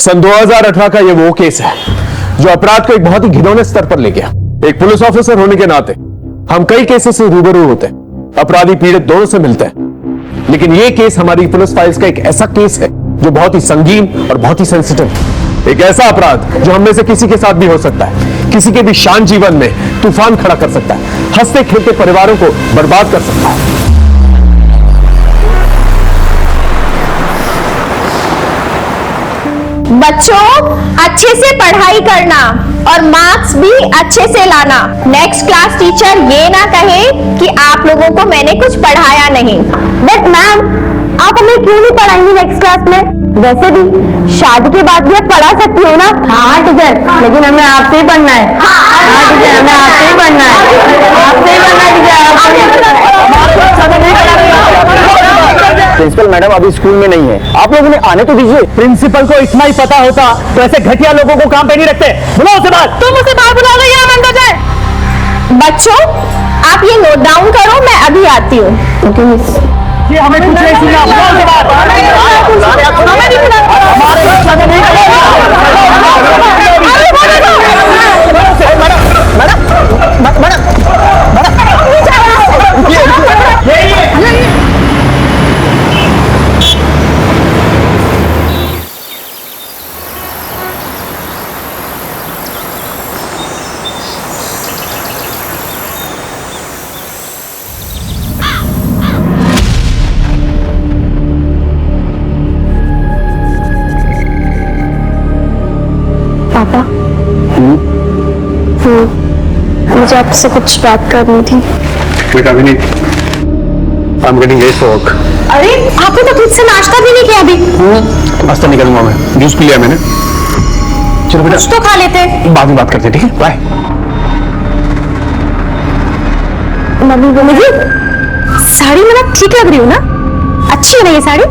सन 2018 का ये वो केस है जो अपराध को एक बहुत ही घिनौने स्तर पर ले गया। एक पुलिस ऑफिसर होने के नाते हम कई केसेस से रूबरू होते हैं, अपराधी पीड़ित दोनों से मिलते हैं, लेकिन ये केस हमारी पुलिस फाइल्स का एक ऐसा केस है जो बहुत ही संगीन और बहुत ही सेंसिटिव है। एक ऐसा अपराध जो हम में से किसी के साथ भी हो सकता है, किसी के भी शांत जीवन में तूफान खड़ा कर सकता है, हंसते खेलते परिवारों को बर्बाद कर सकता है। बच्चों, अच्छे से पढ़ाई करना और मार्क्स भी अच्छे से लाना। नेक्स्ट क्लास टीचर ये ना कहे कि आप लोगों को मैंने कुछ पढ़ाया नहीं। बट मैम, आप हमें क्यों नहीं पढ़ाएंगी नेक्स्ट क्लास में? वैसे भी शादी के बाद भी आप पढ़ा सकती हो ना। हाँ टीचर, लेकिन हमें आपसे ही पढ़ना है। हाँ टीचर, हमें आपसे ही पढ़ना है। आपसे ही पढ़ना है प्रिंसिपल मैडम अभी स्कूल में नहीं है, आप लोगों ने आने तो दीजिए। प्रिंसिपल को इतना ही पता होता तो ऐसे घटिया लोगों को काम पे नहीं रखते। बुलाओ उसे बाहर। तुम उसे बाहर बुला लो या हम अंदर जाए? बच्चों, आप ये नोट डाउन करो, मैं अभी आती हूँ। ये हमें कुछ नहीं सुना। बुलाओ उसे पापा, मुझे आपसे कुछ बात करनी थी। बेटा Vineet, I am getting late for work. अरे, आपने तो ठीक से नाश्ता भी नहीं किया अभी। नाश्ता निकलूंगा मैं, जूस पी लिया मैंने। चलो बेटा, कुछ तो खा लेते। बाद में बात करते हैं, ठीक है? बाय। मम्मी बोलेगी साड़ी में ना ठीक लग रही हूँ ना? अच्छी है ना ये sari?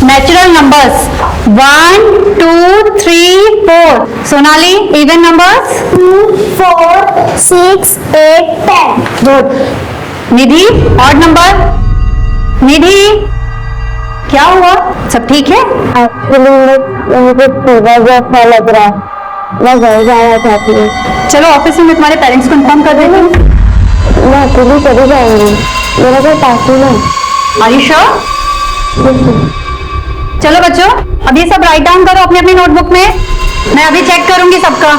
Natural numbers 1 2 3 4। Sonali, even numbers 2 4 6 8 10। Good. Nidhi, odd number. Nidhi, क्या हुआ? सब ठीक है? मुझे फीवर जैसा लग रहा है, मैं घर जाना चाहती हूँ। चलो ऑफिस में मैं तुम्हारे पेरेंट्स को इन्फॉर्म कर देती हूँ। मैं अकेली चली जाऊंगी, मेरा कोई पास ही नहीं। Are you sure? चलो बच्चों, अब ये सब राइट डाउन करो अपनी अपनी नोटबुक में। मैं अभी चेक करूंगी सबका।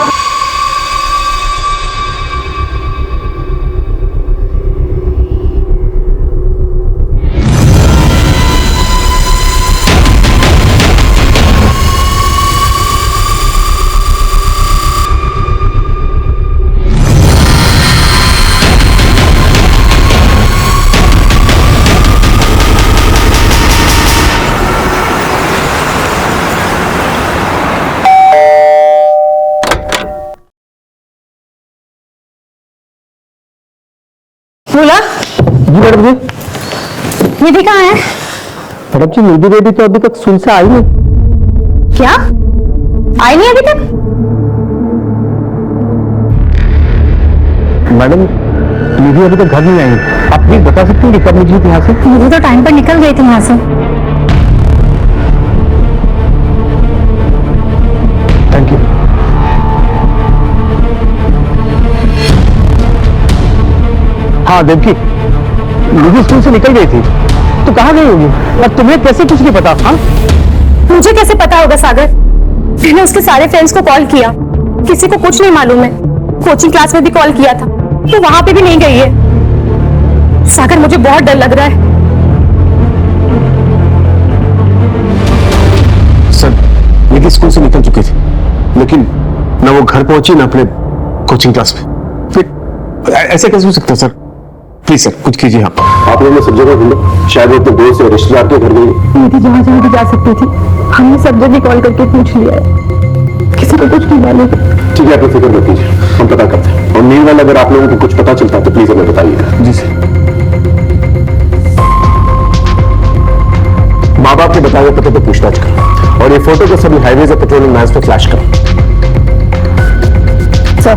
बोला जी मैडम जी। निधि कहाँ है? मैडम जी, निधि बेबी तो अभी तक स्कूल से आई नहीं। क्या आई नहीं अभी तक? मैडम, निधि अभी तक घर नहीं आई। आप प्लीज बता सकती हैं कि कब निकली थी यहाँ से? मुझे तो टाइम पर निकल गई थी यहाँ से। Thank you. हाँ देवकी, निधि स्कूल से निकल गई थी, तो कहाँ गई होगी? और तुम्हें कैसे कुछ नहीं पता? हाँ, मुझे कैसे पता होगा सागर? मैंने उसके सारे फ्रेंड्स को कॉल किया, किसी को कुछ नहीं मालूम है। कोचिंग क्लास में भी कॉल किया था, तो वहां पे भी नहीं गई है। सागर, मुझे बहुत डर लग रहा है। सर, निधि स्कूल से निकल चुकी थी, लेकिन ना वो घर पहुंची ना अपने कोचिंग क्लास में। फिर ऐसे कैसे हो सकता है सर? प्लीज सर, कुछ कीजिए। आप लोगों ने सब जगह ढूंढा, शायद वो अपने दोस्त या रिश्तेदार के घर गई। निधि जहाँ जहाँ भी जा सकती थी, हमने सब जगह कॉल करके पूछ लिया है, किसी को कुछ नहीं मालूम। ठीक है, आप फिक्र मत कीजिए, हम पता करते हैं। और मीनवाइल अगर आप लोगों को कुछ पता चलता है तो प्लीज हमें बताइएगा। जी सर। माँ बाप के बताए पते पे पूछताछ करो और ये फोटो को सभी हाईवेज और पेट्रोलिंग मैप्स पे फ्लैश करो। सर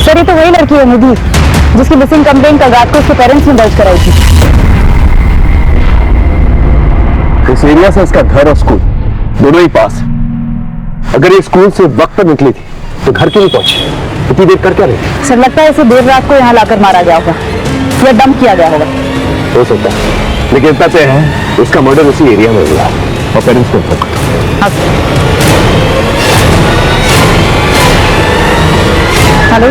सर, ये तो वही लड़की है निधि, जिसकी मिसिंग कंप्लेंट का रात को उसके पेरेंट्स ने दर्ज कराई थी। इस एरिया से इसका घर और स्कूल दोनों ही पास है। अगर ये स्कूल से वक्त पर निकली थी तो घर क्यों नहीं पहुंची? इतनी देर कर क्या रही थी? सर, लगता है इसे देर रात को यहाँ लाकर मारा गया होगा या डंप किया गया होगा। हो सकता है, लेकिन इतना तय है उसका मर्डर उसी एरिया में हुआ है और पेरेंट्स को पता था। हाँ सर। हेलो,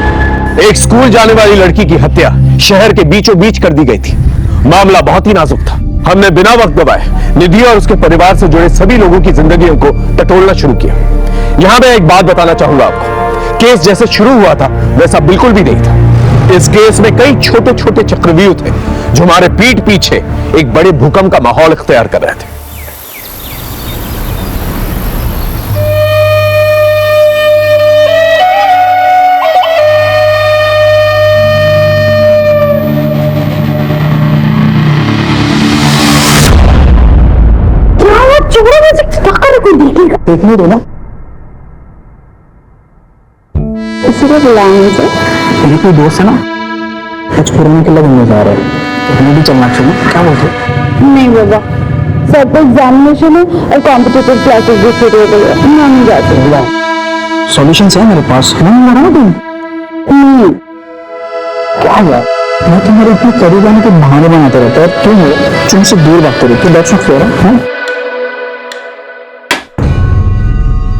एक स्कूल जाने वाली लड़की की हत्या शहर के बीचों बीच कर दी गई थी। मामला बहुत ही नाजुक था। हमने बिना वक्त गवाए निधि और उसके परिवार से जुड़े सभी लोगों की जिंदगियों को टटोलना शुरू किया। यहां मैं एक बात बताना चाहूंगा आपको, केस जैसे शुरू हुआ था वैसा बिल्कुल भी नहीं था। इस केस में कई छोटे छोटे चक्रव्यूह थे जो हमारे पीठ पीछे एक बड़े भूकंप का माहौल इख्तियार कर रहे थे। देखने दो ना, इसीलिए बुलाया मुझे। मेरी कोई दोस्त है ना, कुछ पुराने किला घूमने जा रहा है, तो हमें भी चलना चाहिए। क्या बोलते हो? नहीं बाबा, सब तो एग्जामिनेशन है और कॉम्पिटिटिव क्लासेस भी शुरू हो गई है, मैं नहीं जाती। सॉल्यूशन है मेरे पास, नहीं लगा ना तुम? क्या यार, मैं तुम्हारे इतने करीब आने के बहाने बनाते रहता है, क्यों हो तुमसे दूर भागते रहते? That's not fair.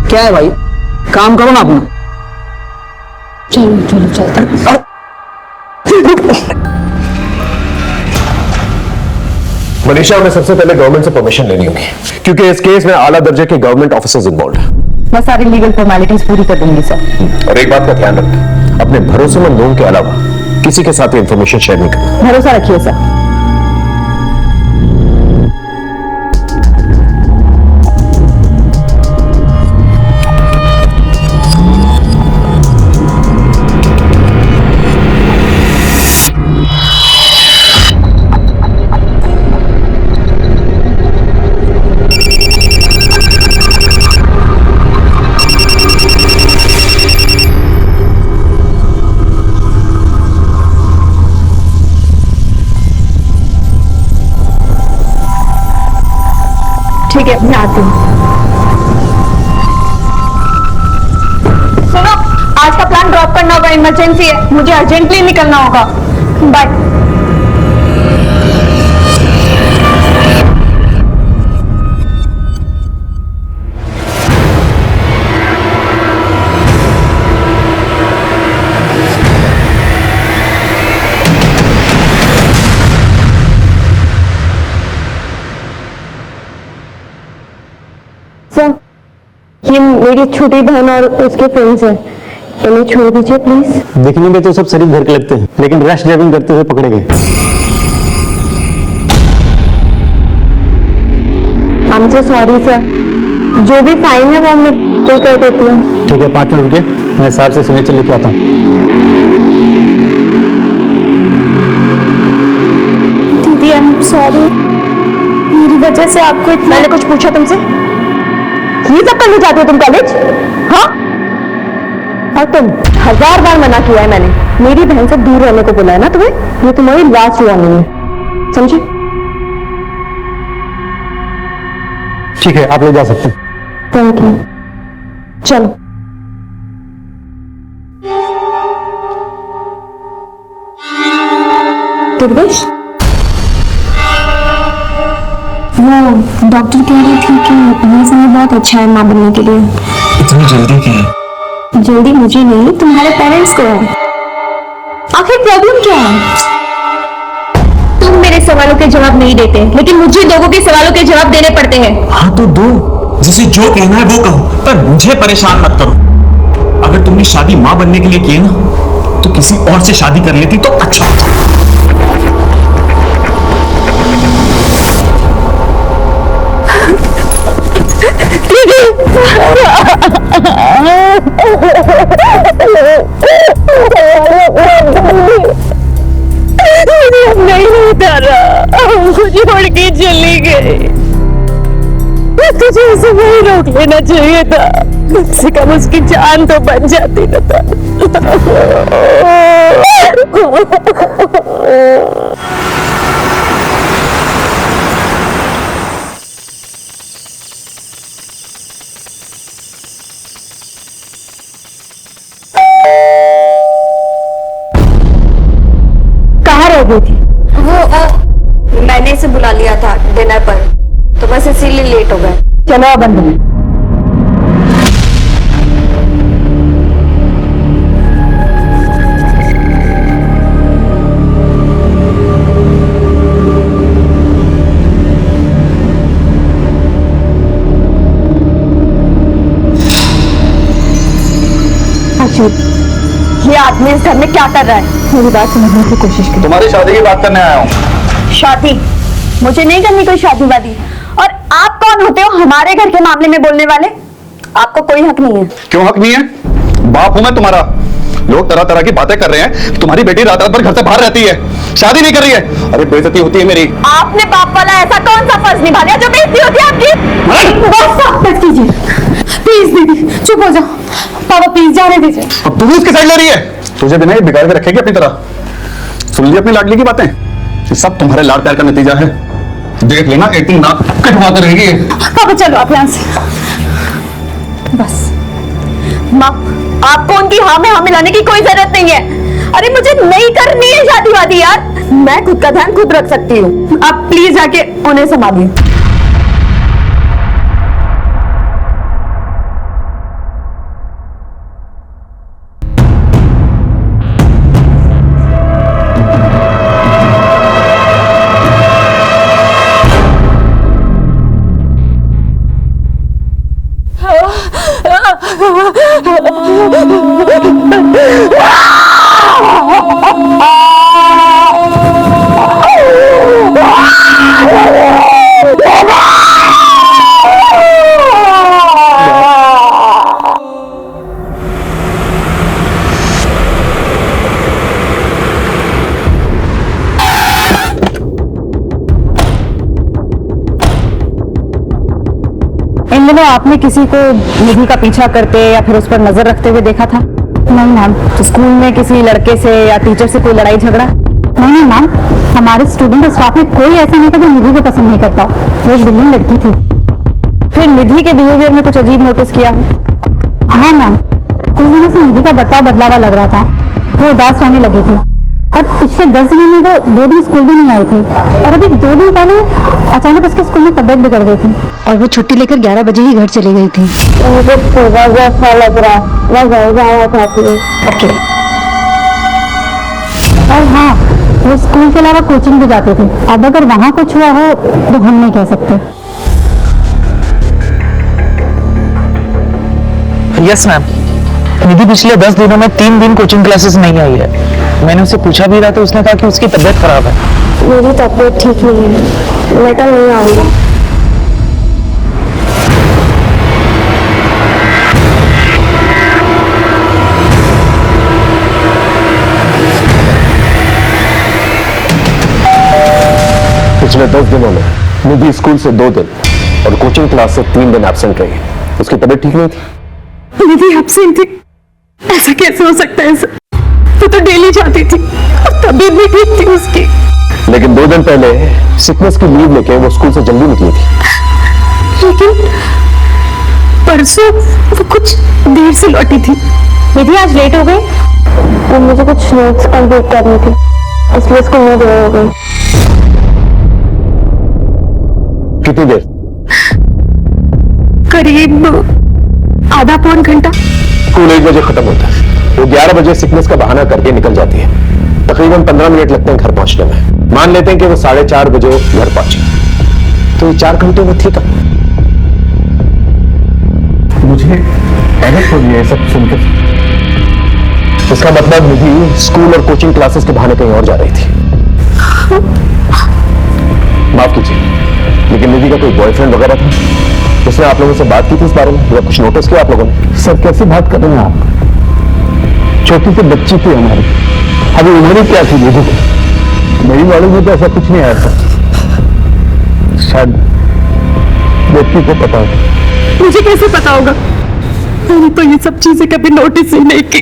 क्या है भाई, काम करो ना अपना। चलो चलो चलते हैं। मनीषा, हमें सबसे पहले गवर्नमेंट से परमिशन लेनी होगी क्योंकि इस केस में आला दर्जे के गवर्नमेंट ऑफिसर्स इन्वॉल्व हैं। मैं सारी लीगल फॉर्मेलिटीज पूरी कर दूंगी सर। और एक बात का ध्यान रखें, अपने भरोसेमंद लोगों के अलावा किसी के साथ इंफॉर्मेशन शेयर नहीं करना। भरोसा रखिए सर। ठीक है, मैं आती हूँ। सुनो, आज का प्लान ड्रॉप करना होगा, इमरजेंसी है, मुझे अर्जेंटली निकलना होगा। बाय। सर, ये मेरी छोटी बहन और उसके फ्रेंड्स हैं, इन्हें छोड़ दीजिए प्लीज। देखने में तो सब शरीफ घर के लगते हैं, लेकिन रैश ड्राइविंग करते हुए पकड़े गए। I'm so sorry सर, जो भी फाइन है वो मैं पे कर देती हूँ। ठीक है, 5 मिनट रुकिए, मैं साहब से सिग्नेचर लेके आता हूँ। दीदी, आई एम सॉरी, मेरी वजह से आपको इतना। मैंने कुछ पूछा तुमसे? ये सब करने जाती हो तुम कॉलेज? हाँ, और तुम 1000 बार मना किया है मैंने, मेरी बहन से दूर रहने को बोला है ना तुम्हें। ये तुम्हारी लास्ट वार्निंग है, समझे? ठीक है, आप ले जा सकते हैं। Thank you. चलो। दुर्गेश, वो डॉक्टर कह रही थी कि ये समय बहुत अच्छा है माँ बनने के लिए। इतनी जल्दी क्या है? जल्दी मुझे नहीं, तुम्हारे पेरेंट्स को है। आखिर प्रॉब्लम क्या है? तुम मेरे सवालों के जवाब नहीं देते, लेकिन मुझे लोगों के सवालों के जवाब देने पड़ते हैं। हाँ तो दो, जिसे जो कहना है वो कहो, पर मुझे परेशान मत करो। अगर तुमने शादी माँ बनने के लिए की ना, तो किसी और से शादी कर लेती तो अच्छा होता। नहीं रहा, हमको छोड़ के चली गई। तुझे उसे वही रोक लेना चाहिए था, कम से कम उसकी जान तो बच जाती न था। कहाँ रह गई थी? वो मैंने इसे बुला लिया था डिनर पर, तो बस इसीलिए लेट हो गए। चलो अब अंदर। ये आदमी इस घर में क्या कर रहा है? मेरी बात समझने की कोशिश करो। तुम्हारी शादी की बात करने आया हूँ। शादी? मुझे नहीं करनी कोई शादी वादी। और आप कौन होते हो हमारे घर के मामले में बोलने वाले? आपको कोई हक नहीं है। क्यों हक नहीं है? बाप हूं मैं तुम्हारा। लोग तरह तरह की बातें कर रहे हैं कि तुम्हारी बेटी रात रात भर घर से बाहर रहती है, शादी नहीं कर रही है। अरे बेइज्जती होती है मेरी। आपने बाप वाला ऐसा कौन सा फर्ज निभा लिया जो बेइज्जती होती है आपकी? बस कीजिए प्लीज दीदी, चुप हो जाओ। पापा प्लीज जाने दीजिए। अब तू उसकी साइड ले रही है। तुझे भी नहीं बिगाड़ के रखेगी अपनी तरह। सुन ली अपनी लाडली की बातें? ये सब तुम्हारे लाड प्यार का नतीजा है। देख लेना एक दिन नाक कटवाते रहेगी। पापा चलो आप यहाँ से। बस माँ, आपको उनकी हाँ में हाँ मिलाने की कोई जरूरत नहीं है। अरे मुझे नहीं करनी है शादी वादी यार, मैं खुद का ध्यान खुद रख सकती हूँ। आप प्लीज आके उन्हें संभालिए। इन दिनों आपने किसी को निधि का पीछा करते या फिर उस पर नजर रखते हुए देखा था? नहीं मैम। तो स्कूल में किसी लड़के से या टीचर से कोई लड़ाई झगड़ा? नहीं मैम, हमारे स्टूडेंट और स्टाफ में कोई ऐसा नहीं था जो निधि को पसंद नहीं करता। वो एक बिल्डिंग लड़की थी। फिर निधि के बिहेवियर में कुछ अजीब नोटिस किया? हाँ मैम, कुछ दिनों से निधि का बर्ताव बदला हुआ लग रहा था। वो उदास रहने लगी थी और पिछले 10 दिनों में वो 2 दिन स्कूल भी नहीं आई थी। और अभी 2 दिन पहले अचानक उसके स्कूल में तबीयत बिगड़ गई थी और वो छुट्टी लेकर 11 बजे ही घर चली गई थी। मुझे सुबह जैसा लग रहा, मैं घर जाना चाहती हूँ। ओके। और हाँ, वो स्कूल के अलावा कोचिंग भी जाते थे। अब अगर वहाँ कुछ हुआ हो तो हम नहीं कह सकते। यस मैम, निधि पिछले 10 दिनों में 3 दिन कोचिंग क्लासेस नहीं आई है। मैंने उससे पूछा भी रहा तो उसने कहा कि उसकी तबीयत खराब है। मेरी तबीयत ठीक नहीं है, मैं कल नहीं आऊंगी। पिछले 10 दिनों में निधि स्कूल से 2 दिन और कोचिंग क्लास से 3 दिन एब्सेंट रही। उसकी तबीयत ठीक नहीं थी। निधि एब्सेंट थी? ऐसा कैसे हो सकता है सर? वो तो डेली जाती थी और तबीयत भी ठीक थी उसकी। लेकिन 2 दिन पहले सिकनेस की लीव लेके वो स्कूल से जल्दी निकली थी। लेकिन परसों वो कुछ देर से लौटी थी। निधि आज लेट हो गई? और मुझे कुछ नोट्स कंप्लीट करनी थी, इसलिए स्कूल में देर हो गई। कितनी देर? करीब आधा पौन घंटा। स्कूल 1 बजे खत्म होता है, वो 11 बजे सिकनेस का बहाना करके निकल जाती है। तकरीबन 15 मिनट लगते हैं घर पहुंचने में। मान लेते हैं कि वो 4:30 बजे घर पहुंची, तो ये 4 घंटे में थी तब। मुझे हैरत हो रही है सब सुनकर। इसका मतलब निधि स्कूल और कोचिंग क्लासेस के बहाने कहीं और जा रही थी। माफ कीजिए, लेकिन निधि का कोई बॉयफ्रेंड वगैरह था? उसने आप लोगों से बात की थी इस बारे में या कुछ नोटिस किया आप लोगों ने? सर कैसे बात कर रहे हैं आप? छोटी सी बच्ची थी हमारी, अभी उम्र ही क्या थी निधि की? मेरी नॉलेज में तो ऐसा कुछ नहीं आया था। शायद व्यक्ति को पता होगा। मुझे कैसे पता होगा? मैंने तो ये सब चीजें कभी नोटिस ही नहीं की।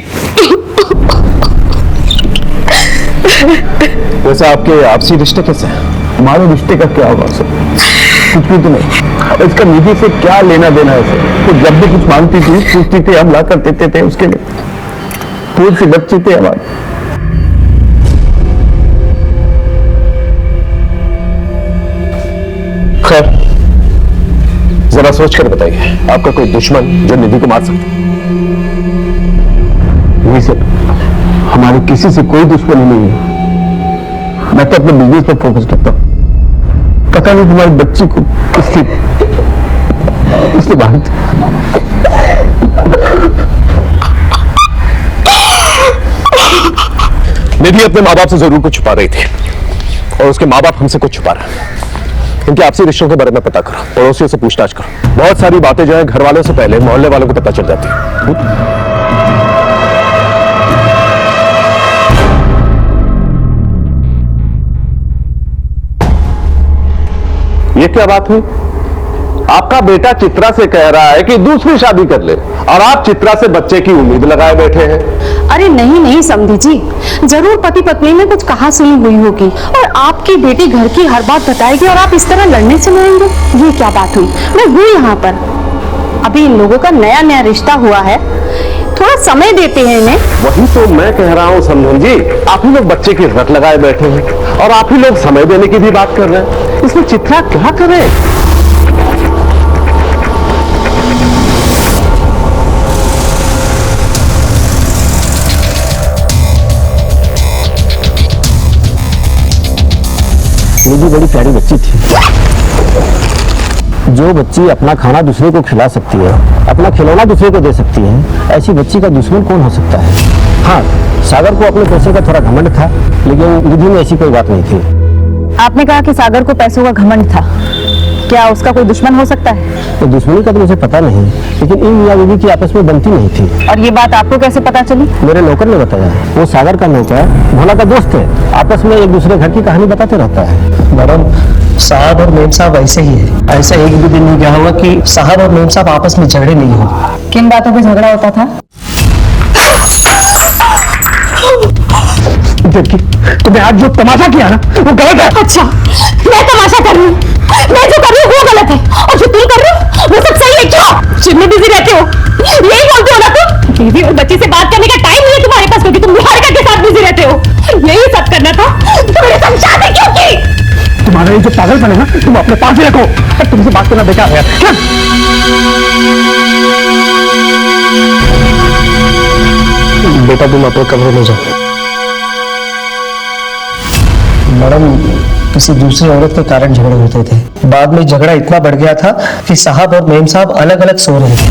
वैसे आपके आपसी रिश्ते कैसे हैं? हमारे रिश्ते का क्या होगा सर? कुछ भी तो नहीं। इसका निधि से क्या लेना देना है सर? तो जब भी कुछ मांगती थी पूछती थी, हम ला कर देते थे उसके लिए। फूल सी बच्ची थी हमारी। खैर, जरा सोच कर बताइए, आपका कोई दुश्मन जो निधि को मार सकता? नहीं सर, हमारे किसी से कोई दुश्मनी नहीं है। मैं तो अपने बिजनेस पर फोकस करता हूँ। पता नहीं तुम्हारी बच्ची को इसलिए बाहर निधि अपने माँ बाप से जरूर कुछ छुपा रही थी और उसके माँ बाप हमसे कुछ छुपा रहे हैं। इनके आपसी रिश्तों के बारे में पता करो, पड़ोसियों से पूछताछ करो। बहुत सारी बातें जो है घर वालों से पहले मोहल्ले वालों को पता चल जाती है। ये क्या बात हुई? आपका बेटा चित्रा से कह रहा है कि दूसरी शादी कर ले और आप चित्रा से बच्चे की उम्मीद लगाए बैठे हैं। अरे नहीं नहीं समधी जी, जरूर पति पत्नी में कुछ कहा सुनी हुई होगी और आपकी बेटी घर की हर बात बताएगी और आप इस तरह लड़ने से लड़ेंगे। ये क्या बात हुई? मैं हूँ यहाँ पर, अभी इन लोगों का नया नया रिश्ता हुआ है, थोड़ा समय देते हैं इन्हें। वही तो मैं कह रहा हूँ समधन जी, आप ही लोग बच्चे की रट लगाए बैठे हैं और आप ही लोग समय देने की भी बात कर रहे हैं। इसमें चित्रा क्या करे? निधि बड़ी प्यारी बच्ची थी। जो बच्ची अपना खाना दूसरे को खिला सकती है, अपना खिलौना दूसरे को दे सकती है, ऐसी बच्ची का दुश्मन कौन हो सकता है? हाँ, सागर को अपने पैसे का थोड़ा घमंड था, लेकिन निधि में ऐसी कोई बात नहीं थी। आपने कहा कि सागर को पैसों का घमंड था, क्या उसका कोई दुश्मन हो सकता है? तो दुश्मनी का तो मुझे पता नहीं, लेकिन इन मियां बीवी की आपस में बनती नहीं थी। और ये बात आपको कैसे पता चली? मेरे नौकर ने बताया। वो सागर का नौकर भोला का दोस्त है, आपस में एक दूसरे घर की कहानी बताते रहता है। मैडम, साहब और मेम साहब ऐसे ही है। ऐसा एक भी दिन नहीं गया होगा कि साहब और मेम साहब आपस में झगड़े नहीं हो। किन बातों पे झगड़ा होता था? देखिए, तुमने आज जो तमाशा किया ना, वो गलत है। अच्छा, मैं तमाशा कर रही हूँ, मैं जो कर रही हूँ वो गलत है और जो तुम कर रहे हो वो सब सही है। क्यों जिम में बिजी रहते हो? यही बोलते हो ना तुम? बीवी और बच्ची से बात करने का टाइम नहीं है तुम्हारे पास, क्योंकि तुम निहारिका के साथ बिजी रहते हो। यही सब करना था तो मेरे साथ शादी क्यों की? तुम्हारा ये जो पागलपन है ना, तुम अपने पास ही रखो। तुमसे बात करना बेकार है। बेटा, तुम अपने कमरे में जाओ। मैडम, किसी दूसरी औरत के कारण झगड़े होते थे। बाद में झगड़ा इतना बढ़ गया था कि साहब और मेम साहब अलग अलग सो रहे थे।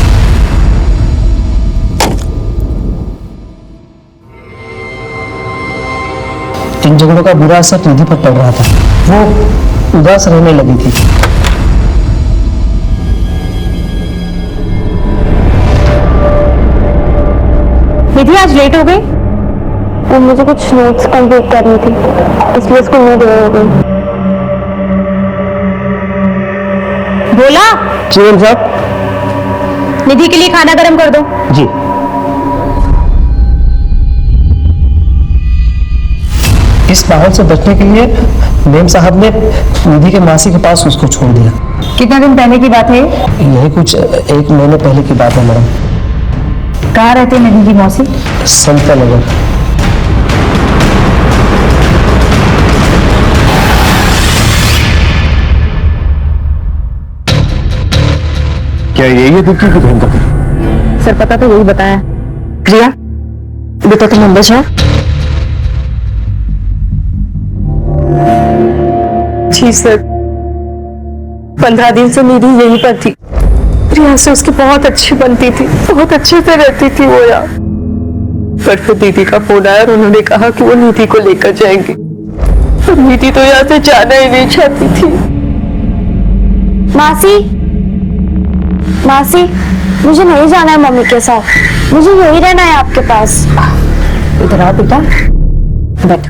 इन झगड़ों का बुरा असर निधि पर पड़ रहा था। वो उदास रहने लगी थी। निधि आज लेट हो गई? वो मुझे कुछ नोट्स कंप्लीट करनी थी, इसलिए स्कूल में देर हो गई। बोला जी मेम साहब। निधि के लिए खाना गर्म कर दो। जी। इस माहौल से बचने के लिए मेम साहब ने निधि के मासी के पास उसको छोड़ दिया। कितने दिन पहले की बात है? यही कुछ 1 महीने पहले की बात है मैडम। कहाँ रहते हैं निधि की मौसी? संता नगर। क्या यही है दुखी की धूम का? सर पता तो यही बताया। प्रिया बेटा, तुम अंदर जाओ। जी सर, 15 दिन से निधि यहीं पर थी। प्रिया से उसकी बहुत अच्छी बनती थी, बहुत अच्छे से रहती थी वो यार। पर फिर दीदी का फोन आया और उन्होंने कहा कि वो निधि को लेकर जाएंगे। तो निधि तो यहाँ से जाना ही नहीं चाहती थी। मासी, मासी, मुझे नहीं जाना है मम्मी के साथ, मुझे यही रहना है आपके पास। इधर आओ बेटा, बैठ।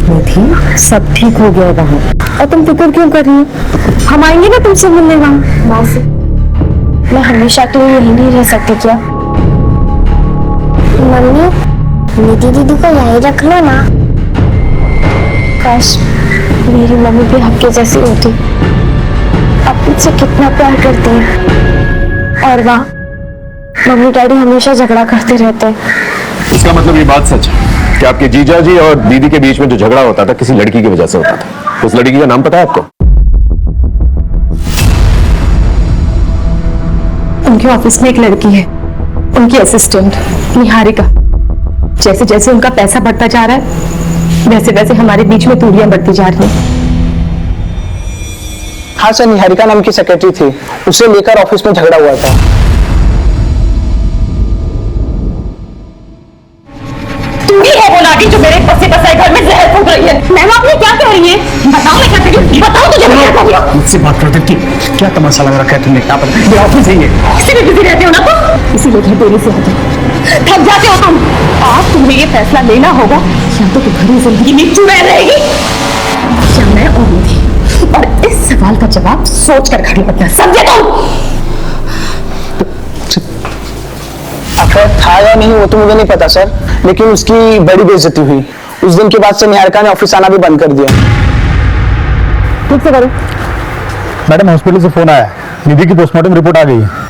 निधि, सब ठीक हो गया वहाँ। और तुम फिक्र क्यों कर रही हो? हम आएंगे ना तुमसे मिलने वहाँ। मासी, मैं हमेशा के लिए यही नहीं रह सकती क्या? मम्मी, निधि दीदी को यहीं रख लो ना। काश मेरी मम्मी भी आपके जैसी होती, आप मुझसे कितना प्यार करती हैं। और वहाँ मम्मी डैडी हमेशा झगड़ा करते रहते हैं। इसका मतलब ये बात सच है कि आपके जीजा जी और दीदी के बीच में जो झगड़ा होता था किसी लड़की की वजह से होता था। उस लड़की का नाम पता है आपको? उनके ऑफिस में एक लड़की है, उनकी असिस्टेंट निहारिका। जैसे जैसे उनका पैसा बढ़ता जा रहा है, वैसे वैसे हमारे बीच में दूरियां बढ़ती जा रही हैं। हाँ सर, निहारिका नाम की सेक्रेटरी थी, उसे लेकर ऑफिस में झगड़ा हुआ था। तू ही है वो नाटी जो मेरे बसे बसाए घर में जहर फूंक रही है। मैम, आप ये क्या कह रही है? बताओ मैं क्या कर रही हूँ, बताओ तुझे मैं क्या कर रही हूँ? मुझसे बात करते कि क्या तमाशा लग रखा है तुमने? क्या पता, ये ऑफिस ही है। इसीलिए बिजी रहते हो ना तुम, इसीलिए घर देरी से आते हो, थक जाते हो तुम। आज तुम्हें ये फैसला लेना होगा, या तो तुम्हारी जिंदगी में चुड़ैल रहेगी, या मैं और निधि। और इस सवाल का जवाब सोच कर खड़ी रखना, समझे तुम? अफेयर था या नहीं वो तो मुझे नहीं पता सर, लेकिन उसकी बड़ी बेइज्जती हुई। उस दिन के बाद से निहारिका ने ऑफिस आना भी बंद कर दिया। ठीक से करो। मैडम, हॉस्पिटल से फोन आया, निधि की पोस्टमार्टम रिपोर्ट आ गई है।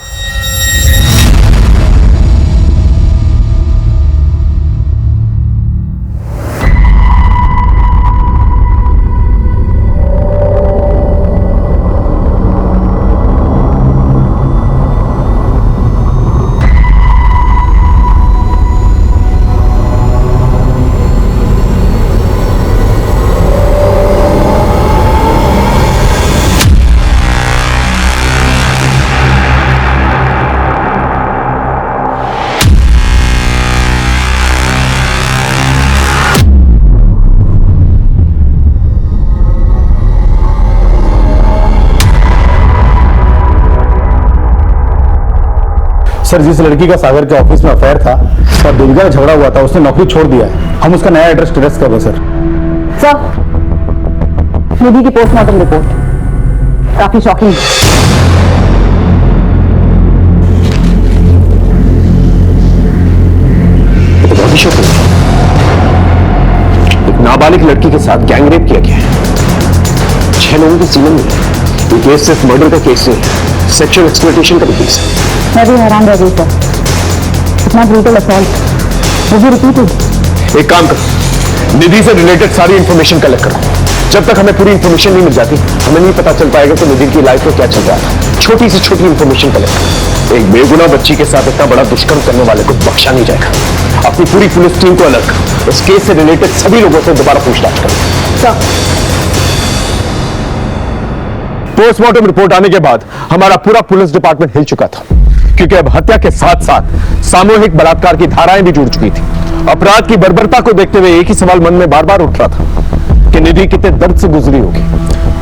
सर, जिस लड़की का सागर के ऑफिस में अफेयर था और दुर्गा का झगड़ा हुआ था, उसने नौकरी छोड़ दिया है। हम उसका नया एड्रेस ट्रेस कर रहे हैं सर। निधि की पोस्टमार्टम रिपोर्ट काफी शॉकिंग। एक नाबालिग लड़की के साथ गैंग रेप किया गया है, 6 लोगों की सीमन में। ये केस सिर्फ मर्डर का केस नहीं है, सेक्सुअल एक्सप्लॉयटेशन का भी केस है। मैं भी हैरान रह गई सर, इतना ब्रूटल असॉल्ट, वो भी रिपीट हुई। एक काम करो, निधि से रिलेटेड सारी इंफॉर्मेशन कलेक्ट करो। जब तक हमें पूरी इंफॉर्मेशन नहीं मिल जाती, हमें नहीं पता चल पाएगा कि निधि की लाइफ में क्या चल रहा था। छोटी से छोटी इंफॉर्मेशन कलेक्ट करो। एक बेगुनाह बच्ची के साथ इतना बड़ा दुष्कर्म करने वाले को बख्शा नहीं जाएगा। अपनी पूरी पुलिस टीम को अलर्ट करो, इस केस से रिलेटेड सभी लोगों से दोबारा पूछताछ करो। पोस्टमार्टम रिपोर्ट आने के बाद हमारा पूरा पुलिस डिपार्टमेंट हिल चुका था, क्योंकि अब हत्या के साथ साथ सामूहिक बलात्कार की धाराएं भी जुड़ चुकी थी। अपराध की बर्बरता को देखते हुए एक ही सवाल मन में बार बार उठ रहा था कि निधि कितने दर्द से गुजरी होगी।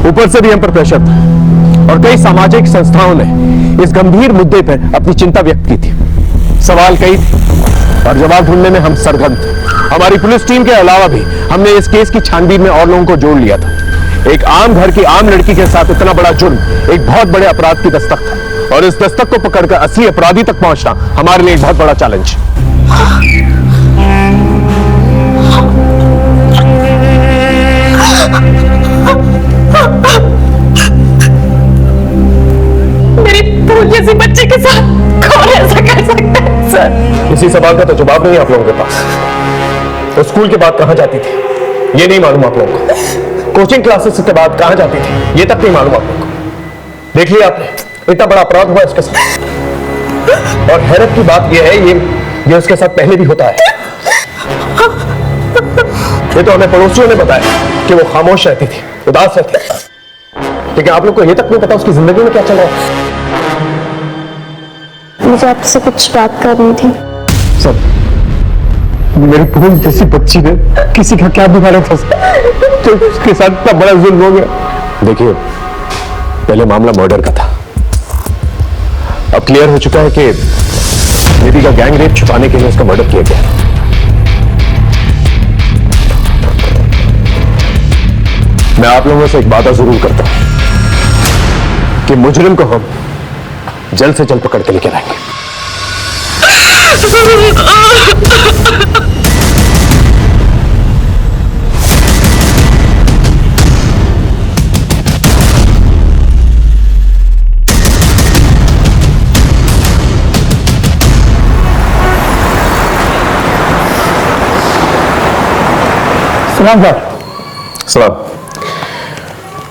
ऊपर से भी हम पर प्रेशर था और कई सामाजिक संस्थाओं ने इस गंभीर मुद्दे पर अपनी चिंता व्यक्त की थी। सवाल कई थे और जवाब ढूंढने में हम सरगर्म थे। हमारी पुलिस टीम के अलावा भी हमने इस केस की छानबीन में और लोगों को जोड़ लिया था। एक आम घर की आम लड़की के साथ इतना बड़ा जुर्म एक बहुत बड़े अपराध की दस्तक था, और इस दस्तक को पकड़कर असली अपराधी तक पहुंचना हमारे लिए एक बहुत बड़ा चैलेंज। मेरी फूल जैसी बच्ची के साथ कौन ऐसा कर सकता है सर? इसी सवाल का तो जवाब नहीं आप लोगों के पास। तो स्कूल के बाद कहां जाती थी ये नहीं मालूम आप लोगों को। कोचिंग क्लासेस के बाद कहां जाती थी ये तक नहीं मालूम आप लोगों को। देख लिया आपने, इतना बड़ा अपराध हुआ इसके साथ, और हैरत की बात यह है ये उसके साथ पहले भी होता है। ये तो हमें पड़ोसियों ने बताया कि वो खामोश रहती थी, उदास रहती थी, लेकिन आप लोग को ये तक नहीं पता उसकी जिंदगी में क्या चल रहा है। मुझे आपसे कुछ बात करनी थी। सर, मेरी फूल जैसी बच्ची ने किसी का क्या बिगाड़ा था तो उसके साथ इतना बड़ा जुल्म हो गया। देखिए, पहले मामला मर्डर का था, अब क्लियर हो चुका है कि निधि का गैंग रेप छुपाने के लिए उसका मर्डर किया गया। मैं आप लोगों से एक वादा जरूर करता हूं कि मुजरिम को हम जल्द से जल्द पकड़ के लेकर आएंगे। सलाम सर। सलाम।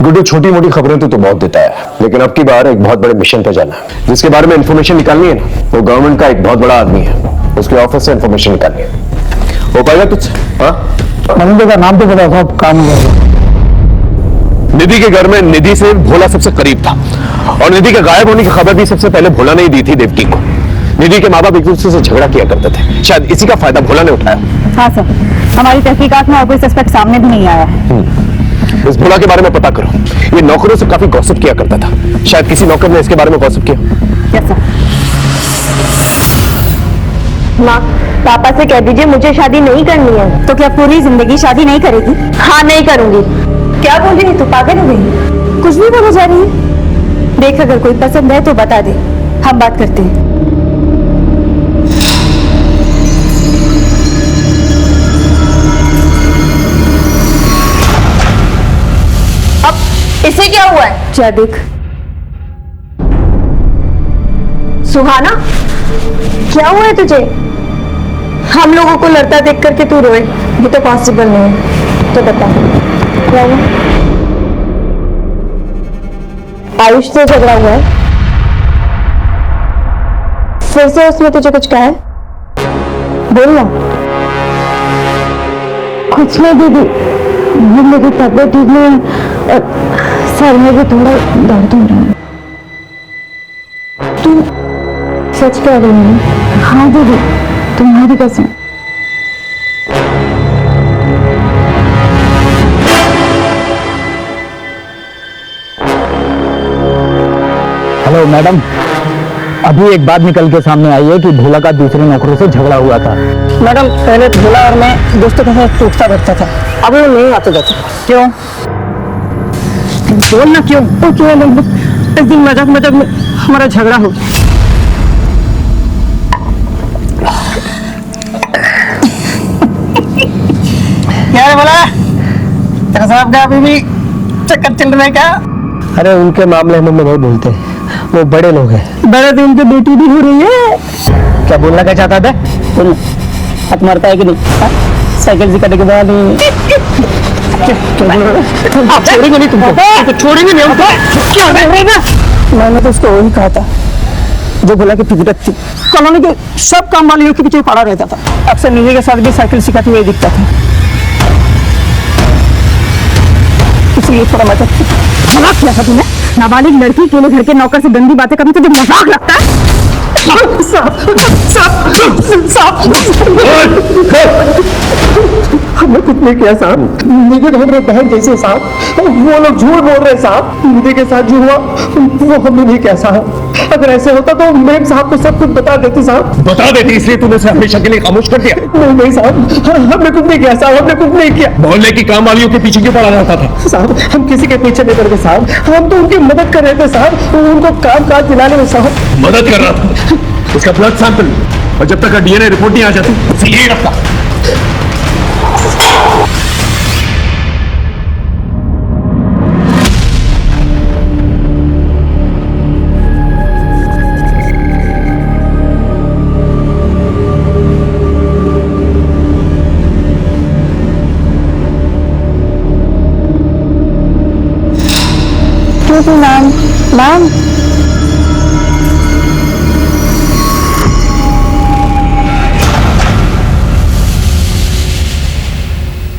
गुड्डू, छोटी मोटी खबरें तो बहुत देता है, लेकिन अब की बार एक बहुत बड़े मिशन पे जाना है। जिसके बारे में इंफॉर्मेशन निकालनी है ना, वो गवर्नमेंट का एक बहुत बड़ा आदमी है, उसके ऑफिस से इंफॉर्मेशन निकालनी है। हो पाएगा तुझसे? हाँ, बंदे का नाम तो बताओ साहब, काम हो जाएगा। निधि के घर में निधि से भोला सबसे करीब था, और निधि के गायब होने की खबर भी सबसे पहले भोला ने ही दी थी देवकी को। निधि के माँ बाप एक दूसरे से झगड़ा किया करते थे, शायद इसी का फायदा भोला ने उठाया। हाँ सर, हमारी तहकीकात में और कोई सस्पेक्ट सामने भी नहीं आया है। इस भोला के बारे में पता करो। ये नौकरों से काफी गॉसिप किया करता था, शायद किसी नौकर ने इसके बारे में गॉसिप किया। Yes sir. माँ, पापा से कह दीजिए मुझे शादी नहीं करनी है। तो क्या पूरी जिंदगी शादी नहीं करेगी? हाँ, नहीं करूंगी। क्या बोल रही है तू, पागल हो गई? कुछ भी बोला जा रही है। देख, अगर कोई पसंद है तो बता दे, हम बात करते हैं। इसे क्या हुआ है? क्या देख। सुहाना, क्या हुआ है तुझे? हम लोगों को लड़ता देख करके तू रोए, ये तो पॉसिबल नहीं है। तो बता, क्या हुआ? आयुष से झगड़ा हुआ है? फिर से उसने तुझे कुछ कहा है? बोल ना। कुछ नहीं दीदी, मेरी तबीयत ठीक नहीं है और सर में भी थोड़ा दर्द हो रहा है। तू सच कह रही है? हाँ दीदी, तुम्हारी कसम। हेलो मैडम, अभी एक बात निकल के सामने आई है कि भोला का दूसरे नौकरों से झगड़ा हुआ था। मैडम, पहले भोला और मैं दोस्तों के साथ टूटता बैठता था, अब वो नहीं आते जाते। क्यों? बोलना क्यों? तो क्यों नहीं? एक दिन मजाक मजाक में हमारा झगड़ा हो गया। क्या है बोला? तेरा साहब का अभी भी चक्कर चल रहा है क्या? अरे उनके मामले में नहीं बोलते, वो बड़े लोग हैं। बड़े तो उनकी बेटी भी हो रही है। क्या बोलना क्या चाहता था? बोल, हाथ मारता है कि नहीं? साइकिल से कटे के बाद छोड़ेंगे नहीं तुमको, छोड़ेंगे नहीं हमको। क्या बोलेगा? मैंने तो उसको वही कहा था जो बोला कि फितरत थी। कॉलोनी के सब काम वालियों के पीछे पड़ा रहता था, अक्सर निधि के साथ भी साइकिल सिखाते हुए दिखता था, इसलिए थोड़ा मजाक किया था तुमने। नाबालिग लड़की के लिए घर के नौकर से गंदी बातें करना तुझे मजाक लगता है? हमने कुछ नहीं किया साहब, निधि तो हमारे बहन जैसे साहब, वो लोग झूठ बोल रहे साहब। निधि के साथ जो हुआ वो हमने नहीं किया साहब। अगर ऐसे होता तो मेम साहब को सब कुछ बता देते साहब। बता देती, इसलिए तूने उसे हमेशा के लिए खामोश कर दिया। नहीं साहब, हमने कुछ नहीं किया साहब, हमने कुछ नहीं किया। मोहल्ले की काम वालियों के पीछे क्यों पड़ा रहता था? साहब, हम किसी के पीछे नहीं पड़ते साहब, हम तो उनकी मदद कर रहे थे साहब, उनको काम काज दिलाने में साहब। मदद कर रहा था, उसका ब्लड सैंपल, और जब तक डीएनए रिपोर्ट नहीं आ जाती उसे यही रखता। Ma'am, ma'am,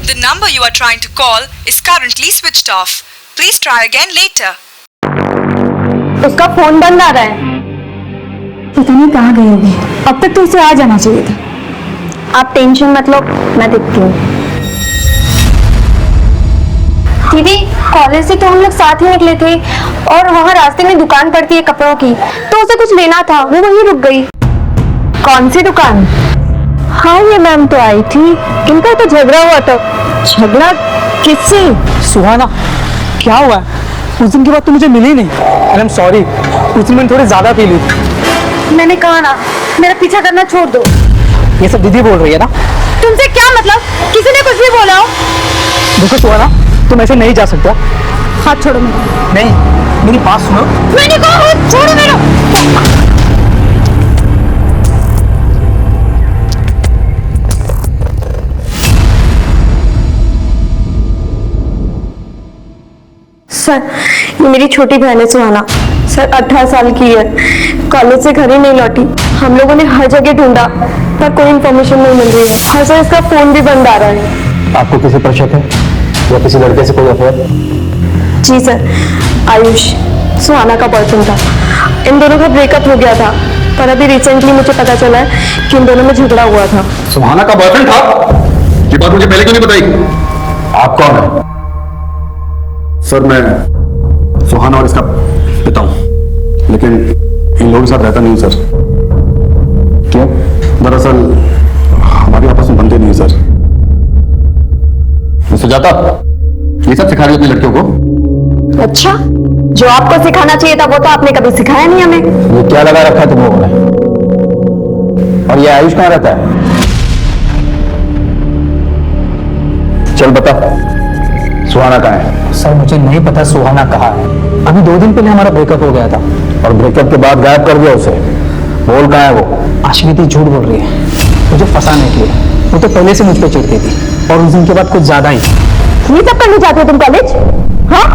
The number you are trying to call is currently switched off. Please try again later. उसका फोन बंद आ रहा है। पता नहीं कहाँ गई होगी, अब तक तो उसे आ जाना चाहिए था। आप टेंशन मत लो, मैं देखती हूँ। दीदी, कॉलेज से तो हम लोग साथ ही निकले थे और वहाँ रास्ते में दुकान पड़ती है कपड़ों की, तो उसे कुछ लेना था, वो वहीं रुक गई। कौन सी दुकान? हाँ ये मैम तो आई थी, इनका तो झगड़ा हुआ था। झगड़ा किससे? सुहाना, क्या हुआ? उस दिन के बाद तू मुझे मिली नहीं। आई एम सॉरी, उस दिन मैंने थोड़ी ज्यादा पी ली थी। मैंने कहा ना, मेरा पीछा करना छोड़ दो। ये सब दीदी बोल रही है ना। तुमसे क्या मतलब? किसी ने कुछ भी बोला हो? देखो सुहाना, तुम ऐसे नहीं जा सकते। हाथ छोड़ो मेरा। नहीं, मेरी बात सुनो। मैंने कहा छोड़ो मेरा। सर, ये मेरी छोटी बहन है सुहाना। सर 18 साल की है, कॉलेज से घर ही नहीं लौटी। हम लोगों ने हर जगह ढूंढा पर कोई इन्फॉर्मेशन नहीं मिल रही है। और सर इसका फोन भी बंद आ रहा है। आपको किसी पर शक है या किसी लड़के से कोई अफेयर? जी सर, आयुष सुहाना का बॉयफ्रेंड था। इन दोनों का ब्रेकअप हो गया था, पर अभी रिसेंटली मुझे पता चला है कि इन दोनों में झगड़ा हुआ था। सुहाना का बॉयफ्रेंड था? ये बात मुझे पहले क्यों नहीं बताई? आप कौन है? सर मैं सुहाना और इसका पिता हूं, लेकिन इन लोगों के साथ रहता नहीं सर। क्यों? दरअसल हमारी आपस में बनते नहीं सर। सुजाता, ये सब सिखा रही अपनी लड़कियों को? अच्छा, जो आपको सिखाना चाहिए था वो तो आपने कभी सिखाया नहीं हमें। ये क्या लगा रखा है तुम लोगों ने? और ये आयुष कहाँ रहता है? चल बता, सुहाना कहाँ है? सर मुझे नहीं पता सुहाना कहाँ है। अभी 2 दिन पहले हमारा ब्रेकअप हो गया था। और ब्रेकअप के बाद गायब कर दिया उसे। बोल कहाँ है वो? आश्विति झूठ बोल रही है मुझे फंसाने के लिए। वो तो पहले से मुझ पर चिढ़ती थी और उस दिन के बाद कुछ ज्यादा ही। ये सब करने जाते हो तुम कॉलेज? हाँ,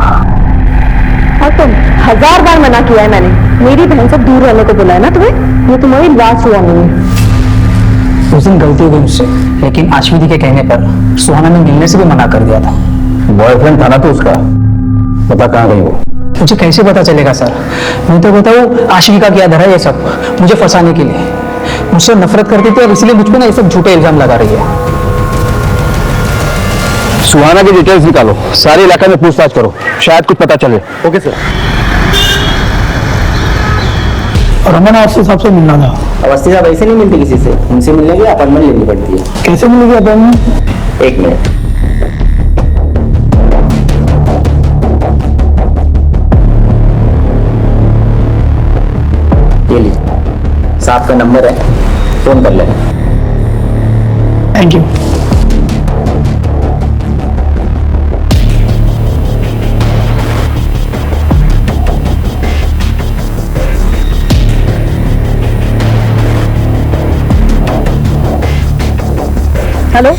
और तुम 1000 बार मना किया है मैंने, मेरी बहन से दूर रहने को बोला है ना तुम्हें। ये तुम्हारी लास्ट हुआ नहीं है। उस दिन गलती हो गई मुझसे, लेकिन आश्विति के कहने पर सुहाना ने मिलने से भी मना कर दिया था। बॉयफ्रेंड था ना तो उसका, पता कहाँ गई वो? मुझे कैसे पता चलेगा सर? मैं तो बताऊँ आशिकी का क्या धरा ये सब मुझे फंसाने के लिए। मुझसे नफरत करती थी और इसलिए मुझ पे ना ये सब झूठे इल्जाम लगा रही है। सुहाना की डिटेल्स निकालो, सारे इलाके में पूछताछ करो, शायद कुछ पता चले। Okay sir. रमन आपसे सबसे मिलना था। अवस्थी साहब ऐसे नहीं मिलती किसी से, उनसे मिलने के लिए अपॉइंटमेंट लेनी पड़ती है। कैसे मिलेगी अपॉइंटमेंट? 1 मिनट। ये लीजिए, साहब का नंबर है, फोन कर लेना। Thank you. हेलो,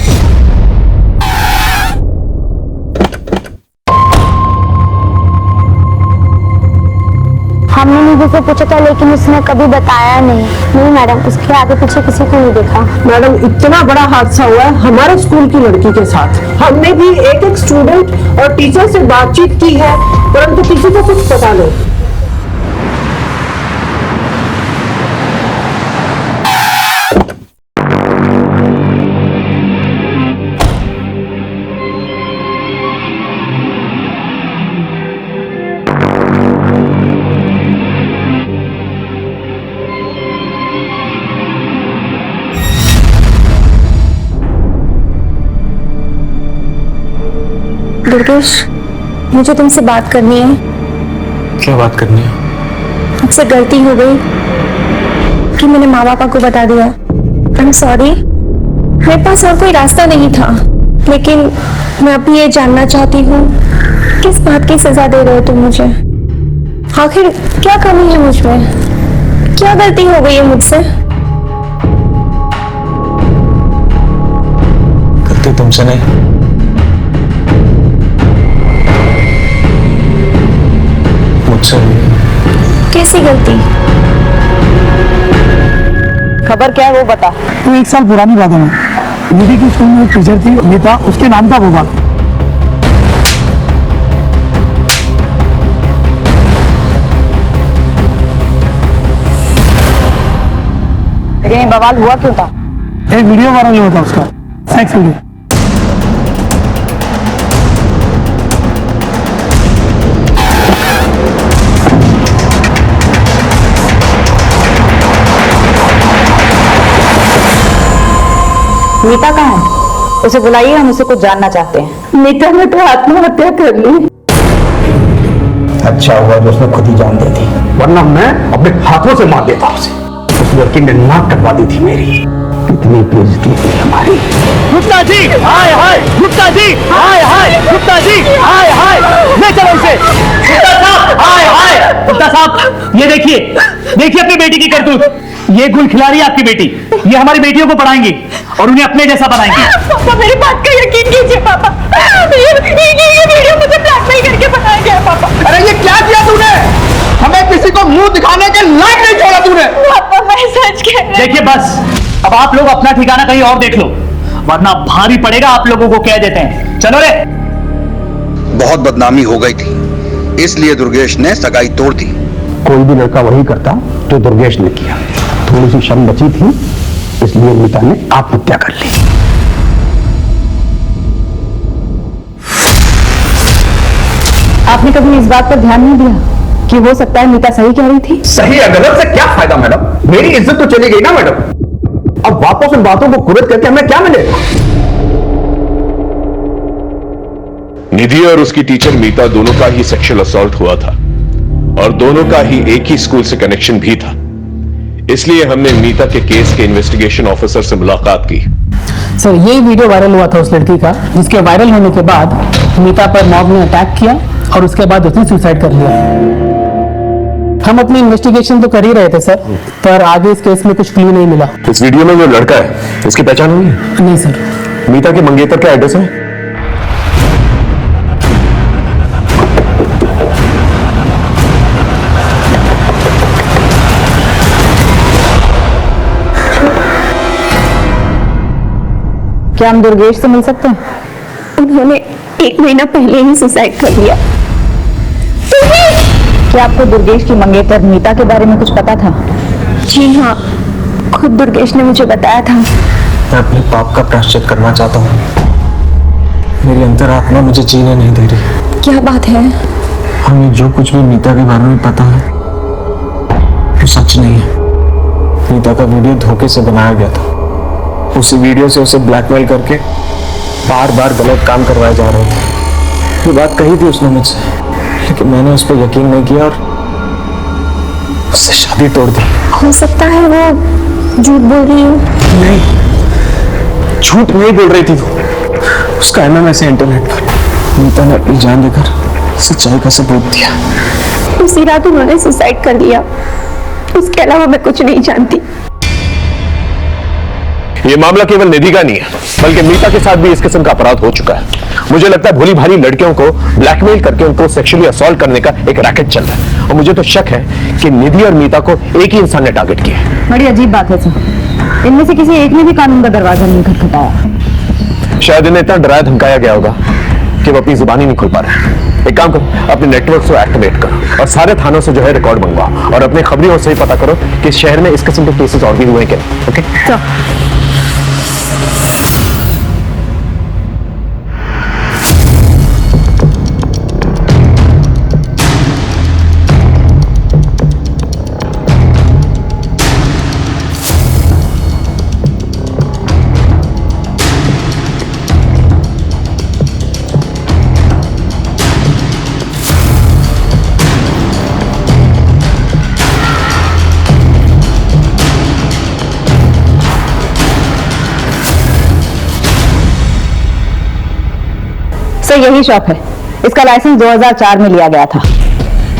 हमने निधि से पूछा था लेकिन उसने कभी बताया नहीं। नहीं मैडम, उसके आगे पीछे किसी को नहीं देखा। मैडम इतना बड़ा हादसा हुआ है हमारे स्कूल की लड़की के साथ। हमने भी एक स्टूडेंट और टीचर से बातचीत की है, परंतु किसी को कुछ पता नहीं। दुर्गेश, मुझे तुमसे बात करनी है। क्या बात करनी है? मुझसे गलती हो गई कि मैंने माँ पापा को बता दिया। आई एम सॉरी, मेरे पास और कोई रास्ता नहीं था, लेकिन मैं अभी ये जानना चाहती हूँ किस बात की सजा दे रहे हो तुम मुझे? आखिर क्या कमी है मुझ में? क्या गलती हो गई है मुझसे? गलती तुमसे नहीं, मुझसे। कैसी गलती? खबर क्या है वो बता। तो 1 साल पुरानी बात है। दीदी की स्कूल में एक टीचर थी, नीता, उसके नाम था गोपाल। लेकिन बवाल हुआ क्यों था? एक वीडियो वायरल हुआ था उसका, सेक्स वीडियो। मीता कहाँ है? उसे बुलाइए, हम उसे कुछ जानना चाहते हैं। मीता ने तो आत्महत्या कर ली। अच्छा हुआ जो उसने खुद ही जान दे दी, वरना मैं अपने हाथों से मार देता उसे। उस लड़की ने नाक कटवा दी थी मेरी। कितनी बेइज्जती हुई हमारी। गुप्ता जी, हाय हाय, गुप्ता जी, हाय हाय, गुप्ता जी, हाय हाय, ले चलो इसे। गुप्ता साहब, हाय हाय, गुप्ता साहब, ये देखिए, देखिए अपनी बेटी की करतूत। ये गुल खिला रही है आपकी बेटी, ये हमारी बेटियों को पढ़ाएंगी और उन्हें अपने जैसा बनाएंगी। पापा मेरी बात का यकीन कीजिए पापा, ये वीडियो मुझे ब्लैकमेल करके बनाया गया पापा। अरे ये क्या किया तूने? हमें किसी को मुंह दिखाने के लायक नहीं छोड़ा तूने। पापा मैं सच कह रही। देखिए बस, अब आप लोग अपना ठिकाना कहीं और देख लो, वरना भारी पड़ेगा आप लोगों को, कह देते हैं। चलो रे। बहुत बदनामी हो गई थी, इसलिए दुर्गेश ने सगाई तोड़ दी। कोई भी लड़का वही करता जो दुर्गेश ने किया। थोड़ी सी शर्म बची थी, इसलिए मीता ने आत्महत्या कर ली। आपने कभी इस बात पर ध्यान नहीं दिया कि हो सकता है मीता सही कह रही थी? सही या गलत से क्या फायदा मैडम? मेरी इज्जत तो चली गई ना मैडम। अब वापस उन बातों को कुरेद करके हमें क्या मिलेगा? निधि और उसकी टीचर मीता दोनों का ही सेक्सुअल असॉल्ट हुआ था और दोनों का ही एक ही स्कूल से कनेक्शन भी था। इसलिए हमने मीता के केस के इन्वेस्टिगेशन ऑफिसर से मुलाकात की। सर, ये वीडियो वायरल हुआ था उस लड़की का, जिसके वायरल होने के बाद मीता पर मॉब ने अटैक किया और उसके बाद उसने सुसाइड कर लिया। हम अपनी इन्वेस्टिगेशन तो कर ही रहे थे सर, पर आगे इस केस में कुछ क्लू नहीं मिला। इस वीडियो में जो लड़का है, इसकी पहचान हुई है? नहीं सर। मीता के मंगेतर का एड्रेस है? क्या हम दुर्गेश से मिल सकते हैं? उन्होंने 1 महीना पहले ही सुसाइड कर लिया। क्या आपको दुर्गेश की मंगेतर मीता के बारे में कुछ पता था? जी हाँ, खुद दुर्गेश ने मुझे बताया था। मैं अपने पाप का प्रायश्चित करना चाहता हूँ। मेरी अंतरात्मा मुझे जीने नहीं दे रही। क्या बात है? हमें जो कुछ भी मीता के बारे में पता है वो सच नहीं है। मीता का वीडियो धोखे से बनाया गया था। उसी वीडियो से उसे ब्लैकमेल करके बार बार गलत काम करवाए जा रहे थे। ये बात कही थी उसने मुझसे, लेकिन मैंने उस पर यकीन नहीं किया और उससे शादी तोड़ दी। हो सकता है वो झूठ बोल रही हो। नहीं, झूठ नहीं बोल रही थी वो। उसका MMS है इंटरनेट पर। मीता ने अपनी जान देकर सच्चाई का सबूत दिया। उसी रात उन्होंने सुसाइड कर लिया। उसके अलावा मैं कुछ नहीं जानती। ये मामला केवल निधि का नहीं है, बल्कि मीता के साथ भी इस किस्म का अपराध हो चुका है। मुझे लगता है भोली भाली लड़कियों को ब्लैकमेल करके उनको सेक्सुअली असॉल्ट करने का एक रैकेट चल रहा है और मुझे तो शक है कि निधि और मीता को एक ही इंसान ने टारगेट किया है। बड़ी अजीब बात है सर, इनमें से किसी एक ने भी कानून का दरवाजा नहीं खटखटाया। शायद इन्हें इतना डराया धमकाया गया होगा कि वो अपनी जुबान ही नहीं खोल पा रहे। एक काम करो, अपने नेटवर्क को एक्टिवेट करो और सारे थानों से जो है रिकॉर्ड मंगवाओ और अपने खबरियों से ही पता करो कि इस शहर में इस किस्म के केसेस और भी हुए क्या। ओके, सर, यही शॉप है। इसका लाइसेंस 2004 में लिया गया था।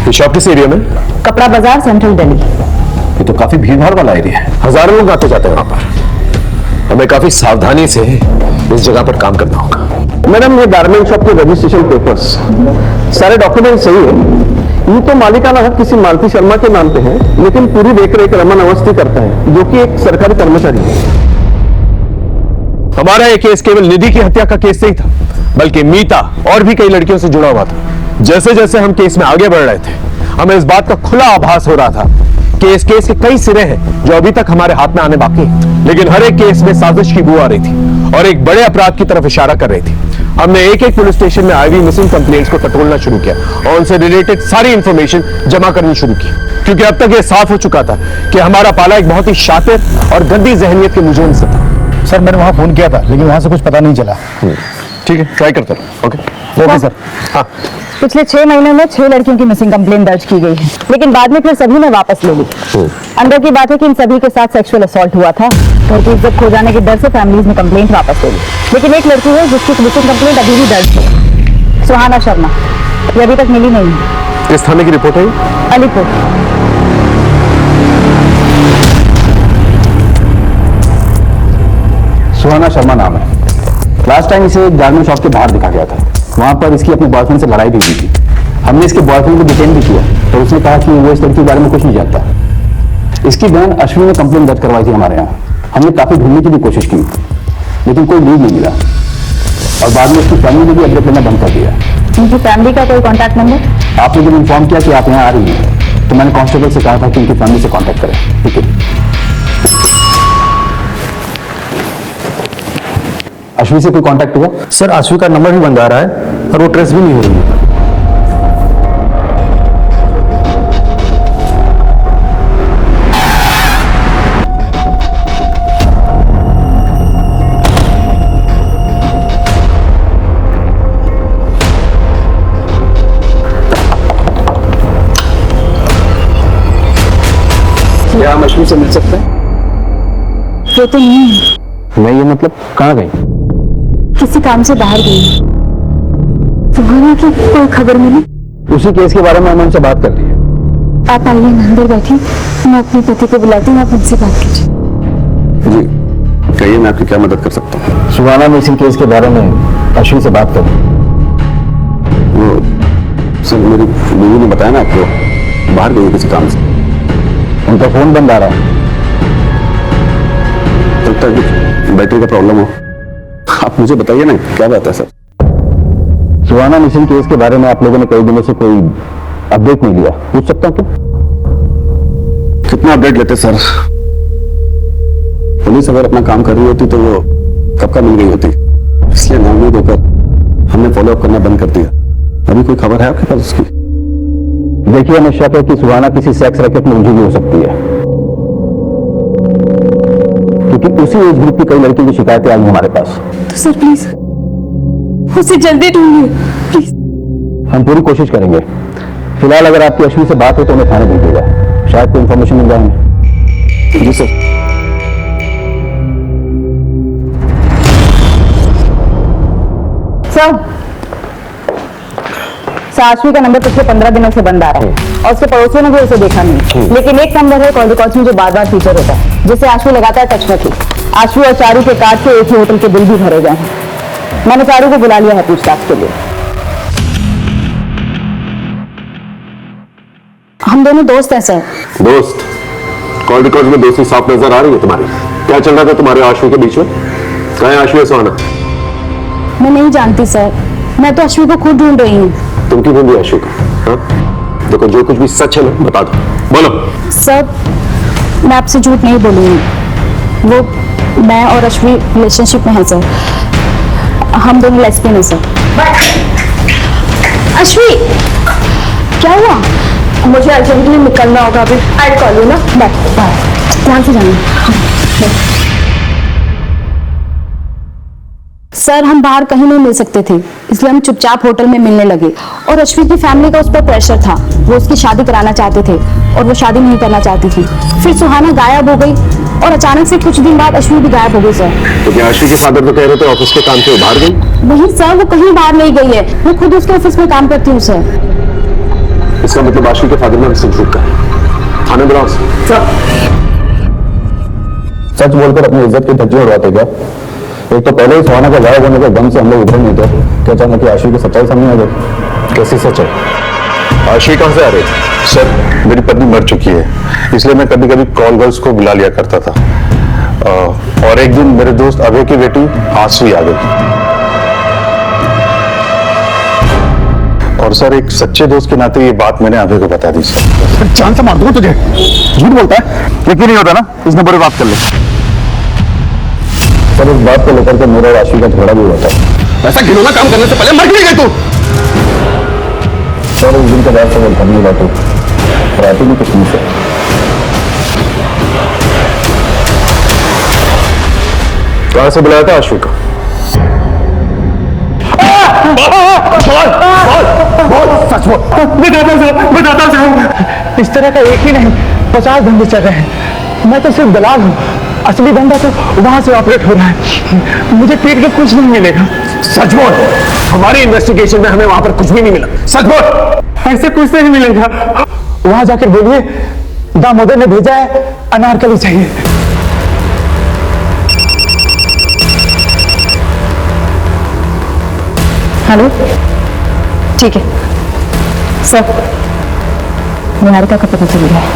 ये शॉप किस एरिया में? कपड़ा बाजार, सेंट्रल दिल्ली। ये तो काफी भीड़ भाड़ वाला एरिया है, हजारों लोग आते जाते हैं वहां पर। हमें काफी सावधानी से इस जगह पर काम करना होगा। मैडम, ये गारमेंट शॉप के रजिस्ट्रेशन पेपर्स, सारे डॉक्यूमेंट सही है। ये तो मालिकाना हक किसी मालती शर्मा के नाम पे है, लेकिन पूरी देखरेख रमन अवस्थी करता है, जो कि एक सरकारी कर्मचारी है। हमारा ये केस केवल निधि की हत्या का केस नहीं था, बल्कि मीता और भी कई लड़कियों से जुड़ा हुआ था। जैसे जैसे हम केस में आगे बढ़ रहे थे, हमें इस बात का खुला आभास हो रहा था कि इस केस के कई सिरे हैं जो अभी तक हमारे हाथ में आने बाकी हैं। लेकिन हर एक केस में साजिश की बू आ रही थी और एक बड़े अपराध की तरफ इशारा कर रही थी। हमने एक एक पुलिस स्टेशन में आई हुई मिसिंग कंप्लेंट्स को टटोलना शुरू किया और उनसे रिलेटेड सारी इंफॉर्मेशन जमा करनी शुरू की, क्योंकि अब तक यह साफ हो चुका था कि हमारा पाला एक बहुत ही शातिर और गंदी जहनियत के मुजरिम से था। सर मैंने वहाँ फोन किया था लेकिन वहाँ से कुछ पता नहीं चला। ठीक है, ट्राई करते रहो। Okay sir. हाँ, पिछले 6 महीनों में 6 लड़कियों की मिसिंग कंप्लेंट दर्ज की गई है, लेकिन बाद में फिर सभी ने वापस ले ली। अंदर की बात है कि इन सभी के साथ सेक्सुअल असॉल्ट हुआ था। घर की इज्जत खो जाने के डर से फैमिलीज ने कंप्लेंट वापस ले ली, लेकिन एक लड़की है जिसकी मिसिंग कंप्लेंट अभी भी दर्ज है, सुहाना शर्मा। ये अभी तक मिली नहीं है। इस थाने की रिपोर्ट है? अलीपुर। सुहाना शर्मा नाम है। लास्ट टाइम इसे एक गारमेंट शॉप के बाहर दिखा गया था। वहां पर इसकी अपने बॉयफ्रेंड से लड़ाई भी हुई थी। हमने इसके बॉयफ्रेंड को डिटेन भी किया तो उसने कहा कि वो इस लड़की के बारे में कुछ नहीं जानता। इसकी बहन अश्विनी ने कंप्लेंट दर्ज करवाई थी हमारे यहाँ। हमने काफी ढूंढने की भी कोशिश की लेकिन कोई लीड नहीं मिला और बाद में उसकी फैमिली ने भी अपडेट लेना बंद कर दिया। उनकी फैमिली का कोई कॉन्टैक्ट नंबर? आपने जब इन्फॉर्म किया कि आप यहाँ आ रही हैं तो मैंने कांस्टेबल से कहा था कि उनकी फैमिली से कांटेक्ट करें। ठीक है। अश्विनी से कोई कांटेक्ट हुआ? सर अश्विनी का नंबर भी बंद आ रहा है और वो ट्रेस भी नहीं हो रही है। क्या हम अश्विनी से मिल सकते हैं? वो तो नहीं है। नहीं, ये मतलब कहाँ गई? किसी काम से बाहर गई। सुहाना की कोई खबर मिली? उसी केस के बारे में हमने उनसे बात कर ली है। आप आइए, अंदर बैठिए, मैं अपने पति को बुलाती हूँ, आप उनसे बात कीजिए। जी कहिए, मैं आपकी क्या मदद कर सकता हूँ? सुहाना मिसिंग केस के बारे में अश्विनी से बात करें। वो सर मेरी बीवी ने बताया ना आपको, बाहर गई किसी काम से। उनका फोन बंद आ रहा है। तब तक बैटरी का प्रॉब्लम हो। आप मुझे बताइए ना क्या बात है सर? सुहाना मिसिंग केस के बारे में आप लोगों ने कई दिनों से कोई अपडेट नहीं लिया, पूछ सकता हूँ क्या? कितना अपडेट लेते सर? पुलिस अगर अपना काम कर रही होती तो वो कब का मिल गई होती, इसलिए नाउमीद होकर हमने फॉलो अप करना बंद कर दिया। अभी कोई खबर है आपके पास उसकी? देखिए, हमें शक है कि सुहाना किसी सेक्स रैकेट में उलझी हुई हो सकती है, क्योंकि उसी एज ग्रुप की कई लड़कियों की शिकायतें आई हमारे पास। तो सर प्लीज उसे जल्दी ढूंढिए प्लीज। हम पूरी कोशिश करेंगे। फिलहाल अगर आपकी अश्विनी से बात हो तो हमें थाने भेजिएगा, शायद कोई इंफॉर्मेशन मिल जाए। जी सर। सासवी का नंबर पिछले 15 दिनों से बंद आ रहा है और उसके पड़ोसियों ने भी उसे देखा नहीं, लेकिन एक नंबर है कॉल रिकॉर्ड्स में जो बार बार फीचर होता है, जिससे आशु लगातार टच में थी। आशु और चारू के कार्ड से एक ही होटल के बिल भी भरे गए हैं। मैंने चारू को बुला लिया है पूछताछ के लिए। हम दोनों दोस्त हैं सर। दोस्त? कॉल रिकॉर्ड में दोस्ती साफ नजर आ रही है तुम्हारी। क्या चल रहा था तुम्हारे आशु के बीच में? कहाँ है आशु है सुहाना? मैं नहीं जानती सर, मैं तो अश्विनी को खुद ढूंढ रही हूँ। तुम क्यों ढूंढी आशु को? हाँ? देखो जो कुछ भी सच है ना बता दो, बोलो। सर मैं आपसे झूठ नहीं बोलूंगी, वो मैं और अश्विनी रिलेशनशिप में है सर। हम दोनों लेस्बियन हैं सर। अश्वी, क्या हुआ? मुझे अर्जेंटली निकलना होगा अभी। आई कॉल यू ना। बाय बाय, ध्यान से जाना। सर हम बाहर कहीं नहीं मिल सकते थे, इसलिए हम चुपचाप होटल में मिलने लगे और अश्विनी की फैमिली का उस पर प्रेशर था। वो उसकी शादी कराना चाहते थे और वो शादी नहीं करना चाहती थी। फिर सुहाना गायब हो गई और अचानक से कुछ दिन बाद अश्विनी भी गायब हो गई सर। तो क्या आशु के फादर तो कह रहे थे ऑफिस के काम से बाहर गई? नहीं सर, वो कहीं बाहर नहीं गई है, वो खुद उसके ऑफिस में काम करती हूँ सर। इसका मतलब आशु के फादर ने हमसे झूठ कहा। थाने बुलाओ। सच बोलकर अपनी इज्जत की धज्जियां उड़ाते क्या? एक तो पहले ही सुहाना का गायब होने के दम से हम लोग उभरे नहीं थे, क्या अचानक आशु की सच्चाई सामने आ गई? कैसी सच है? आशु कहां से आ रही? सर मेरी पत्नी मर चुकी है, इसलिए मैं कभी कभी कॉल गर्ल्स को बुला लिया करता था। और एक दिन मेरे दोस्त अभय की बेटी आशवी आ गई। और सर एक सच्चे दोस्त के नाते ये बात मैंने अभय को बता दी। सर जान से मार दूंगा तुझे। झूठ बोलता है, यकीन नहीं होता ना, इसने बुरी बात कर ली। सर इस बात को लेकर के मेरा और आशु का झगड़ा भी हुआ था। ऐसा घिनौना काम करने से पहले मर क्यों नहीं गई तू? सर उस दिन के बाद से वो घर नहीं रहती, रहती भी कुछ नहीं से। कहां से बुलाया था आशु को? सच बोल। बताता साहब, इस तरह का एक ही नहीं 50 धंधे चल रहे हैं। मैं तो सिर्फ दलाल हूँ, असली धंधा तो वहां से ऑपरेट हो रहा है। मुझे पीट के कुछ नहीं मिलेगा। सच बोल। हमारी इन्वेस्टिगेशन में हमें वहां पर कुछ भी नहीं मिला। सच बोल। ऐसे कुछ नहीं मिलेगा। वहां जाकर बोलिए दामोदर ने भेजा है, अनारकली चाहिए। हेलो, ठीक है सर, निहारिका का पता चल गया है।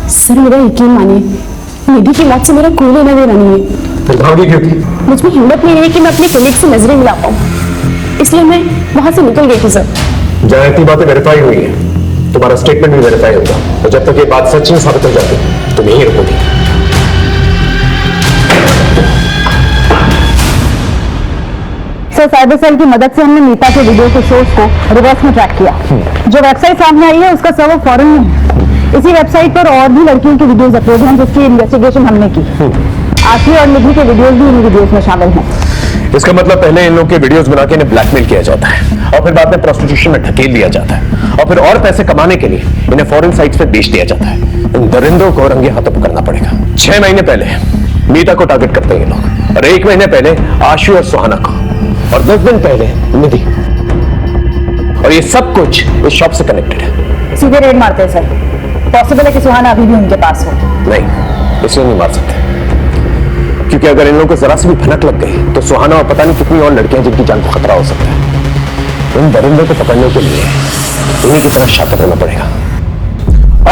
सर मेरा यकीन मानिए, निधि की मौत से मेरा कोई लेना देना नहीं है। फिर भागी क्यों थी? मुझ में हिम्मत नहीं रही कि मैं अपनी कलीग से नजरें मिला पाऊँ, इसलिए मैं वहां से निकल गई थी सर। जहां इतनी बातें वेरीफाई हुई है, तुम्हारा स्टेटमेंट भी वेरीफाई होगा, और जब तक ये बात सच नहीं साबित हो जाती तुम यहीं रुकोगी। सर, साइबर सेल की मदद से हमने नीता के वीडियो के सोर्स को रिवर्स में ट्रैक किया। जो वेबसाइट सामने आई है उसका सर्वर फॉरेन में है। इसी वेबसाइट पर और भी लड़कियों की वीडियोस अपलोड हैं जिसकी इन्वेस्टिगेशन हमने की। आशी और निधि के वीडियोस भी इन वीडियोस में शामिल हैं। इसका मतलब पहले इन लोग के वीडियोस बना के इन्हें ब्लैकमेल किया जाता है, और फिर बाद में प्रोस्टिट्यूशन में ढकेल दिया जाता है, और फिर और पैसे कमाने के लिए इन्हें फॉरेन साइट्स पे बेच दिया जाता है। इन दरिंदों को रंगे हाथों पकड़ना पड़ेगा। 6 महीने पहले नीता को टारगेट करते हैं ये लोग, और 1 महीने पहले आशु और सुहाना को, और 10 दिन पहले निधि। और ये सब कुछ इस शॉप से कनेक्टेड है। सीधे रेड मारते हैं सर। पॉसिबल है कि सुहाना अभी भी उनके पास हो। नहीं, इसलिए नहीं मार सकते, क्योंकि अगर इन लोगों को जरा सी भी भनक लग गई तो सुहाना और पता नहीं कितनी और लड़कियां जिनकी जान को खतरा हो सकता है। इन दरिंदों को पकड़ने के लिए इन्हीं की तरह शातिर होना पड़ेगा।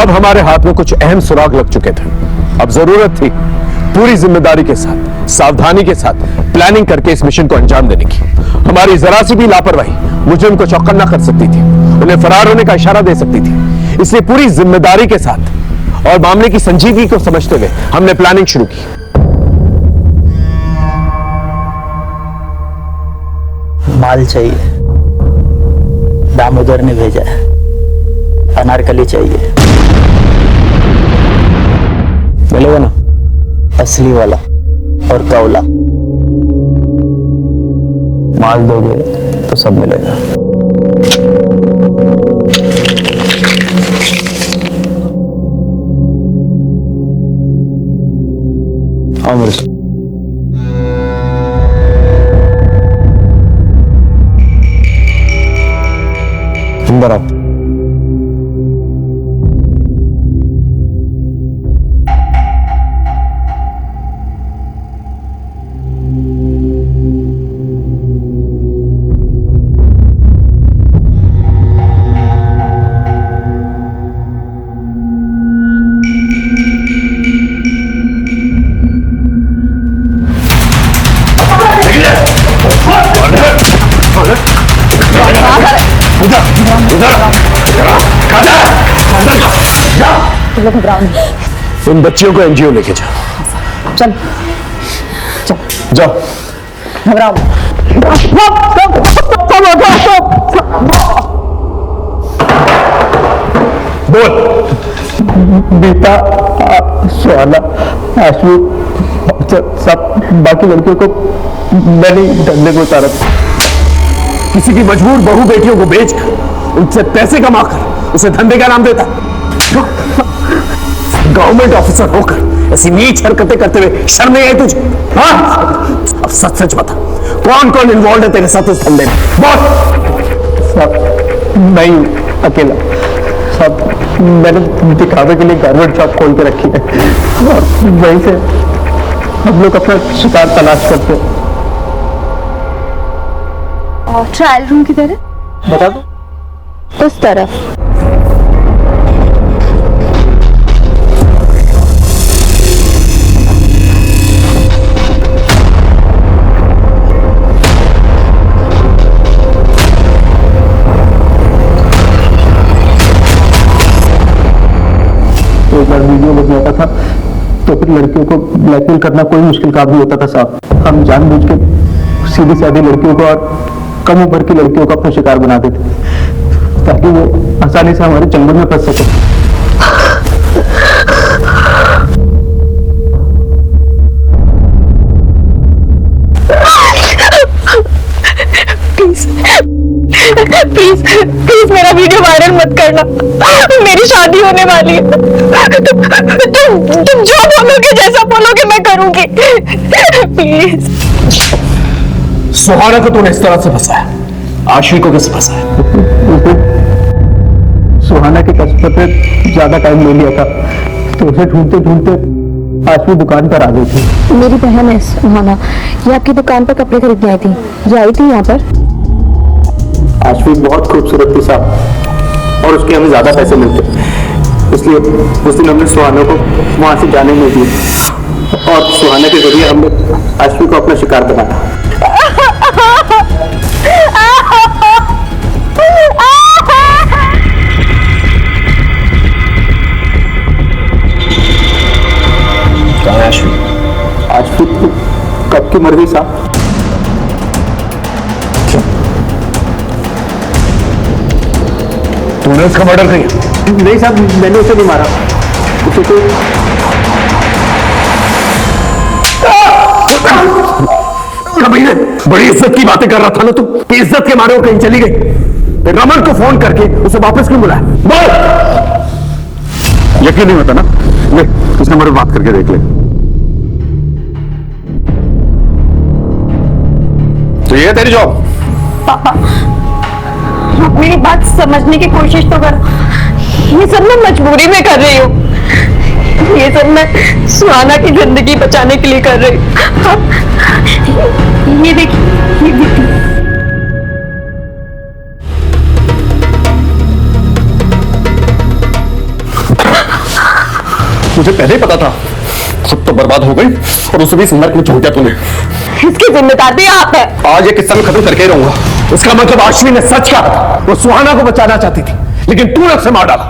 अब हमारे हाथ में कुछ अहम सुराग लग चुके थे। अब जरूरत थी पूरी जिम्मेदारी के साथ, सावधानी के साथ प्लानिंग करके इस मिशन को अंजाम देने की। हमारी जरा सी भी लापरवाही मुजरिम को चौकन्ना कर सकती थी, उन्हें फरार होने का इशारा दे सकती थी। इसलिए पूरी जिम्मेदारी के साथ और मामले की संजीदगी को समझते हुए हमने प्लानिंग शुरू की। माल चाहिए, दामोदर ने भेजा है। अनारकली चाहिए, मिलेगा ना? असली वाला और कौला। माल दोगे तो सब मिलेगा। हाँ मेरे अंदर आओ। इन बच्चियों को एनजीओ लेके जाओ। चल चल जाओ। घबराओ। बोल। नीता, सुहाना, आशु, सब बाकी लड़कियों को मैंने धंधे को उतारा। किसी की मजबूर बहू बेटियों को बेचकर उनसे पैसे कमाकर उसे धंधे का नाम देता। गवर्नमेंट ऑफिसर होकर ऐसी नीच हरकतें करते हुए शर्म नहीं आई तुझे? हाँ? अब सच सच बता, कौन कौन इन्वॉल्व है तेरे साथ इस धंधे में? बोल। सब मैं अकेला। सब मैंने दिखावे के लिए गारमेंट शॉप खोल के रखी है, और वहीं से हम लोग अपना शिकार तलाश करते हैं। और ट्रायल रूम की तरह? बता दो। उस तरफ। एक बार वीडियो बन जाता था तो फिर लड़कियों को ब्लैकमेल करना कोई मुश्किल काम नहीं होता था साहब। हम जानबूझ के सीधी सादी लड़कियों को और कम उम्र की लड़कियों को अपना शिकार बना देते। ताकि वो आसानी से हमारे चंगुल में फंस सके। प्लीज प्लीज मेरा वीडियो वायरल मत करना, मेरी शादी होने वाली है। तुम जो बोलोगे, जैसा बोलोगे मैं करूंगी, प्लीज। सुहाना को तूने इस तरह से फंसाया, आशी को कैसे फंसाया? सुहाना के कष्ट पे ज्यादा टाइम ले लिया था, तो उसे ढूंढते ढूंढते आशवी दुकान पर आ गई थी। मेरी बहन है सुहाना, ये आपकी दुकान पर कपड़े खरीदने आई थी, ये आई थी यहाँ पर। आशवी बहुत खूबसूरत थी साहब, और उसके हमें ज्यादा पैसे मिलते, इसलिए उस दिन हमने सुहाना को वहां से जाने नहीं दिए, और सुहाना के जरिए हमने आशवी को अपना शिकार बनाया। कहाँ है आशवी? आशवी कब की मर्जी साहब। तूने उसका मर्डर किया? नहीं साहब, मैंने उसे नहीं मारा, उसे तो कमीने, बड़ी इज्जत की बातें कर रहा था ना तू, कि इज्जत के मारे वो कहीं चली गई। फिर रमन को फोन करके उसे वापस क्यों बुलाया? बोल। यकीन नहीं होता ना? ले इस नंबर पर बात करके देख ले। तो ये है तेरी जॉब? पापा, आप मेरी बात समझने की कोशिश तो कर। ये सब मैं मजबूरी में कर रही हूँ, ये सब मैं सुहाना की जिंदगी बचाने के लिए कर रही हूँ। ये देखिए, ये देखिए। मुझे पहले ही पता था, खुद तो बर्बाद हो गई और उसे भी इस नर्क में छोड़ दिया तूने। इसकी जिम्मेदार भी आप है। आज ये किस्सा मैं खत्म करके ही रहूंगा। इसका मतलब आशवी ने सच कहा था, वो सुहाना को बचाना चाहती थी, लेकिन तूने उसे मार डाला।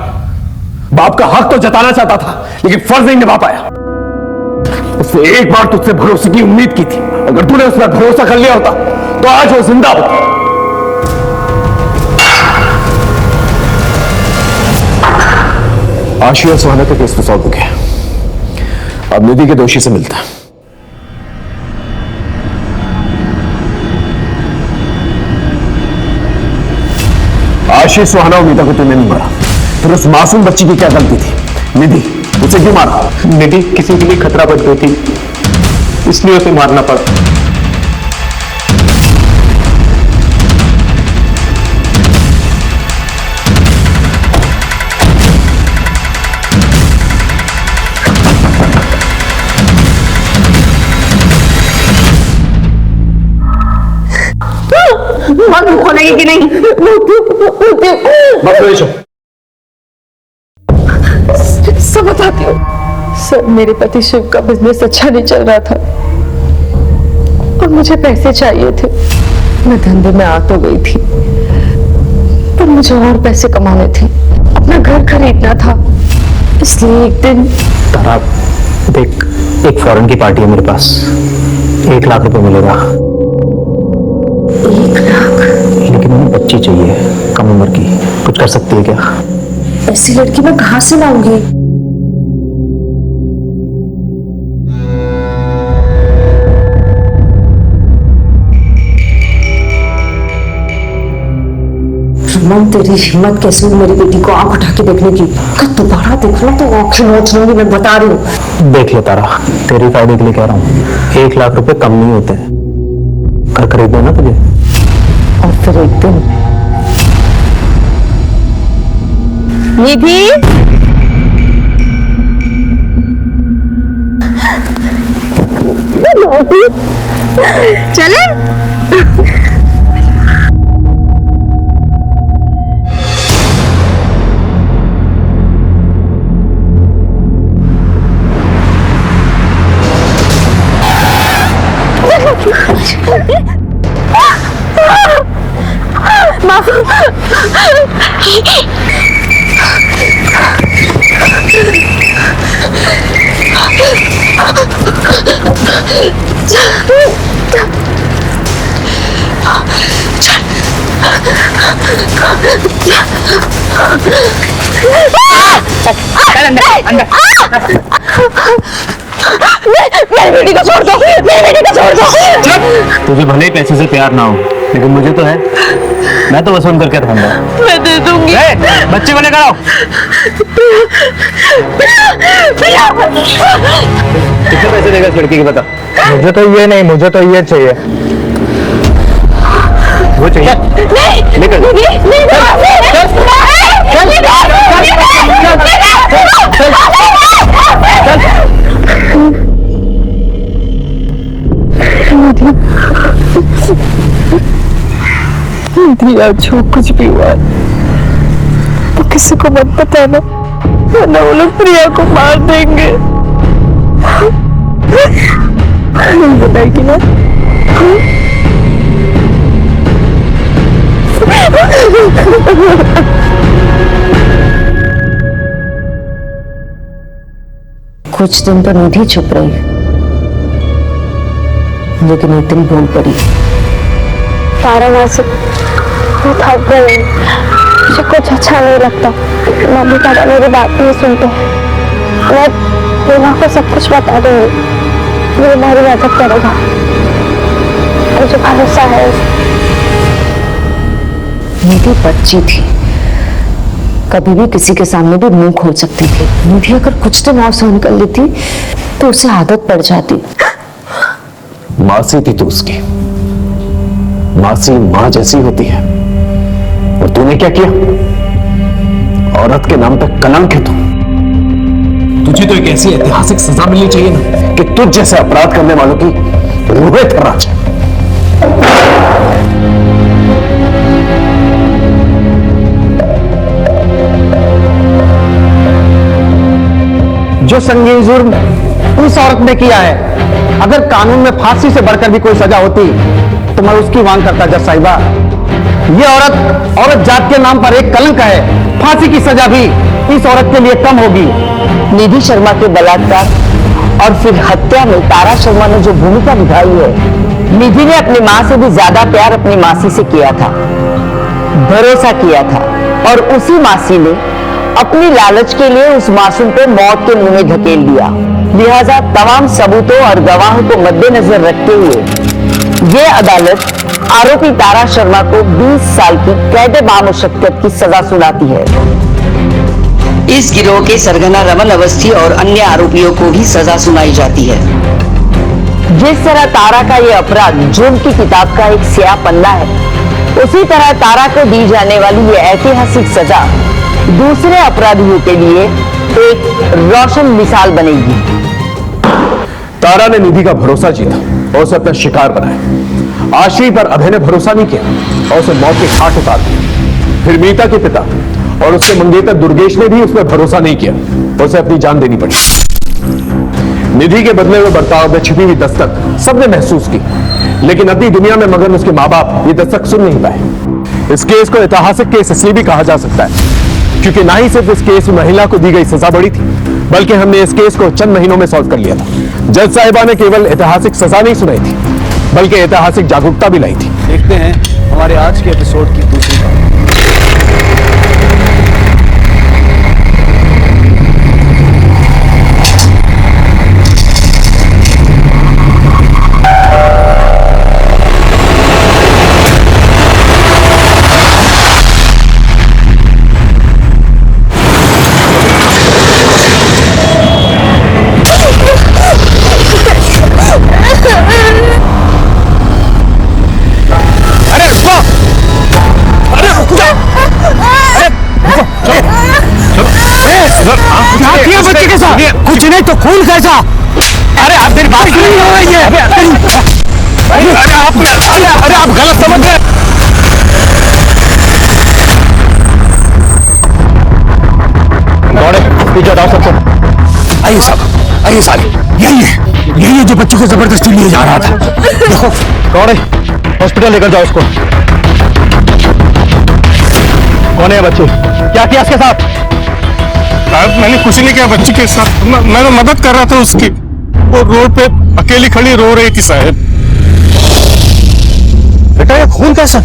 बाप का हक तो जताना चाहता था, लेकिन फर्ज नहीं निभा पाया। उसने एक बार तुझसे भरोसे की उम्मीद की थी, अगर तूने उस पर भरोसा कर लिया होता तो आज वो जिंदा होता। आशी और सुहाना का केस तो सॉल्व हो गया, अब निधि के दोषी से मिलता है। आशी, सुहाना और मीता को तूने नहीं मारा, फिर उस मासूम बच्ची की क्या गलती थी? निधि, उसे क्यों मारा? निधि किसी के लिए खतरा बन गई थी, इसलिए उसे मारना पड़ा। बहुत भूख लगी कि नहीं? सब बताती हूँ सर, मेरे पति शिव का बिजनेस अच्छा नहीं चल रहा था और मुझे पैसे चाहिए थे। मैं धंधे में आ तो गई थी, पर मुझे और पैसे कमाने थे, अपना घर खरीदना था, इसलिए एक दिन। तारा देख, एक फॉरेन की पार्टी है मेरे पास, 1 लाख रुपए मिलेगा। 1 लाख? लेकिन उन्हें बच्ची चाहिए, कम उम्र की, कुछ कर सकती है क्या? ऐसी लड़की मैं कहां से लाऊंगी? रमन, तेरी हिम्मत कैसे हुई मेरी बेटी को आंख उठा के देखने की? अगर दोबारा देखना तो आंखें नोच लूंगी, मैं बता रही हूँ। देख ले तारा, तेरे फायदे के लिए कह रहा हूँ, 1 लाख रुपए कम नहीं होते। घर खरीद देना तुझे। और फिर एक दिन निधि, चले। मेरी बेटी को छोड़ दो, मेरी बेटी को छोड़ दो। तुझे भले ही पैसे से प्यार ना हो, लेकिन मुझे तो है। मैं तो वसूल करके रहूंगा। मैं दे दूंगी। बच्चे बने कराओ। कितने पैसे देगा इस लड़की की बता। मुझे तो ये नहीं, मुझे तो ये चाहिए। वो चाहिए। निकल। दिया जो कुछ भी हुआ तो किसी को मत बताना, वरना वो लोग प्रिया को मार देंगे। नहीं बताएगी ना? कुछ दिन तो निधि चुप रही, लेकिन एक दिन बोल पड़ी। तारा मासी, मैं थक गई, मुझे कुछ अच्छा नहीं लगता। मम्मी पापा मेरी बात नहीं सुनते। मैं प्रेमा को सब कुछ बता दूंगी, वो हमारी मदद करेगा, मुझे भरोसा है। निधि बच्ची थी, कभी भी किसी के सामने भी मुंह खोल सकती थी। निधि अगर कुछ दिन और सहन कर लेती तो उसे आदत पड़ जाती। मासी थी तू उसकी, मासी मां जैसी होती है, और तूने क्या किया? औरत के नाम पे कलंक है तू। तुझे तो एक ऐसी ऐतिहासिक सजा मिलनी चाहिए ना कि तुझ जैसे अपराध करने वालों की रूहें थर्रा जाए। जो संगीन जुर्म उस औरत ने किया है, अगर कानून में फांसी से बढ़कर भी कोई सजा होती तो मैं उसकी मांग करता जज साहिबा। ये औरत जात के नाम पर एक कलंक है, फांसी की सजा भी इस औरत के लिए कम होगी। निधि शर्मा के बलात्कार और फिर हत्या में तारा शर्मा ने जो भूमिका निभाई है, निधि ने अपनी मां से भी ज्यादा प्यार अपनी मासी से किया था, भरोसा किया था, और उसी मासी ने अपनी लालच के लिए उस मासूम को मौत के मुंह में धकेल दिया। लिहाजा तमाम सबूतों और गवाहों को मद्देनजर रखते हुए ये अदालत आरोपी तारा शर्मा को 20 साल की कैद बामुशक्कत की सजा सुनाती है। इस गिरोह के सरगना रमन अवस्थी और अन्य आरोपियों को भी सजा सुनाई जाती है। जिस तरह तारा का ये अपराध जुर्म की किताब का एक स्याह पन्ना है, उसी तरह तारा को दी जाने वाली ये ऐतिहासिक सजा दूसरे अपराधियों के लिए एक रोशन मिसाल बनेगी। तारा ने निधि का भरोसा जीता और उसे अपना शिकार बनाया। आशी पर अभय ने भरोसा नहीं किया और उसे मौत के घाट उतार दिया। फिर मीता के पिता और उसके मंगेतर दुर्गेश ने भी उस पर भरोसा नहीं किया और उसे अपनी जान देनी पड़ी। निधि के बदले हुए बर्ताव में छिपी हुई दस्तक सबने महसूस की, लेकिन अपनी दुनिया में मगर उसके माँ बाप ये दस्तक सुन नहीं पाए। इस केस को ऐतिहासिक केस इसलिए भी कहा जा सकता है क्योंकि ना ही सिर्फ इस केस में महिला को दी गई सजा बड़ी थी, बल्कि हमने इस केस को चंद महीनों में सॉल्व कर लिया था। जज साहिबा ने केवल ऐतिहासिक सजा नहीं सुनाई थी, बल्कि ऐतिहासिक जागरूकता भी लाई थी। देखते हैं हमारे आज के एपिसोड की दूसरी बात। बच्चे के साथ कुछ नहीं तो खून कैसा? अरे आप मेरी बात नहीं हो रही है। अरे आप गलत समझ रहे। दौड़े पीछे हटाओ सबको। आइए साहब, आइए साहब, यही है जो बच्चों को जबरदस्ती लिए जा रहा था। देखो दौड़े, हॉस्पिटल लेकर जाओ उसको। कौन है बच्चे? क्या किया इसके साथ? मैंने कुछ नहीं किया बच्ची के साथ, मैं मदद कर रहा था उसकी। वो रोड पे अकेली खड़ी रो रही थी साहब। बेटा ये खून कैसा?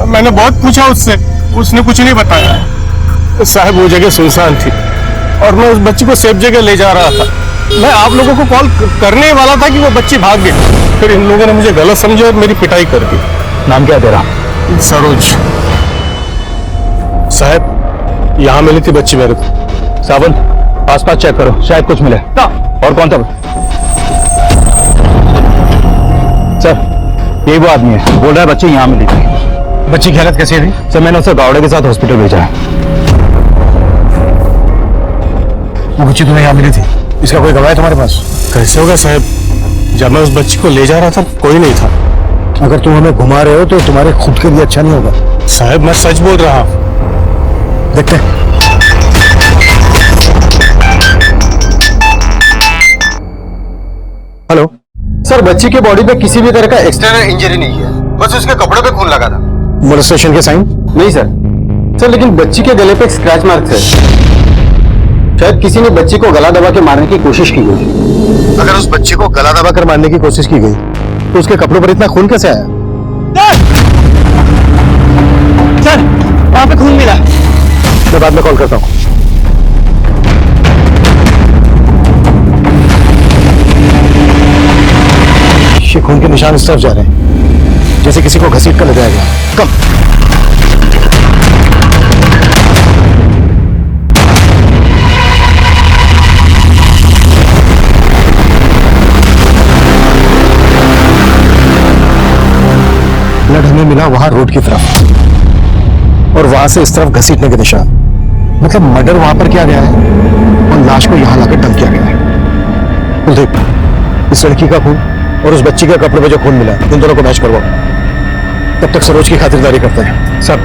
मैंने बहुत पूछा उससे, उसने कुछ नहीं बताया। साहब वो जगह सुनसान थी और मैं उस बच्ची को सेफ जगह ले जा रहा था। मैं आप लोगों को कॉल करने ही वाला था कि वो बच्ची भाग गई। फिर इन लोगों ने मुझे गलत समझा और मेरी पिटाई कर दी। नाम क्या तेरा? सरोज। साहब यहाँ मिली थी बच्ची मेरे को। सावन आसपास चेक करो, शायद कुछ मिले। और कौन था? सर यही वो आदमी है, बोल रहा है बच्ची यहाँ मिली थी। बच्ची की हालत कैसी थी? सर मैंने उसे गावड़े के साथ हॉस्पिटल भेजा है। वो बच्ची तुम्हें यहाँ मिली थी, इसका कोई गवाह है तुम्हारे पास? कैसे होगा साहब, जब मैं उस बच्ची को ले जा रहा था कोई नहीं था। अगर तुम हमें घुमा रहे हो तो तुम्हारे खुद के लिए अच्छा नहीं होगा। साहब मैं सच बोल रहा हूँ। देखते हैं। हेलो सर, बच्ची के बॉडी पे किसी भी तरह का एक्सटर्नल इंजरी नहीं है, बस उसके कपड़ों पे खून लगा था। मोलेस्टेशन के साइन? नहीं सर, लेकिन बच्ची के गले पे एक स्क्रैच मार्क है। शायद किसी ने बच्ची को गला दबा के मारने की कोशिश की गई। अगर उस बच्ची को गला दबा कर मारने की कोशिश की गई तो उसके कपड़ों पर इतना खून कैसे आया? सर वहां पे खून मिला। मैं बाद में कॉल करता हूँ। ये खून के निशान इस तरफ जा रहे हैं, जैसे किसी को घसीट कर ले जाया गया। कम। ब्लड हमें मिला वहां रोड की तरफ और वहां से इस तरफ घसीटने के निशान। मतलब मर्डर वहां पर किया गया है और लाश को यहां लाकर डंप किया गया है। कुलदीप, इस लड़की का खून और उस बच्ची के कपड़े पे जो खून मिला इन दोनों को मैच करवाओ। तब तक सरोज की खातिरदारी करते हैं। सर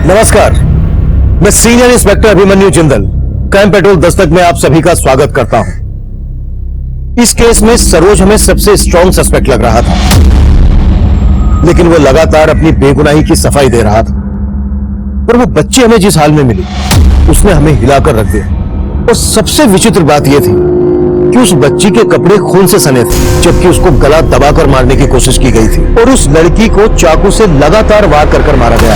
नमस्कार, मैं senior inspector Abhimanyu Jindal, crime petrol Dastak में आप सभी का स्वागत करता हूं। इस केस में सरोज हमें सबसे स्ट्रॉन्ग सस्पेक्ट लग रहा था, लेकिन वो लगातार अपनी बेगुनाही की सफाई दे रहा था। पर वो बच्ची हमें जिस हाल में मिली उसने हमें हिलाकर रख दिया। और सबसे विचित्र बात यह थी कि उस बच्ची के कपड़े खून से सने थे, जबकि उसको गला दबाकर मारने की कोशिश की गई थी और उस लड़की को चाकू से लगातार वार कर मारा गया।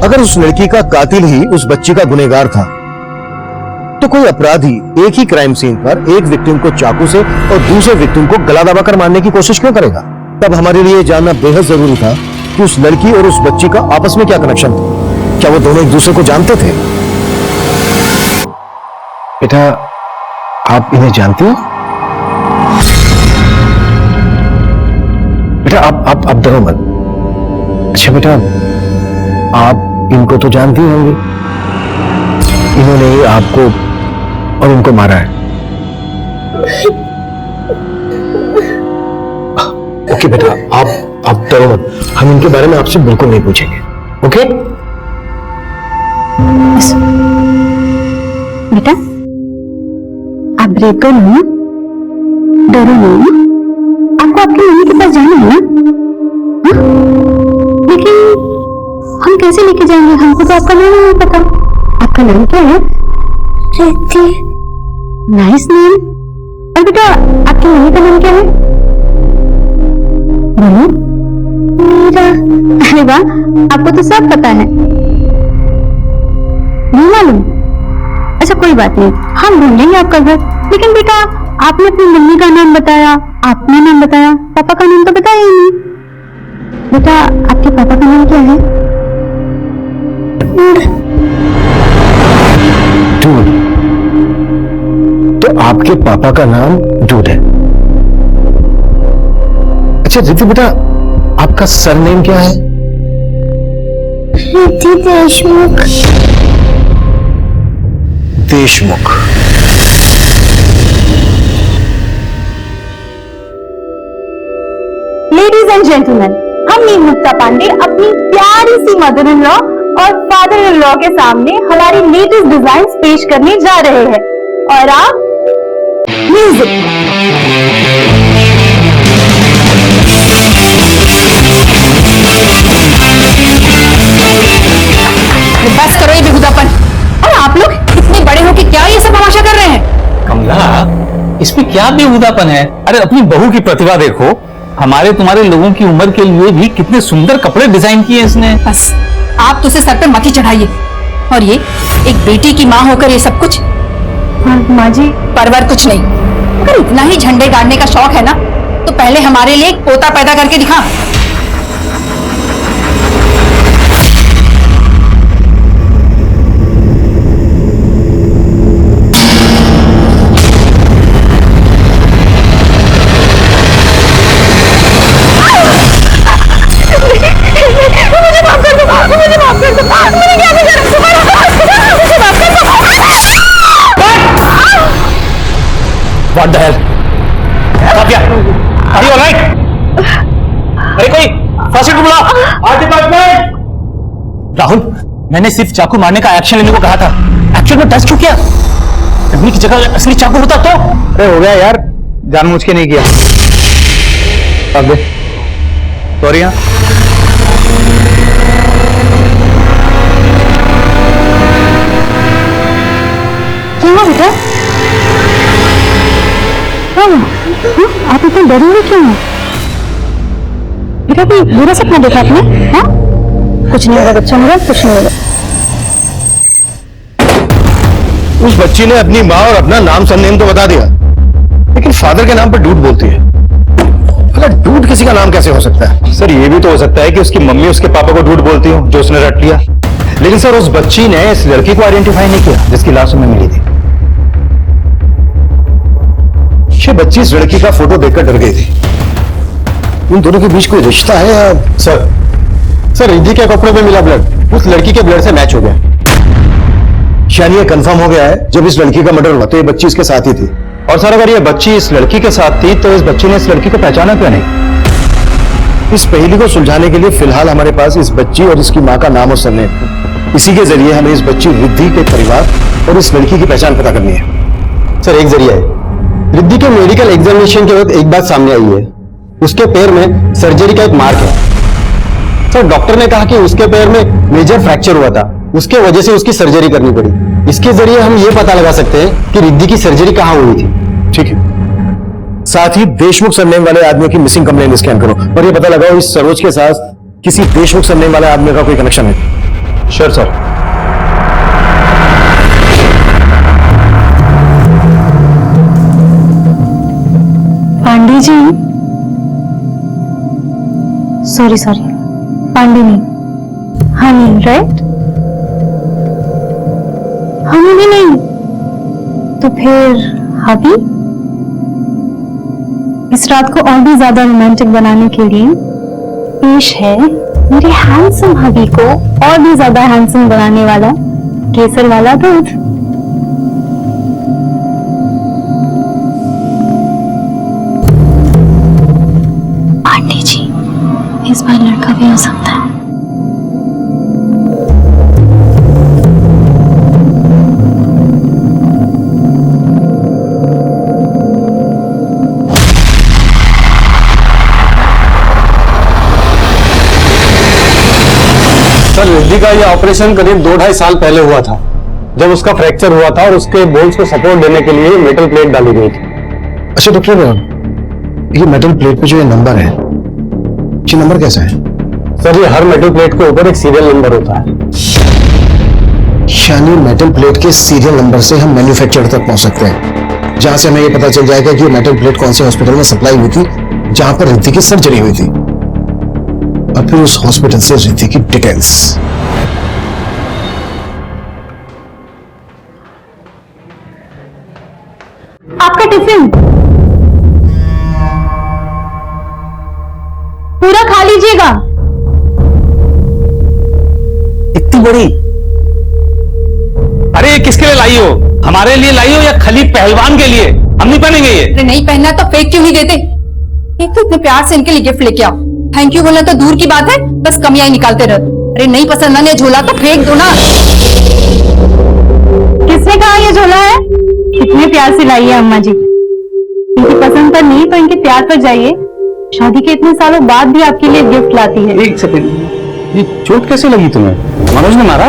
अगर उस लड़की का कातिल ही उस बच्ची का गुनहगार था तो कोई अपराधी एक ही क्राइम सीन पर एक विक्टिम को चाकू से और दूसरे विक्टिम को गला दबाकर मारने की कोशिश क्यों करेगा? तब हमारे लिए जानना बेहद जरूरी था कि उस लड़की और उस बच्ची का आपस में क्या कनेक्शन था। क्या वो दोनों एक दूसरे को जानते थे? बेटा आप इन्हें जानते हो? बेटा आप डरो मत। अच्छा बेटा, आप इनको तो जानते ही होंगे, इन्होंने ही आपको और उनको मारा है। ओके बेटा, आप डरो मत, हम इनके बारे में आपसे बिल्कुल नहीं पूछेंगे। ओके बेटा आप ब्रेक करो ना, डरो नहीं। आपको आपकी मम्मी के पास जाना है ना? हा? लेकिन हम कैसे लेके जाएंगे? हमको तो आपका नाम नहीं पता। आपका नाम क्या है? प्रीति। Nice name. और बेटा आपकी मम्मी का नाम क्या है? बोलो। मीरा। अरे वाह, आपको तो सब पता है। नहीं मालूम? अच्छा कोई बात नहीं, हम ढूंढ लेंगे आपका घर। लेकिन बेटा आपने अपनी मम्मी का नाम बताया, आपने नाम बताया, पापा का नाम तो बताया ही नहीं। बेटा आपके पापा का नाम क्या है? दूध। तो आपके पापा का नाम दूध है। अच्छा रिद्धि बेटा, आपका सरनेम क्या है? Riddhi Deshmukh. Deshmukh. Ladies and gentleman, हम नीम मुक्ता पांडे अपनी प्यारी सी मदर इन लॉ और फादर इन लॉ के सामने हमारी लेटेस्ट डिजाइन पेश करने जा रहे हैं। और आप म्यूजिक। बस करो ये बेहुदापन। और आप लोग इतने बड़े हो कि क्या ये सब तमाशा कर रहे हैं? कमला, इसमें क्या बेहुदापन है? अरे अपनी बहू की प्रतिभा देखो, हमारे तुम्हारे लोगों की उम्र के लिए भी कितने सुंदर कपड़े डिजाइन किए इसने। बस आप तो उसे सर पे मत ही चढ़ाइए। और ये एक बेटी की माँ होकर ये सब कुछ। माँ जी, परवर कुछ नहीं। अगर इतना ही झंडे गाड़ने का शौक है ना तो पहले हमारे लिए एक पोता पैदा करके दिखा। What the hell? Kavya, are you alright? अरे कोई फर्स्ट एड बुला। आज डिपार्टमेंट। राहुल, मैंने सिर्फ चाकू मारने का एक्शन लेने को कहा था। एक्चुअल में टच क्यों किया? डब्बी की जगह असली चाकू होता तो। अरे हो गया यार, जानबूझ के नहीं किया। सॉरी यार। क्या हुआ बेटा? आप इतना डरे हुए क्यों हैं? बेटा कोई बुरा सपना देखा आपने? हाँ? कुछ नहीं होगा बच्चा मेरा, कुछ नहीं होगा। उस बच्ची ने अपनी माँ और अपना नाम सरनेम तो बता दिया, लेकिन फादर के नाम पर डूड बोलती है। अगर डूड किसी का नाम कैसे हो सकता है? सर ये भी तो हो सकता है कि उसकी मम्मी उसके पापा को डूड बोलती हो, जो उसने रट लिया। लेकिन सर उस बच्ची ने इस लड़की को आइडेंटिफाई नहीं किया जिसकी लाश हमें मिली थी। ये बच्ची इस लड़की का फोटो देखकर डर गई थी। उन दोनों के बीच कोई रिश्ता है या? सर रिद्धि के कपड़े में मिला ब्लड उस लड़की के ब्लड से मैच हो गया। यानी ये कंफर्म हो गया है जब इस लड़की का मर्डर हुआ तो ये बच्ची इसके साथ ही थी। और सर अगर ये बच्ची इस लड़की के साथ थी तो इस बच्ची ने इस लड़की को पहचाना क्यों नहीं? इस पहेली को सुलझाने के लिए फिलहाल हमारे पास इस बच्ची और इसकी माँ का नाम और सरनेम। इसी के जरिए हमें इस बच्ची रिद्धि के परिवार और इस लड़की की पहचान पता करनी है। सर एक जरिया है। रिद्धि के मेडिकल एग्जामिनेशन के वक्त एक बात सामने आई है, उसके पैर में सर्जरी का एक मार्क है। सर डॉक्टर ने कहा कि उसके पैर में मेजर फ्रैक्चर हुआ था, उसके वजह से उसकी सर्जरी करनी पड़ी। इसके जरिए हम ये पता लगा सकते हैं कि रिद्धि की सर्जरी कहाँ हुई थी। ठीक है, साथ ही देशमुख सरनेम वाले आदमी की मिसिंग कंप्लेंट स्कैन करो और ये पता लगाओ इस सरोज के साथ किसी देशमुख सरनेम वाले आदमी का कोई कनेक्शन है। Sure sir. Pandey ji, sorry Pandey नहीं, हनी, राइट? हनी भी नहीं तो फिर हबी? इस रात को और भी ज्यादा रोमांटिक बनाने के लिए पेश है मेरे हैंडसम हबी को और भी ज्यादा हैंडसम बनाने वाला केसर वाला दूध। पांडे जी, इस बार लड़का भी हो सकता है। सर रिद्धि का ये ऑपरेशन करीब 2-2.5 साल पहले हुआ था, जब उसका फ्रैक्चर हुआ था और उसके बोन्स को सपोर्ट देने के लिए मेटल प्लेट डाली गई थी। अच्छा डॉक्टर, ये मेटल प्लेट पे जो ये नंबर है, ये नंबर कैसा है? सर ये हर मेटल प्लेट के ऊपर एक सीरियल नंबर होता है। यानी मेटल प्लेट के सीरियल नंबर से हम मैन्युफैक्चरर तक पहुंच सकते हैं, जहां से हमें ये पता चल जाएगा कि ये मेटल प्लेट कौन से हॉस्पिटल में सप्लाई हुई थी जहां पर रिद्धि की सर्जरी हुई थी, और फिर उस हॉस्पिटल से रिद्धि की डिटेल्स। आपका टिफिन पूरा खा लीजिएगा। इतनी बड़ी? अरे ये किसके लिए लाई हो? हमारे लिए लाई हो या खाली पहलवान के लिए? हम नहीं पहनेंगे ये। अरे नहीं पहनना तो फेंक क्यों नहीं देते? एक तो इतने प्यार से इनके लिए गिफ्ट लेके आओ, थैंक यू बोलना तो दूर की बात है, बस कमियां निकालते रहो। अरे नहीं पसंद ना झोला तो फेंक दो ना। किसने कहा ये झोला है? कितने प्यार से लाई है अम्मा जी। इनकी पसंद पर नहीं तो इनके प्यार पर जाइए। शादी के इतने सालों बाद भी आपके लिए गिफ्ट लाती है। एक सेकंड, ये चोट कैसे लगी तुम्हें? मनोज ने मारा?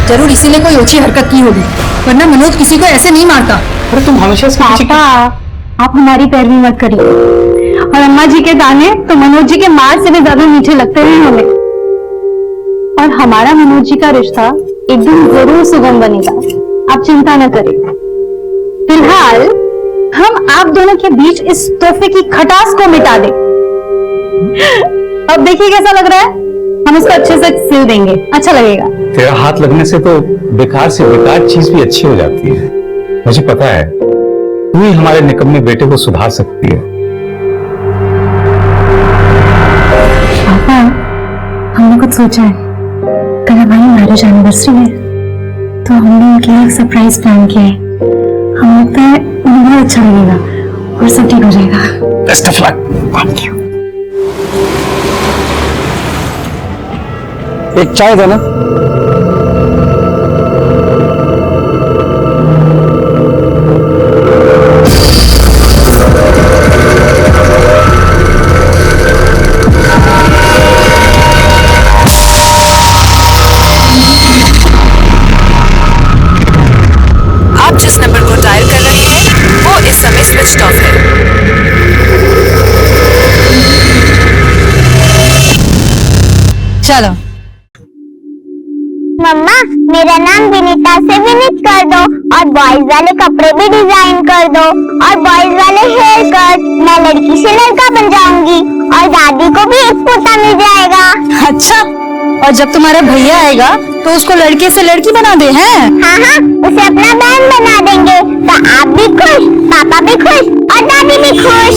जरूर इसी ने कोई ओछी हरकत की होगी, वरना मनोज किसी को ऐसे नहीं मारता। अरे तुम हमेशा इसके पीछे पापा, आप हमारी पैरवी मत करिए। और अम्मा जी के दाने तो मनोज जी के मार से भी ज्यादा मीठे लगते हैं हमें। और हमारा मनोज जी का रिश्ता एक दिन जरूर सुगम बनेगा, आप चिंता न करें। फिलहाल हम आप दोनों के बीच इस तोहफे की खटास को मिटा दें। अब देखिए कैसा लग रहा है, हम इसको अच्छे से सिल देंगे, अच्छा लगेगा। तेरा हाथ लगने से तो बेकार से बेकार चीज भी अच्छी हो जाती है। मुझे पता है तू ही हमारे निकम्मे बेटे को सुधार सकती है। पापा, हमने कुछ सोचा है। कल हमारी मैरिज एनिवर्सरी है तो हमने उनके लिए एक सरप्राइज प्लान किया है। हमें लगता है उन्हें बहुत अच्छा लगेगा और सब ठीक हो जाएगा। Best of luck. Thank you. एक चाय देना। आप जिस नंबर को डायल कर रहे हैं वो इस समय स्विच ऑफ है। चलो मम्मा, मेरा नाम विनीता से विनीत कर दो और बॉयज वाले कपड़े भी डिजाइन कर दो और बॉयज वाले हेयर कट। मैं लड़की से लड़का बन जाऊंगी और दादी को भी एक पोता मिल जाएगा। अच्छा, और जब तुम्हारा भैया आएगा तो उसको लड़के से लड़की बना दे हैं? हाँ हाँ, उसे अपना बहन बना देंगे तो आप भी खुश, पापा भी खुश और दादी भी खुश।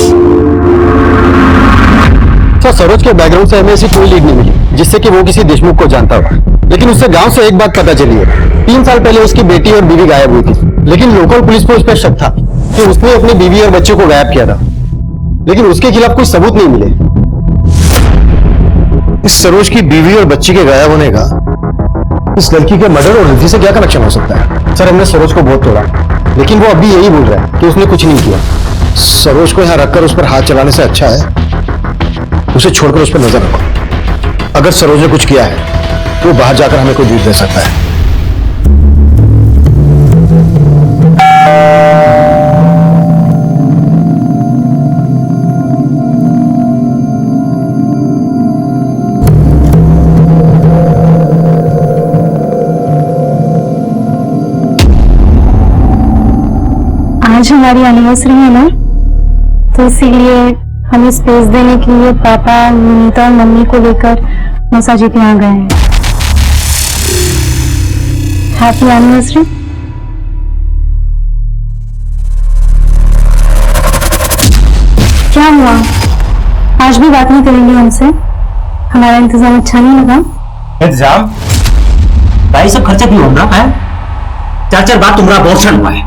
तो सरोज के बैकग्राउंड से हमें ऐसी कोई लीड नहीं मिली जिससे कि वो किसी देशमुख को जानता हो। लेकिन उससे गांव से एक बात पता चली है, 3 साल पहले उसकी बेटी और बीवी गायब हुई थी। लेकिन लोकल पुलिस को उस पर शक था कि उसने अपनी बीवी और बच्चों को गायब किया था, लेकिन उसके खिलाफ कोई सबूत नहीं मिले। इस सरोज की बीवी और बच्ची के गायब होने का इस लड़की के मर्डर और रिद्धि से क्या कनेक्शन हो सकता है? सर, हमने सरोज को बहुत तोड़ा, लेकिन वो अभी यही बोल रहा है कि उसने कुछ नहीं किया। सरोज को यहाँ रखकर उस पर हाथ चलाने से अच्छा है उसे छोड़कर उस पर नजर रखो। अगर सरोज ने कुछ किया है तो बाहर जाकर हमें कोई दूध दे सकता है। आज हमारी एनिवर्सरी है ना, तो इसीलिए हमें स्पेस देने के लिए पापा, विनीता और मम्मी को लेकर मौसा जी के यहाँ गए हैं। Happy anniversary. क्या हुआ, आज भी बात नहीं करेंगे हमसे? हमारा इंतजाम अच्छा नहीं लगा? इंतजाम? भाई सब खर्चा क्यों हो रहा है? 4-4 बार तुम्हारा अबॉर्शन हुआ है,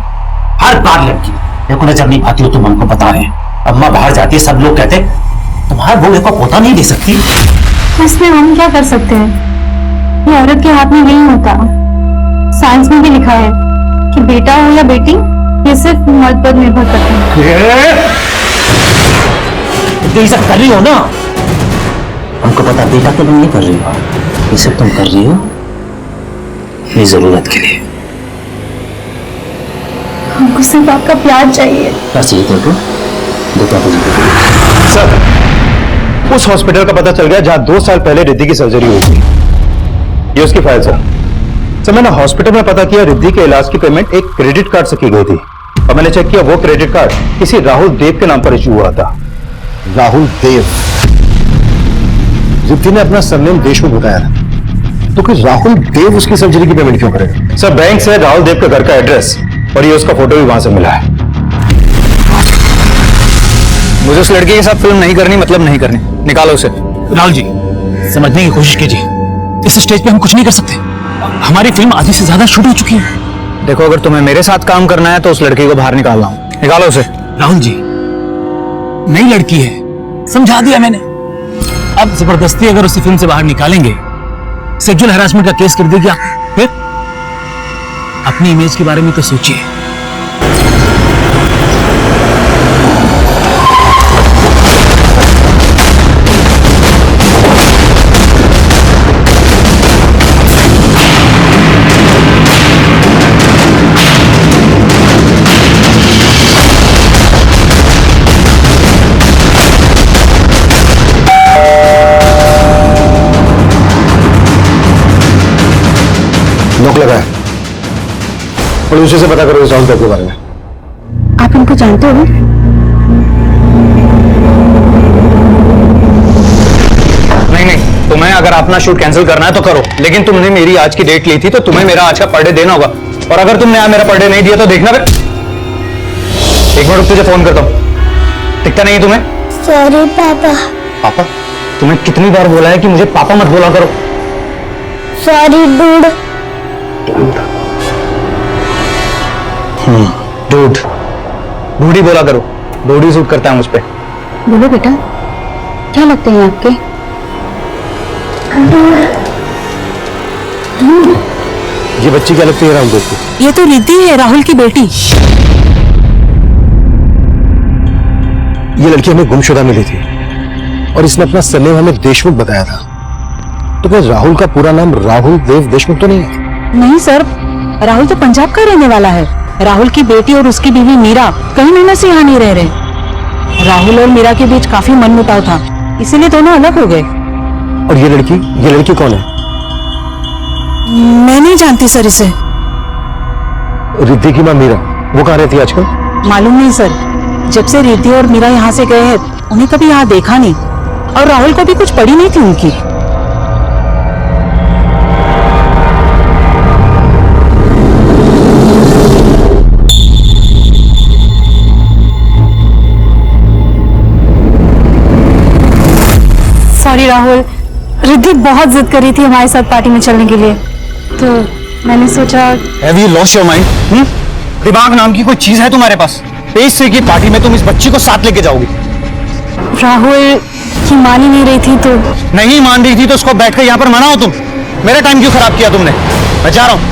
हर बार लड़की देखो नजर नहीं पाती हो, तुम हमको बता रहे हैं। अम्मा बाहर जाती है, सब लोग कहते तुम्हारा बहू को पोता नहीं दे सकती। इसमें हम क्या कर सकते हैं, ये औरत के हाथ में नहीं होता। साइंस में भी लिखा है कि बेटा हो या बेटी ये सिर्फ मर्द पर निर्भर करता है। तो ये सब कर रही हो ना, हमको पता बेटा तो नहीं कर रही हो, ये सब तुम कर रही हो अपनी जरूरत के लिए। हमको सिर्फ आपका प्यार चाहिए। बस ये देखो सर, उस हॉस्पिटल का पता चल गया जहां 2 साल पहले रिद्धि की सर्जरी हुई थी। ये उसकी फाइल सर। मैंने हॉस्पिटल में पता किया रिद्धि के इलाज की पेमेंट एक क्रेडिट कार्ड से की गई थी और मैंने चेक किया वो क्रेडिट कार्ड किसी राहुल देव के नाम पर इशू हुआ था। राहुल देव? रिद्धि ने अपना सरनेम देशमुख बताया था, तो कोई राहुल देव उसकी सर्जरी की पेमेंट क्यों करेगा? सर, बैंक से राहुल देव के घर का एड्रेस और ये उसका फोटो भी वहां से मिला है। मुझे उस लड़के के साथ फिल्म नहीं करनी, मतलब नहीं करनी, निकालो उसे। राहुल जी, समझने की कोशिश कीजिए, इस स्टेज पे हम कुछ नहीं कर सकते, हमारी फिल्म आधी से ज्यादा शूट हो चुकी है। देखो, अगर तुम्हें मेरे साथ काम करना है तो उस लड़की को बाहर निकालना हूं, निकालो उसे। राहुल जी, नई लड़की है, समझा दिया मैंने, अब जबरदस्ती अगर उसे फिल्म से बाहर निकालेंगे, सेक्सुअल हैरासमेंट का केस कर देगी आप, फिर अपनी इमेज के बारे में तो सोचिए। लॉक लगा है। पुलिस से पता करो इस राहुल के बारे में। आप इनको जानते हो? नहीं, तुम्हें अगर अपना शूट कैंसिल करना है तो करो, लेकिन तुमने मेरी आज की डेट ली थी तो तुम्हें मेरा आज का पर डे देना होगा, और अगर तुमने आज मेरा पर डे नहीं दिया तो देखना फिर। एक मिनट, तुझे फोन करता हूं। दिखता नहीं तुम्हें? सॉरी पापा। पापा? तुम्हें कितनी बार बोला है कि मुझे पापा मत बोला करो। Sorry dude. डूड, डूडी बोला करो, डूडी सूट करता है मुझ पे। बोलो बेटा, क्या लगते हैं आपके? ये बच्ची क्या लगती है राहुल को? ये तो रिद्धि है, राहुल की बेटी। ये लड़की हमें गुमशुदा मिली थी और इसने अपना सरनेम हमें देशमुख बताया था। तो क्या राहुल का पूरा नाम राहुल देव देशमुख तो नहीं है? नहीं सर, राहुल तो पंजाब का रहने वाला है। राहुल की बेटी और उसकी बीवी मीरा कई महीने से यहाँ नहीं रह रहे। राहुल और मीरा के बीच काफी मनमुटाव था, इसीलिए दोनों अलग हो गए। और ये लड़की कौन है? मैं नहीं जानती सर इसे। रिद्धि की माँ मीरा, वो कहाँ रहती है आजकल? मालूम नहीं सर, जब से रिद्धि और मीरा यहाँ से गए हैं उन्हें कभी यहाँ देखा नहीं, और राहुल को भी कुछ पड़ी नहीं थी उनकी। सॉरी राहुल, रिद्धि बहुत जिद कर रही थी हमारे साथ पार्टी में चलने के लिए, तो मैंने सोचा। Have you lost your mind? दिमाग नाम की कोई चीज है तुम्हारे पास? 23 की पार्टी में तुम इस बच्ची को साथ लेके जाओगी। राहुल की मान ही नहीं रही थी तो। नहीं मान रही थी तो उसको बैठकर यहाँ पर मनाओ तुम। मेरा टाइम क्यों खराब किया तुमने? मैं जा रहा हूँ।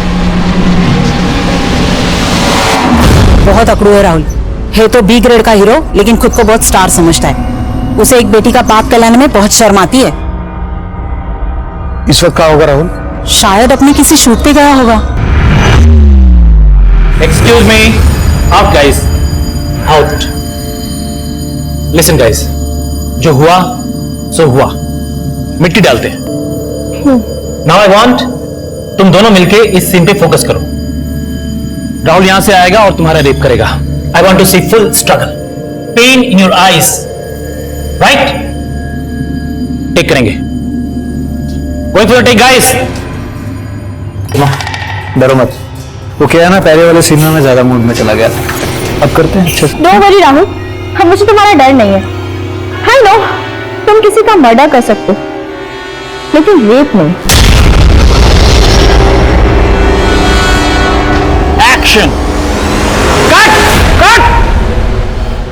बहुत अकड़ू है राहुल, है तो बी ग्रेड का हीरो लेकिन खुद को बहुत स्टार समझता है। उसे एक बेटी का बाप कहलाने में बहुत शर्म आती है। इस वक्त कहाँ होगा राहुल? शायद अपने किसी शूट पे गया होगा। Excuse me, out guys, out. Listen guys, जो हुआ सो हुआ, मिट्टी डालते हैं। नाउ आई वांट तुम दोनों मिलके इस सीन पे फोकस करो। राहुल यहां से आएगा और तुम्हारा रेप करेगा। I want to see full struggle, pain in your eyes, right? Take करेंगे। Going for take guys. डरो मत, वो क्या है ना, पहले वाले सीन में ज्यादा मूड में चला गया था। अब करते हैं अच्छे से। डोंट वरी राहुल, हम मुझे तुम्हारा डर नहीं है। आई नो तुम किसी का मर्डर कर सकते हो, लेकिन रेप नहीं। Action, cut cut.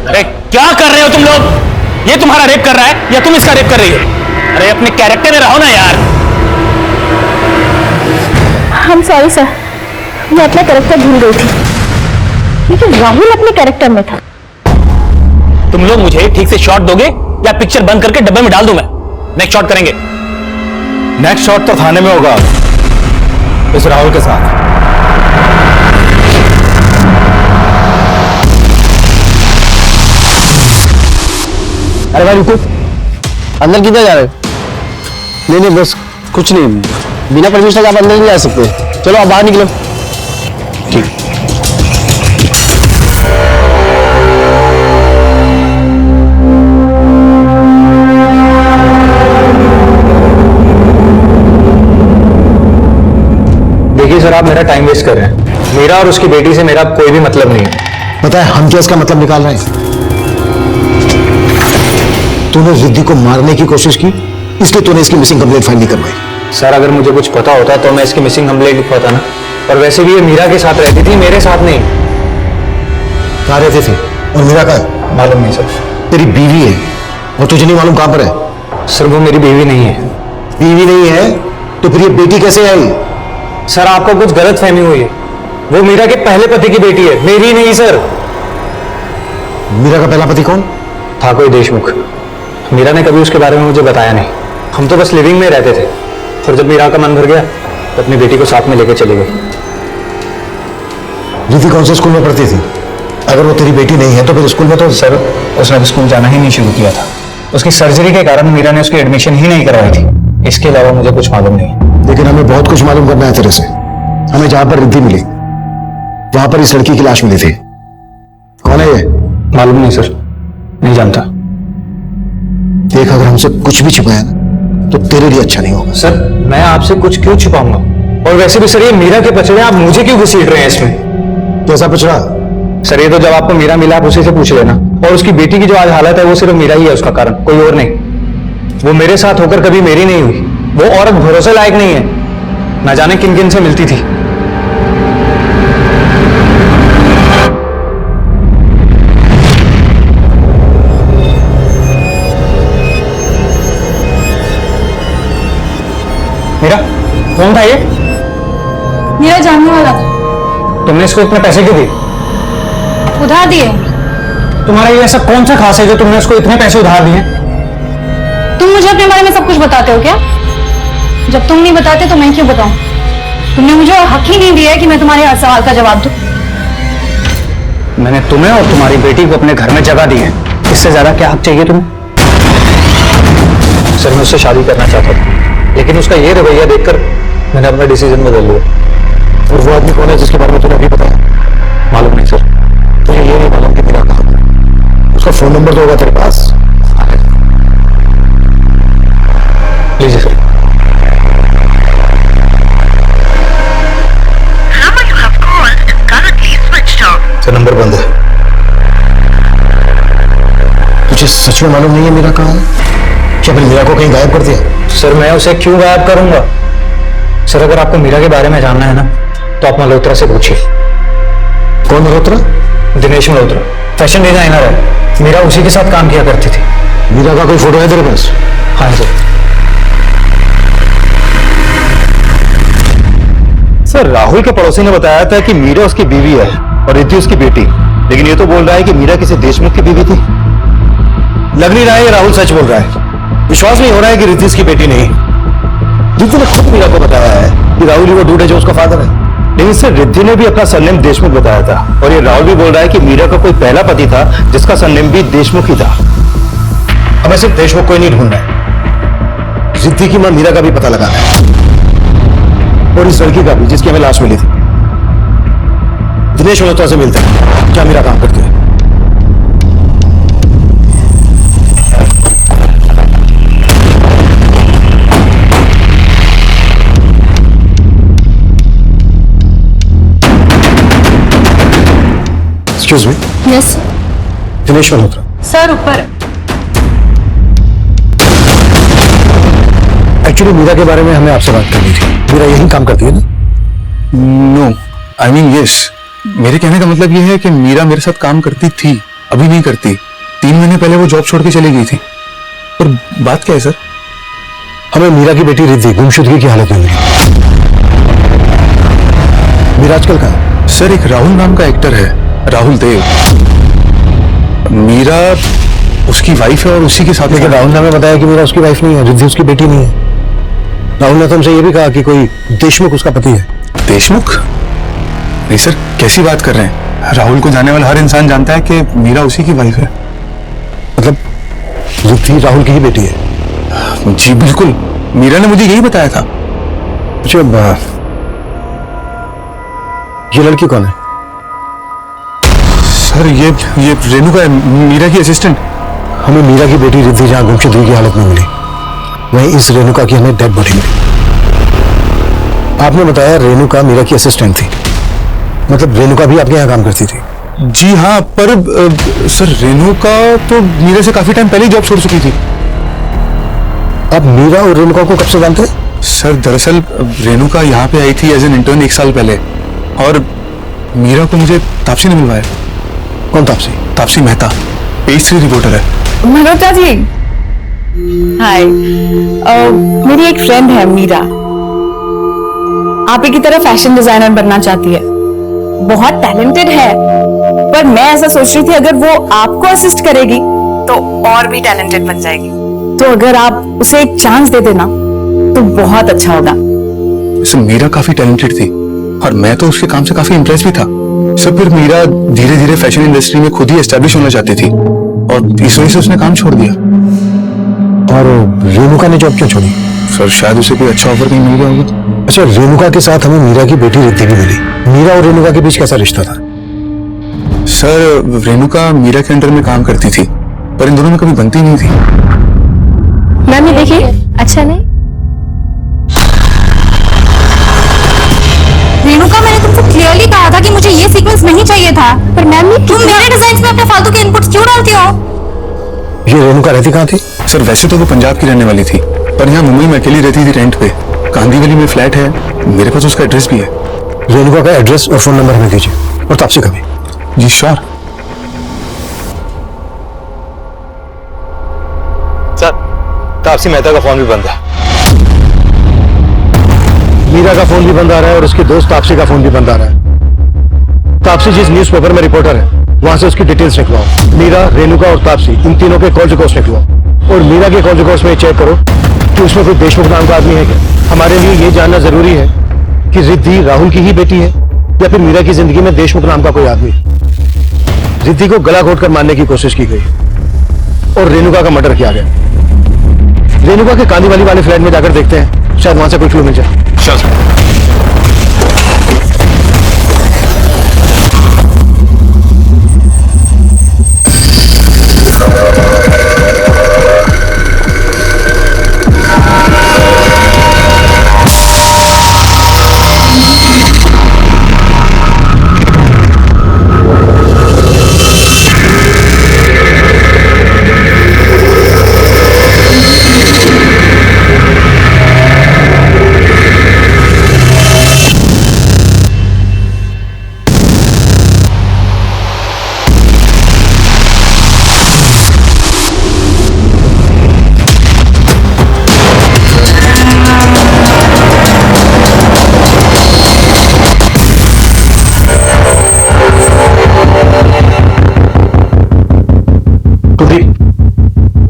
अरे क्या कर रहे हो तुम लोग? ये तुम्हारा रेप कर रहा है या तुम इसका रेप कर रही हो? अरे अपने कैरेक्टर में रहो ना यार। हम सॉरी सर, मैं अपना कैरेक्टर भूल गई थी, लेकिन राहुल अपने कैरेक्टर में था। तुम लोग मुझे ठीक से शॉट दोगे या पिक्चर बंद करके डब्बे में डाल दूं मैं? नेक्स्ट शॉट करेंगे। नेक्स्ट शॉट तो थाने में होगा इस राहुल के साथ। अरे भाई रुको, अंदर किधर जा रहे हो? नहीं बस कुछ नहीं, बिना परमिशन के आप अंदर नहीं जा सकते। चलो आप बाहर निकलो। ठीक। देखिए सर, आप मेरा टाइम वेस्ट कर रहे हैं। मेरा और उसकी बेटी से मेरा कोई भी मतलब नहीं है। पता है हम क्या इसका मतलब निकाल रहे हैं? तूने रिद्धि को मारने की कोशिश की, इसलिए तूने इसकी मिसिंग कंप्लेंट फाइल नहीं करवाई। सर अगर मुझे कुछ पता होता तो मैं इसकी मिसिंग कंप्लेंट लिखवाता ना, पर वैसे भी ये मीरा के साथ रहती थी, मेरे साथ नहीं। कहाँ रहते थे और मीरा का है? मालूम नहीं सर। तेरी बीवी है और तुझे नहीं मालूम कहाँ पर है? सर वो मेरी बीवी नहीं है। बीवी नहीं है तो फिर ये बेटी कैसे आई? सर आपको कुछ गलत फहमी हुई है, वो मीरा के पहले पति की बेटी है, मेरी नहीं सर। मीरा का पहला पति कौन था? कोई देशमुख। मीरा ने कभी उसके बारे में मुझे बताया नहीं, हम तो बस लिविंग में रहते थे। फिर जब मीरा का मन भर गया तो अपनी बेटी को साथ में लेकर चली गई। रिद्धि कौन से स्कूल में पढ़ती थी? अगर वो तेरी बेटी नहीं है तो फिर स्कूल में तो? सर उसने स्कूल जाना ही नहीं शुरू किया था, उसकी सर्जरी के कारण मीरा ने उसकी एडमिशन ही नहीं करवाई थी। इसके अलावा मुझे कुछ मालूम नहीं। लेकिन हमें बहुत कुछ मालूम करना है तेरे से। हमें जहां पर रिद्धि मिली वहां पर इस लड़की की लाश मिली थी। कौन है ये? मालूम नहीं सर, नहीं जानता। देख, अगर हमसे कुछ भी छिपाया ना तो तेरे लिए अच्छा नहीं होगा। सर मैं आपसे कुछ क्यों छुपाऊंगा? और वैसे भी सर ये मीरा के पचड़े आप मुझे क्यों घसीट रहे हैं इसमें? कैसा पचड़ा? सर ये तो जब आपको मीरा मिला आप उसी से पूछ लेना। और उसकी बेटी की जो आज हालत है वो सिर्फ मीरा ही है उसका कारण, कोई और नहीं। वो मेरे साथ होकर कभी मेरी नहीं हुई। वो औरत भरोसे लायक नहीं है, ना जाने किन किन से मिलती थी। मीरा, कौन था ये? मेरा जानने वाला था। तुमने इसको इतने पैसे क्यों दिए? उधार दिए। तुम्हारा ये ऐसा कौन सा खास है जो तुमने उसको इतने पैसे उधार दिए? तुम मुझे अपने बारे में सब कुछ बताते हो क्या? जब तुम नहीं बताते तो मैं क्यों बताऊं? तुमने मुझे हक ही नहीं दिया है कि मैं तुम्हारे हर सवाल का जवाब दूं। मैंने तुम्हें और तुम्हारी बेटी को अपने घर में जगह दी है, इससे ज्यादा क्या हक चाहिए तुम्हें? सर मैं उससे शादी करना चाहता था, लेकिन उसका ये रवैया देखकर मैंने अपना डिसीजन बदल लिया। और वो आदमी कौन है जिसके बारे में तूने अभी बताया? मालूम नहीं सर। तुझे ये नहीं मालूम कि मीरा कहाँ है? उसका फोन नंबर तो होगा तेरे पास? लीजिए सर। सर नंबर बंद है। तुझे सच में मालूम नहीं है मीरा कहाँ है? क्या फिर मीरा को कहीं गायब कर दिया? सर मैं उसे क्यों गायब करूंगा? सर अगर आपको मीरा के बारे में जानना है ना तो आप मल्होत्रा से पूछिए। कौन मल्होत्रा? दिनेश मल्होत्रा, फैशन डिजाइनर है। मीरा उसी के साथ काम किया करती थी। मीरा का कोई फोटो है तेरे पास? हाँ सर राहुल के पड़ोसी ने बताया था कि मीरा उसकी बीवी है और रिद्धि उसकी बेटी, लेकिन ये तो बोल रहा है कि मीरा किसी देशमुख की बीवी थी। लग नहीं रहा है ये राहुल सच बोल रहा है। विश्वास नहीं हो रहा है कि रिद्धि इसकी बेटी नहीं। रिद्धि ने खुद मीरा को बताया है कि राहुल ही वो डूड है जो उसका फादर है। लेकिन सर रिद्धि ने भी अपना सरनेम देशमुख बताया था, और ये राहुल भी बोल रहा है कि मीरा का कोई पहला पति था जिसका सरनेम भी देशमुख ही था। हमें सिर्फ देशमुख को ही नहीं ढूंढना है, रिद्धि की मां मीरा का भी पता लगाना है, और इस लड़की का भी जिसकी हमें लाश मिली थी। दिनेश मल्होत्रा से मिलते हैं, क्या मीरा काम करती है? Excuse me. Yes Dinesh Malhotra. Sir ऊपर। एक्चुअली मीरा के बारे में हमें आपसे बात करनी थी। मीरा यही काम करती है ना? No, I mean yes. मेरे कहने का मतलब ये है कि मीरा मेरे साथ काम करती थी, अभी नहीं करती। 3 महीने पहले वो जॉब छोड़ के चली गई थी। पर बात क्या है सर? हमें मीरा की बेटी रिद्धि गुमशुदगी की हालत में मिली। मीरा आजकल कहाँ है? सर एक राहुल नाम का एक्टर है, राहुल देव। मीरा उसकी वाइफ है और उसी के साथ। लेकिन राहुल ने हमें बताया कि मीरा उसकी वाइफ नहीं है, रिद्धि उसकी बेटी नहीं है। राहुल ने तो हमसे ये भी कहा कि कोई देशमुख उसका पति है। देशमुख? नहीं सर, कैसी बात कर रहे हैं? राहुल को जाने वाला हर इंसान जानता है कि मीरा उसी की वाइफ है। मतलब रिद्धि राहुल की ही बेटी है? जी बिल्कुल, मीरा ने मुझे यही बताया था। अच्छा, ये लड़की कौन है? सर ये रेणुका है, मीरा की असिस्टेंट। हमें मीरा की बेटी रिद्धि जहां गुमशुदगी की हालत में मिली, वहीं इस रेणुका की हमें डेड बॉडी मिली। आपने बताया रेणुका मीरा की असिस्टेंट थी, मतलब रेणुका भी आपके यहाँ काम करती थी? जी हाँ, पर सर रेणुका तो मीरा से काफी टाइम पहले ही जॉब छोड़ चुकी थी। आप मीरा और रेणुका को कब से जानते हैं? सर दरअसल रेणुका यहाँ पे आई थी एज एन इंटर्न 1 साल पहले, और मीरा को मुझे तापसी ने मिलवाया। कौन तापसी? तापसी मेहता, पेज 3 रिपोर्टर है। मल्होत्रा जी, हाय। मेरी एक फ्रेंड है मीरा, आप ही की तरह फैशन डिजाइनर बनना चाहती है। बहुत टैलेंटेड है, पर मैं ऐसा सोच रही थी अगर वो आपको असिस्ट करेगी तो और भी टैलेंटेड बन जाएगी। तो अगर आप उसे एक चांस दे देना तो बहुत अच्छा होगा। सर मीरा काफी टैलेंटेड थी और मैं तो उसके काम से काफी इम्प्रेस भी था। सर फिर मीरा धीरे धीरे फैशन इंडस्ट्री में खुद ही एस्टेब्लिश होना चाहती थी और इस वजह से उसने काम छोड़ दिया। और रेणुका ने जॉब क्यों छोड़ी? सर शायद उसे कोई अच्छा ऑफर कहीं मिल गया होगा। अच्छा, रेणुका के साथ हमें मीरा की बेटी रिद्धि भी मिली। मीरा और रेणुका के बीच कैसा रिश्ता था? सर, रेणुका मीरा के अंडर में काम करती थी, पर इन दोनों में कभी बनती नहीं थी। मैम ये देखिए, अच्छा नहीं? रेणुका, मैंने तुमको क्लियरली कहा था कि मुझे ये सीक्वेंस नहीं चाहिए था। पर मैम तुम मेरे डिजाइन में अपने फालतू के इनपुट्स क्यों डालती हो? ये रेणुका रहती कहाँ थी? सर, वैसे तो वो पंजाब की रहने वाली थी, पर यहाँ मुंबई में अकेली रहती थी रेंट पे। कांदीवली में फ्लैट है, मेरे पास उसका एड्रेस भी है। रेणुका का एड्रेस और फोन नंबर हमें दीजिए, और तापसी का भी। जी श्योर। सर, तापसी मेहता का फोन भी बंद है। मीरा का फोन भी बंद आ रहा है और उसके दोस्त तापसी का फोन भी बंद आ रहा है। तापसी जिस न्यूज़पेपर में रिपोर्टर है, वहां से उसकी डिटेल्स निकलवाओ। मीरा, रेणुका और तापसी, इन तीनों के कॉल रिकॉर्ड्स निकलवाओ। और मीरा के कॉल रिकॉर्ड्स में चेक करो कि उसमें कोई देशमुख नाम का आदमी है क्या। हमारे लिए ये जानना जरूरी है कि रिद्धि राहुल की ही बेटी है या फिर मीरा की जिंदगी में देशमुख नाम का कोई आदमी है। रिद्धि को गला घोट कर मारने की कोशिश की गई और रेणुका का मर्डर किया गया। रेणुका के कांदीवली वाले फ्लैट में जाकर देखते हैं, शायद वहां से कोई क्लू मिल जाए।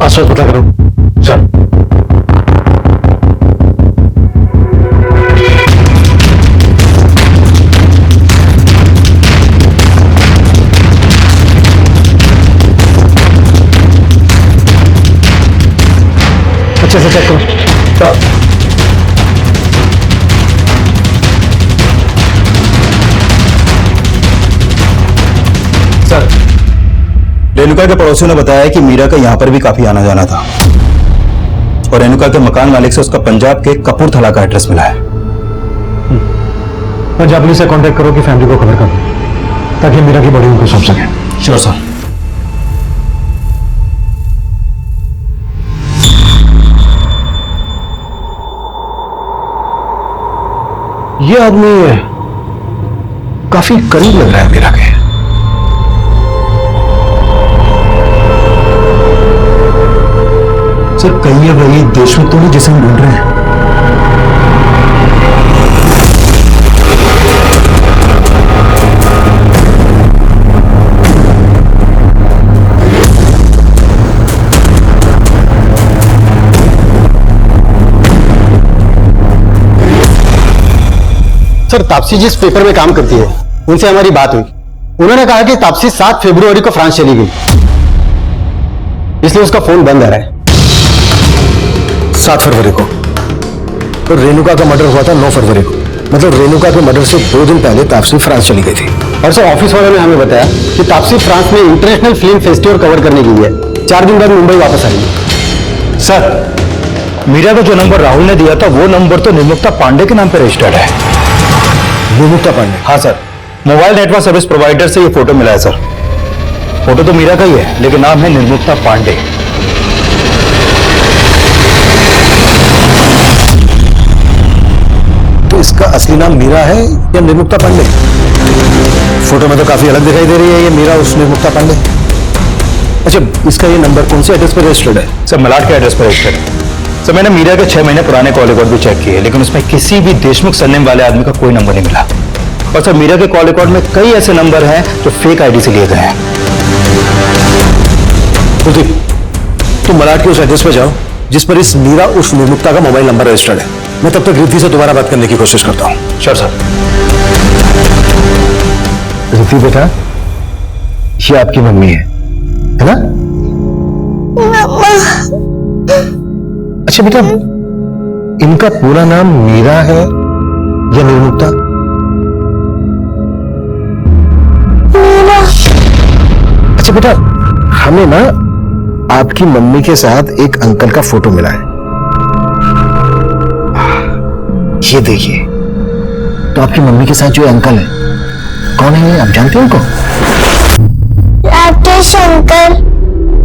आसपास पता करो। सर, अच्छे से चेक करो। सर, रेणुका के पड़ोसियों ने बताया कि मीरा का यहां पर भी काफी आना जाना था और रेणुका के मकान मालिक से उसका पंजाब के कपूरथला का एड्रेस मिला है। पंजाब पुलिस से कांटेक्ट करो कि फैमिली को खबर करो ताकि मीरा की बॉडी उनको सौंप सके। Sure sir. ये आदमी काफी करीब लग रहा है मीरा के। सर, कहीं ये वही देशमुख तो नहीं जिसे हम ढूंढ रहे हैं? सर, तापसी जिस पेपर में काम करती है उनसे हमारी बात हुई। उन्होंने कहा कि तापसी 7 फरवरी को फ्रांस चली गई, इसलिए उसका फोन बंद आ रहा है। 7 फरवरी को, तो रेणुका का मर्डर हुआ था 9 फरवरी को। मतलब रेणुका के मर्डर से 2 दिन पहले तापसी फ्रांस चली गई थी। और सर, ऑफिस वालों ने हमें बताया कि तापसी फ्रांस में इंटरनेशनल फिल्म फेस्टिवल कवर करने गई है। 4 दिन बाद मुंबई वापस आएगी। सर, मीरा का जो नंबर राहुल ने दिया था वो नंबर तो निर्मुक्ता पांडे के नाम पर रजिस्टर्ड है। निर्मुक्ता पांडे? हाँ sir, mobile network service provider से ये फोटो मिला है सर। फोटो तो मीरा का ही है, लेकिन नाम है निर्मुक्ता पांडे। तो इसका असली नाम मीरा है या निर्मुक्ता पांडे? फोटो में तो काफी अलग दिखाई दे रही है ये मीरा उस निर्मुक्ता पांडे। अच्छा, इसका ये नंबर कौन से एड्रेस पर रजिस्टर्ड है? सर, मलाड के एड्रेस पर रजिस्टर्ड है। सर, मैंने मीरा के 6 महीने पुराने कॉल रिकॉर्ड भी चेक किए, लेकिन उसमें किसी भी देशमुख सरनेम वाले आदमी का कोई नंबर नहीं मिला। और सर, मीरा के कॉल रिकॉर्ड में कई ऐसे नंबर हैं जो फेक आईडी से लिए गए हैं। कुलदीप, तुम मलाड के उस एड्रेस पे जाओ जिस पर इस मीरा उर्फ निर्मुक्ता का मोबाइल नंबर रजिस्टर्ड है। मैं तब तक रिद्धि से दोबारा बात करने की कोशिश करता हूँ। Sure sir. रिद्धि बेटा, ये आपकी मम्मी है ना? अच्छा बेटा, इनका पूरा नाम मीरा है या निर्मुक्ता? अच्छा बेटा, हमें ना आपकी मम्मी के साथ एक अंकल का फोटो मिला है। ये देखिए, तो आपकी मम्मी के साथ जो अंकल है, कौन है ये? आप जानते हो उनको? राकेश अंकल।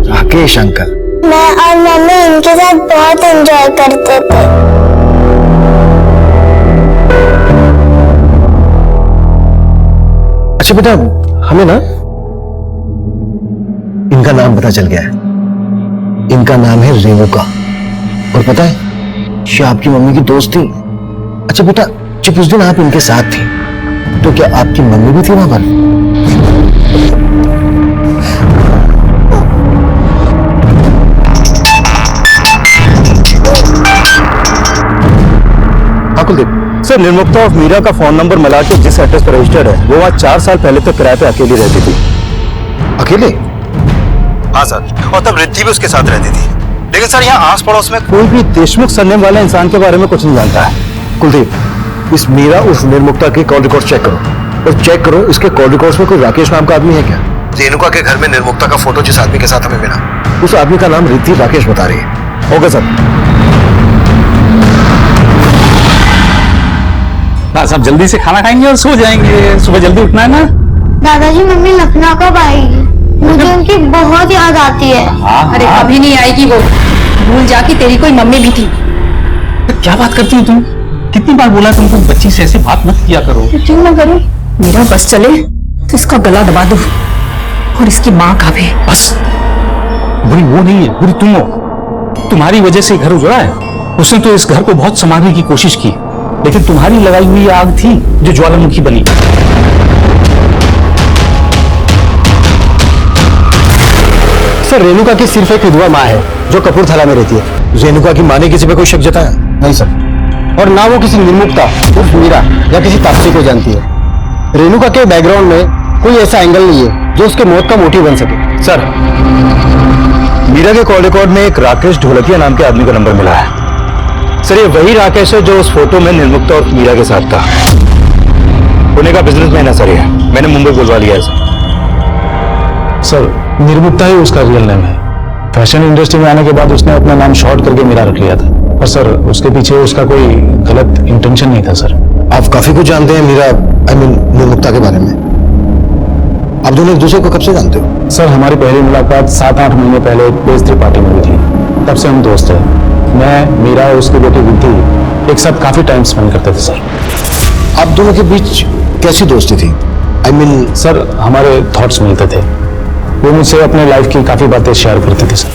राकेश अंकल। मैं और मम्मी इनके साथ बहुत एंजॉय करते थे। अच्छा बेटा, हमें ना इनका नाम पता चल गया है। इनका नाम है रेणुका। और पता है, ये आपकी मम्मी की दोस्त थी। अच्छा बेटा, जब उस दिन आप इनके साथ थी, तो क्या आपकी मम्मी भी थी वहां पर? कुलदीप सर, निर्मुक्ता और मीरा का फोन नंबर मिला के जिस एड्रेस पर रजिस्टर्ड है, वो वहां 4 साल पहले तक किराए पे अकेली रहती थी। अकेले? हाँ सर, और तब रिद्धि भी उसके साथ रहती थी। लेकिन सर यहाँ आस पड़ोस में कोई भी देशमुख सरनेम वाले इंसान के बारे में कुछ नहीं जानता है। कुलदीप, इस मीरा उस निर्मुक्ता के कॉल रिकॉर्ड चेक करो, और चेक करो इसके कॉल रिकॉर्ड्स में कोई राकेश नाम का आदमी है क्या? रेणुका के घर में निर्मुक्ता का फोटो जिस आदमी के साथ हमें मिला, उस आदमी का नाम रिद्धि राकेश बता रही है। Okay sir. बस अब जल्दी से खाना खाएंगे और सो जाएंगे, सुबह जल्दी उठना है ना। दादाजी, मम्मी लखनऊ कब आएगी? मुझे उनकी बहुत याद आती है। अरे कभी नहीं आएगी वो, भूल जा कि तेरी कोई मम्मी भी थी। क्या बात करती हो तुम? कितनी बार बोला तुमको बच्ची से ऐसे बात मत किया करो। क्यों ना करो? मेरा बस चले तो इसका गला दबा दो, और इसकी माँ का भी। बस, बुरी वो नहीं है, बुरी तुम हो। तुम्हारी वजह से घर उजड़ा है। उसने तो इस घर को बहुत संभालने की कोशिश की, लेकिन तुम्हारी लगाई हुई आग थी जो ज्वालामुखी बनी। सर, रेणुका की सिर्फ एक विधवा माँ है जो कपूरथला में रहती है। रेणुका की माँ ने किसी पे कोई शक जताया? नहीं सर। और ना वो किसी निर्मुक्ता उर्फ मीरा या किसी तापसी को जानती है। रेणुका के बैकग्राउंड में कोई ऐसा एंगल नहीं है जो उसके मौत का मोटिव बन सके। सर, मीरा के कॉल रिकॉर्ड में एक राकेश ढोलकिया नाम के आदमी का नंबर मिला है। सर, ये वही राकेश है जो उस फोटो में निर्मुक्ता और मीरा के साथ था। पुणे का बिजनेसमैन है सर ये। मैंने मुंबई बुलवा लिया है सर, निर्मुक्ता ही उसका रियल नेम है। फैशन इंडस्ट्री में आने के बाद उसने अपना नाम शॉर्ट करके मीरा रख लिया था। और सर, उसके पीछे उसका कोई गलत इंटेंशन नहीं था सर। आप काफी कुछ जानते हैं मीरा, निर्मुक्ता के बारे में। आप दोनों एक दूसरे को कब से जानते हो? सर, हमारी पहली मुलाकात 7-8 महीने पहले एक पेस्ट्री पार्टी में हुई थी। तब से हम दोस्त हैं। मैं, मीरा और उसकी बेटी रिद्धि एक साथ काफी टाइम स्पेंड करते थे सर। आप दोनों के बीच कैसी दोस्ती थी? सर, हमारे थॉट्स मिलते थे। वो मुझसे अपने लाइफ की काफी बातें शेयर करते थे सर।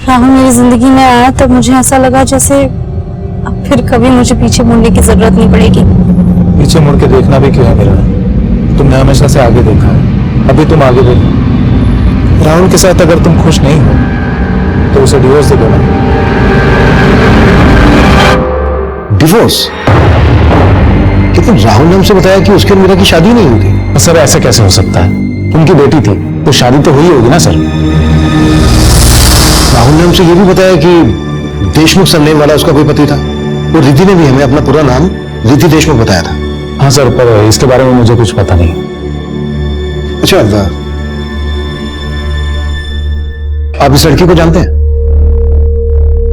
राहुल मेरी जिंदगी में आया तब मुझे ऐसा लगा जैसे अब फिर कभी मुझे पीछे मुड़ने की जरूरत नहीं पड़ेगी। पीछे मुड़ के देखना भी क्यों है मेरा? तुमने हमेशा से आगे देखा है, अभी तुम आगे देखो। राहुल के साथ अगर तुम खुश नहीं हो तो उसे डिवोर्स दे देना। डिवोर्स? लेकिन राहुल ने हमसे बताया कि उसके और मीरा की शादी नहीं होगी। सर, ऐसा कैसे हो सकता है? उनकी बेटी थी तो शादी तो हुई होगी ना सर। राहुल ने हमसे ये भी बताया कि देशमुख सरनेम वाला उसका कोई पति था। और रिद्धि ने भी हमें अपना पूरा नाम रिद्धि देशमुख बताया था। हाँ सर, पर इसके बारे में मुझे कुछ पता नहीं। अच्छा, आप इस लड़की को जानते हैं?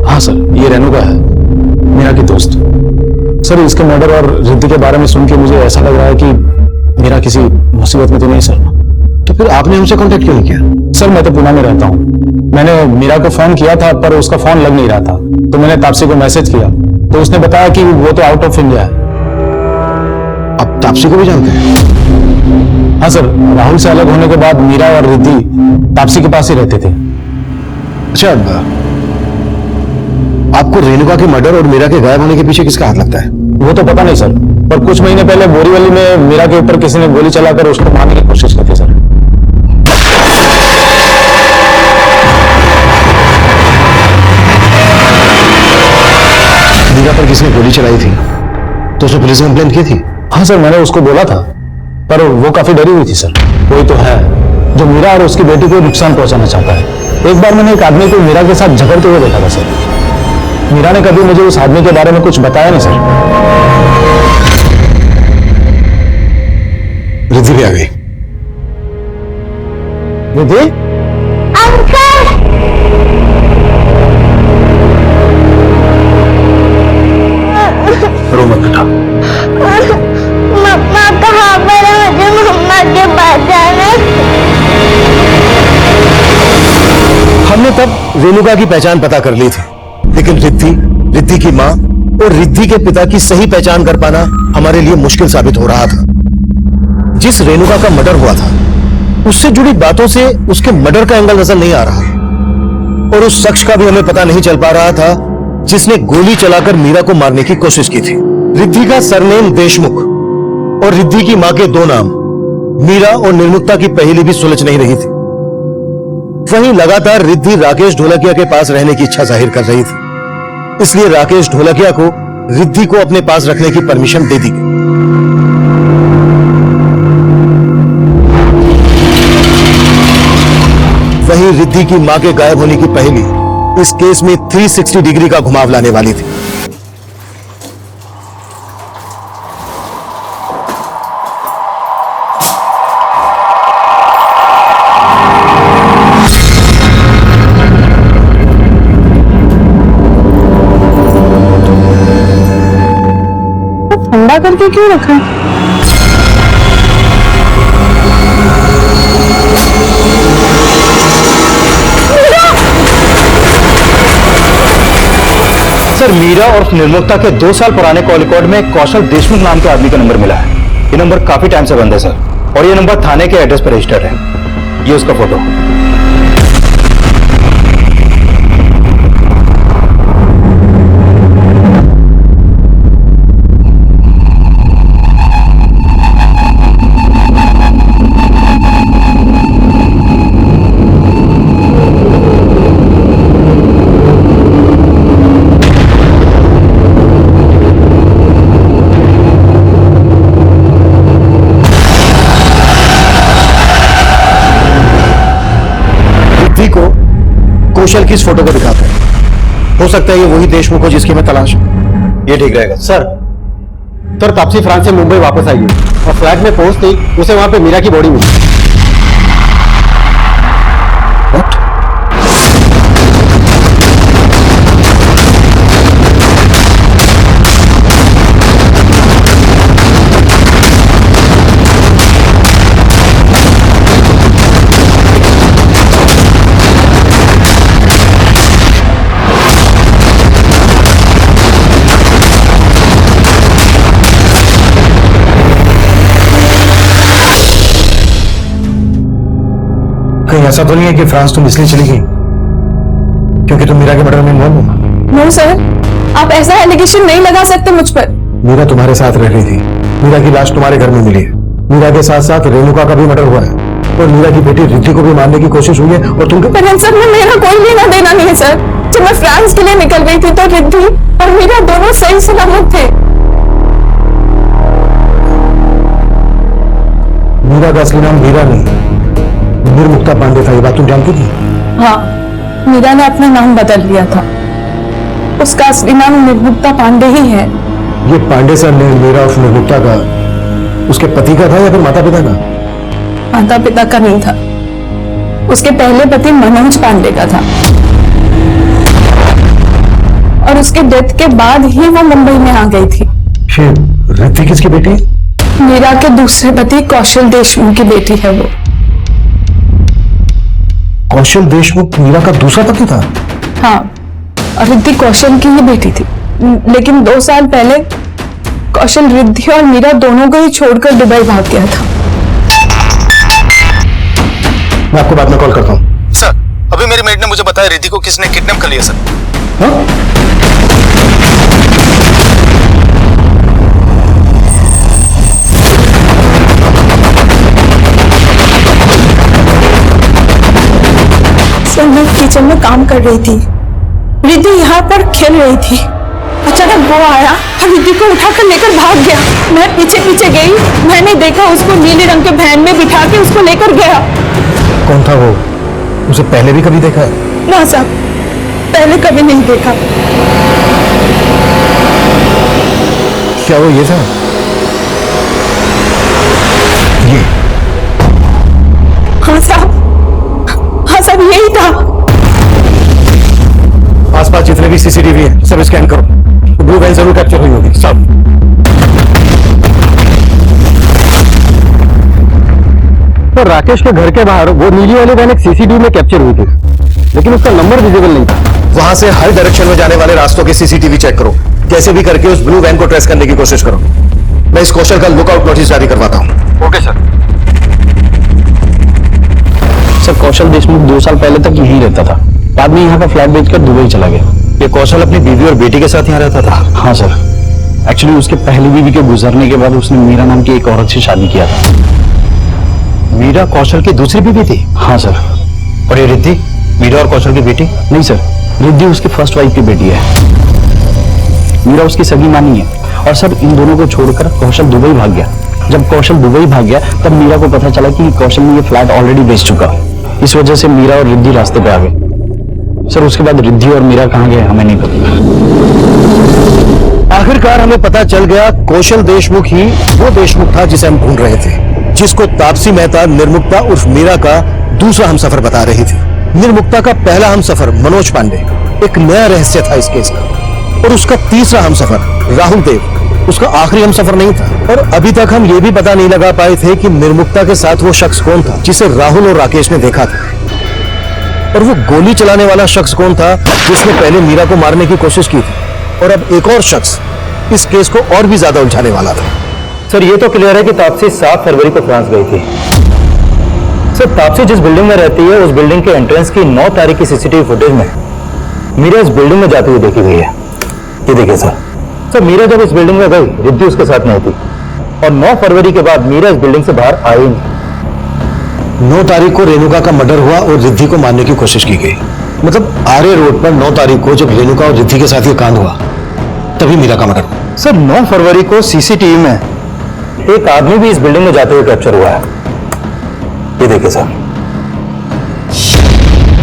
हाँ सर, ये रेणुका है, मीरा की दोस्त। सर, इसके मर्डर और रिद्धि के बारे में सुन के मुझे ऐसा लग रहा है कि मीरा किसी मुसीबत में तो नहीं सर। तो फिर आपने हमसे कांटेक्ट क्यों नहीं किया? सर, मैं तो पुणे में रहता हूँ। मैंने मीरा को फोन किया था पर उसका फोन लग नहीं रहा था, तो मैंने तापसी को मैसेज किया तो उसने बताया कि वो तो आउट ऑफ इंडिया है। आप तापसी को भी जानते हैं? हाँ सर, राहुल से अलग होने के बाद मीरा और रिद्धि तापसी के पास ही रहते थे। अच्छा, आपको रेणुका के मर्डर और मीरा के गायब होने के पीछे किसका हाथ लगता है? वो तो पता नहीं सर, पर कुछ महीने पहले बोरीवली में मीरा के ऊपर किसी ने गोली चलाकर उसको मारने की कोशिश की थी सर। मीरा पर किसी ने गोली चलाई थी तो उसने पुलिस में कंप्लेंट की थी? हाँ सर, मैंने उसको बोला था, पर वो काफी डरी हुई थी सर। कोई तो है जो मीरा और उसकी बेटी को नुकसान पहुंचाना चाहता है। एक बार मैंने एक आदमी को मीरा के साथ झगड़ते हुए देखा था सर। मीरा ने कभी मुझे उस आदमी के बारे में कुछ बताया नहीं सर। रिद्धि भी आ गई। रिद्धि? रो मत बेटा। मम्मा कहाँ पर है? मुझे मम्मा के पास जाना है। हमने तब रेणुका की पहचान पता कर ली थी, लेकिन रिद्धि की मां और रिद्धि के पिता की सही पहचान कर पाना हमारे लिए मुश्किल साबित हो रहा था। जिस रेणुका का मर्डर हुआ था, उससे जुड़ी बातों से उसके मर्डर का एंगल नजर नहीं आ रहा, और उस शख्स का भी हमें पता नहीं चल पा रहा था जिसने गोली चलाकर मीरा को मारने की कोशिश की थी। रिद्धि का सरनेम देशमुख और रिद्धि की मां के दो नाम मीरा और निर्मुक्ता की पहेली भी सुलझ नहीं रही थी। वहीं लगातार रिद्धि राकेश ढोलकिया के पास रहने की इच्छा जाहिर कर रही थी, इसलिए राकेश ढोलकिया को रिद्धि को अपने पास रखने की परमिशन दे दी गई। वहीं रिद्धि की मां के गायब होने की पहेली इस केस में 360 डिग्री का घुमाव लाने वाली थी। ठंडा करके क्यों रखा है? सर, मीरा और निर्मुक्ता के 2 साल पुराने कॉल रिकॉर्ड में कौशल देशमुख नाम के आदमी का नंबर मिला है। ये नंबर काफी टाइम से बंद है सर, और ये नंबर थाने के एड्रेस पर रजिस्टर्ड है। ये उसका फोटो। कौशल की इस फोटो को दिखाते हैं। हो सकता है ये वही देशमुख हो जिसकी मैं तलाश हूं। ये ठीक रहेगा सर। तापसी फ्रांस से मुंबई वापस आई है और फ्लैट में पहुंचते ही उसे वहां पे मीरा की बॉडी मिली। कहीं ऐसा तो नहीं है कि फ्रांस तुम इसलिए चली गई क्योंकि तुम मीरा के मर्डर में इन्वॉल्व हो? नो सर, आप ऐसा एलिगेशन नहीं लगा सकते मुझ पर। मीरा तुम्हारे साथ रह रही थी। मीरा की लाश तुम्हारे घर में मिली है। मीरा के साथ साथ रेणुका का भी मर्डर हुआ है और मीरा की बेटी रिद्धि को भी मारने की कोशिश हुई है और तुम। पर इन सब में मेरा कोई लेना देना नहीं है सर। जब मैं फ्रांस के लिए निकल गई थी तो रिद्धि और मीरा दोनों सही सलामत थे। मीरा का असली नाम मीरा नहीं, निर्मुक्ता पांडे था। ये बात तुम जानती थी? हाँ, मीरा ने अपना नाम बदल लिया था। उसका असली नाम निर्मुक्ता पांडे ही है। ये पांडे सर ने मीरा और निर्मुक्ता का उसके पति का था या फिर माता पिता का? माता पिता का नहीं था, उसके पहले पति मनोज पांडे का था। और उसके डेथ के बाद ही वो मुंबई में आ गई थी। रिद्धि किसकी बेटी? मीरा के दूसरे पति कौशल देशमुख की बेटी है वो। कौशल देशमुख मीरा का दूसरा पति था? हाँ, और रिद्धि कौशल की ही बेटी थी। लेकिन 2 साल पहले कौशल रिद्धि और मीरा दोनों को ही छोड़कर दुबई भाग गया था। मैं आपको बाद में कॉल करता हूँ। सर, अभी मेरी मेड ने मुझे बताया रिद्धि को किसने किडनैप कर लिया सर। हाँ? मैं किचन में काम कर रही थी, रिद्धि यहाँ पर खेल रही थी। अचानक वो आया और रिद्धि को उठाकर लेकर भाग गया। मैं पीछे पीछे गई, मैंने देखा उसको नीले रंग के वैन में बिठा के उसको लेकर गया। कौन था वो? उसे पहले भी कभी देखा है? ना साहब, पहले कभी नहीं देखा। क्या वो ये था? ये सीसीटीवी है, सब स्कैन करो। ब्लू वैन जरूर कैप्चर हुई होगी सब। तो राकेश के घर के बाहर वो नीली वाली वैन एक सीसीटीवी में कैप्चर हुई थी, लेकिन उसका नंबर विजिबल नहीं था। वहां से हर डायरेक्शन में जाने वाले रास्तों के सीसीटीवी चेक करो, कैसे भी करके उस ब्लू वैन को ट्रेस करने की कोशिश करो। मैं इस कौशल का लुकआउट नोटिस जारी करवाता हूं। Okay sir. सर कौशल देशमुख 2 साल पहले तक यहीं रहता था, बाद में यहाँ का फ्लैट बेचकर दुबई चला गया। ये कौशल अपनी बीवी और बेटी के साथ यहाँ रहता था? हाँ सर, एक्चुअली उसके पहली बीवी के गुजरने के बाद उसने मीरा नाम की एक औरत से शादी किया था। मीरा कौशल की दूसरी बीवी थी? हाँ सर। और ये रिद्धि मीरा और कौशल की बेटी? नहीं सर, रिद्धि उसकी फर्स्ट वाइफ की बेटी है, मीरा उसकी सगी मानी है। और सर इन दोनों को छोड़कर कौशल दुबई भाग गया। जब कौशल दुबई भाग गया तब मीरा को पता चला कि कौशल ने ये फ्लैट ऑलरेडी बेच चुका। इस वजह से मीरा और रिद्धि रास्ते पे आ गए। सर उसके बाद रिद्धि और मीरा कहाँ गए हमें नहीं पता। आखिरकार हमें पता चल गया कौशल देशमुख ही वो देशमुख था जिसे हम ढूंढ रहे थे, जिसको तापसी मेहता निर्मुक्ता उर्फ मीरा का दूसरा हमसफर बता रही थी। निर्मुक्ता का पहला हमसफर मनोज पांडे एक नया रहस्य था इस केस का, और उसका तीसरा हमसफर राहुल देव उसका आखिरी हमसफर नहीं था। और अभी तक हम ये भी पता नहीं लगा पाए थे कि निर्मुक्ता के साथ वो शख्स कौन था जिसे राहुल और राकेश ने देखा था, और वो गोली चलाने वाला शख्स कौन था जिसने पहले मीरा को मारने की कोशिश की थी। और अब एक और शख्स इस केस को और भी ज्यादा उलझाने वाला था। सर ये तो क्लियर है कि तापसी 7 फरवरी को फ्रांस गई थी। सर तापसी जिस बिल्डिंग में रहती है उस बिल्डिंग के एंट्रेंस की 9 तारीख की सीसीटीवी फुटेज में मीरा इस बिल्डिंग में जाते हुए देखी गई है। ये देखिए सर। सर मीरा जब इस बिल्डिंग में गई रिद्धि उसके साथ नहीं थी, और 9 फरवरी के बाद मीरा इस बिल्डिंग से बाहर आई नहीं। 9 तारीख को रेणुका का मर्डर हुआ और रिद्धि को मारने की कोशिश की गई। मतलब आर्य रोड पर 9 तारीख को जब रेणुका और रिद्धि के साथ ये कांड हुआ तभी मीरा का मर्डर हुआ। सर 9 फरवरी को सीसीटीवी में एक आदमी भी इस बिल्डिंग में जाते हुए कैप्चर हुआ है। ये देखिए सर।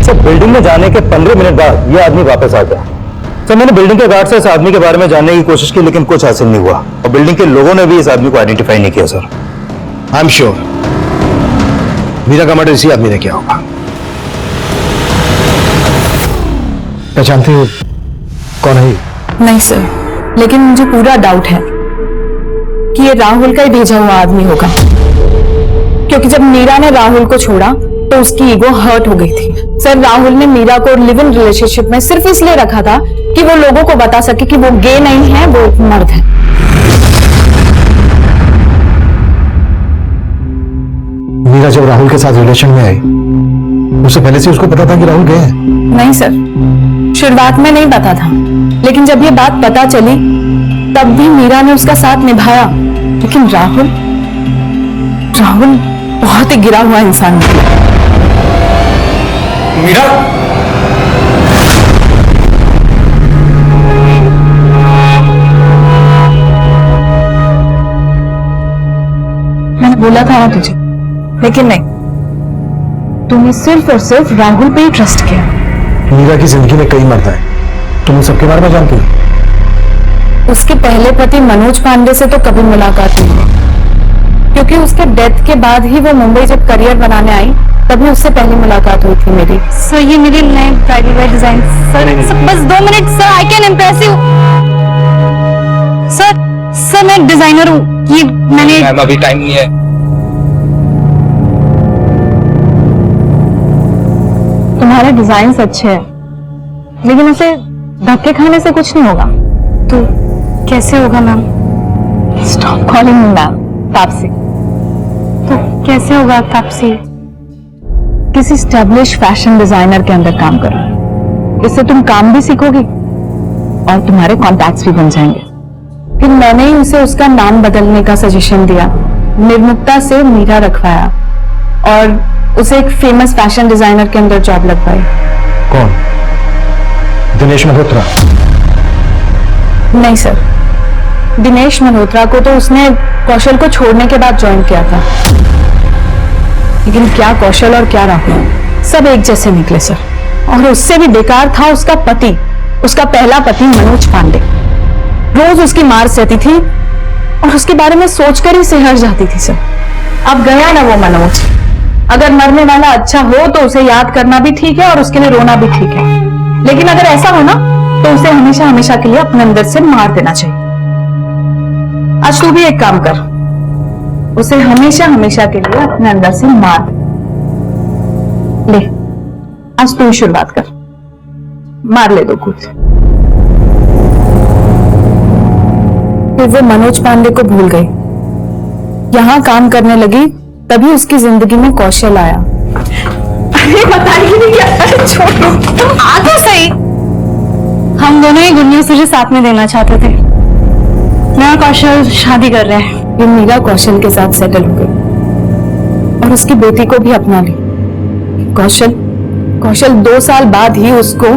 सर बिल्डिंग में जाने के 15 मिनट बाद ये आदमी वापस आ गया। सर मैंने बिल्डिंग के गार्ड से इस आदमी के बारे में जानने की कोशिश की, लेकिन कुछ हासिल नहीं हुआ, और बिल्डिंग के लोगों ने भी इस आदमी को आइडेंटिफाई नहीं किया। Sir I am sure Meera का मर्डर इसी आदमी ने किया होगा। पहचानते हो कौन है? नहीं सर, लेकिन मुझे पूरा डाउट है कि ये राहुल का ही भेजा हुआ आदमी होगा, क्योंकि जब मीरा ने राहुल को छोड़ा तो उसकी ईगो हर्ट हो गई थी। सर राहुल ने मीरा को लिव इन रिलेशनशिप में सिर्फ इसलिए रखा था कि वो लोगों को बता सके कि वो गे नहीं है, वो एक मर्द है। मीरा जब राहुल के साथ रिलेशन में आई उससे पहले से उसको पता था कि राहुल गए हैं? नहीं सर, शुरुआत में नहीं पता था, लेकिन जब ये बात पता चली तब भी मीरा ने उसका साथ निभाया। लेकिन राहुल बहुत ही गिरा हुआ इंसान है। मीरा मैंने बोला था ना तुझे, लेकिन नहीं, तूने सिर्फ और सिर्फ राहुल पे ही ट्रस्ट किया। मीरा की जिंदगी में कई मर्द हैं, तुम सबके बारे में जानती हो? उसके पहले पति मनोज पांडे से तो कभी मुलाकात नहीं हुई, क्योंकि उसके डेथ के बाद ही वो मुंबई जब करियर बनाने आई तभी उससे पहले मुलाकात हुई थी मेरी। सर ये मेरी नए ब्राइडल वेयर डिजाइन। सर बस 2 minute sir, I can impress you. Sir मैं डिजाइनर हूँ, ये मैंने अभी टाइम नहीं है। तुम्हारे डिजाइन अच्छे हैं, लेकिन उसे धक्के खाने से कुछ नहीं होगा। तो कैसे होगा ma'am? Stop calling me ma'am, Taapsee. तो कैसे होगा तापसी? किसी स्टैब्लिश फैशन डिजाइनर के अंदर काम करो, इससे तुम काम भी सीखोगी और तुम्हारे कॉन्टैक्ट्स भी बन जाएंगे। फिर मैंने ही उसे उसका नाम बदलने का सजेशन दिया, निर्मुक्ता से मीरा रखवाया और उसे एक फेमस फैशन डिजाइनर के अंदर जॉब लगवाई। कौन? दिनेश मल्होत्रा? नहीं सर, दिनेश मल्होत्रा को तो उसने कौशल को छोड़ने के बाद ज्वाइन किया था, लेकिन क्या कौशल और क्या राहुल सब एक जैसे निकले सर। और उससे भी बेकार था उसका पति, उसका पहला पति मनोज पांडे। रोज उसकी मार सहती थी और उसके बारे में सोचकर ही सिहर जाती थी सर। अब गया ना वो मनोज, अगर मरने वाला अच्छा हो तो उसे याद करना भी ठीक है और उसके लिए रोना भी ठीक है, लेकिन अगर ऐसा हो ना तो उसे हमेशा हमेशा के लिए अपने अंदर से मार देना चाहिए। आज तू भी एक काम कर, उसे हमेशा हमेशा के लिए अपने अंदर से मार ले। आज तू शुरुआत कर, मार ले 2 कूद। फिर वो मनोज पांडे को भूल गई, यहां काम करने लगी, तभी उसकी जिंदगी में कौशल आया। अरे बताइए नहीं क्या? अरे छोड़ो, तुम आ तो सही। हम दोनों ही गुड न्यूज तुझे साथ में देना चाहते थे। मैं और कौशल शादी कर रहे हैं। ये मीरा कौशल के साथ सेटल हो गई और उसकी बेटी को भी अपना ली। कौशल 2 साल बाद ही उसको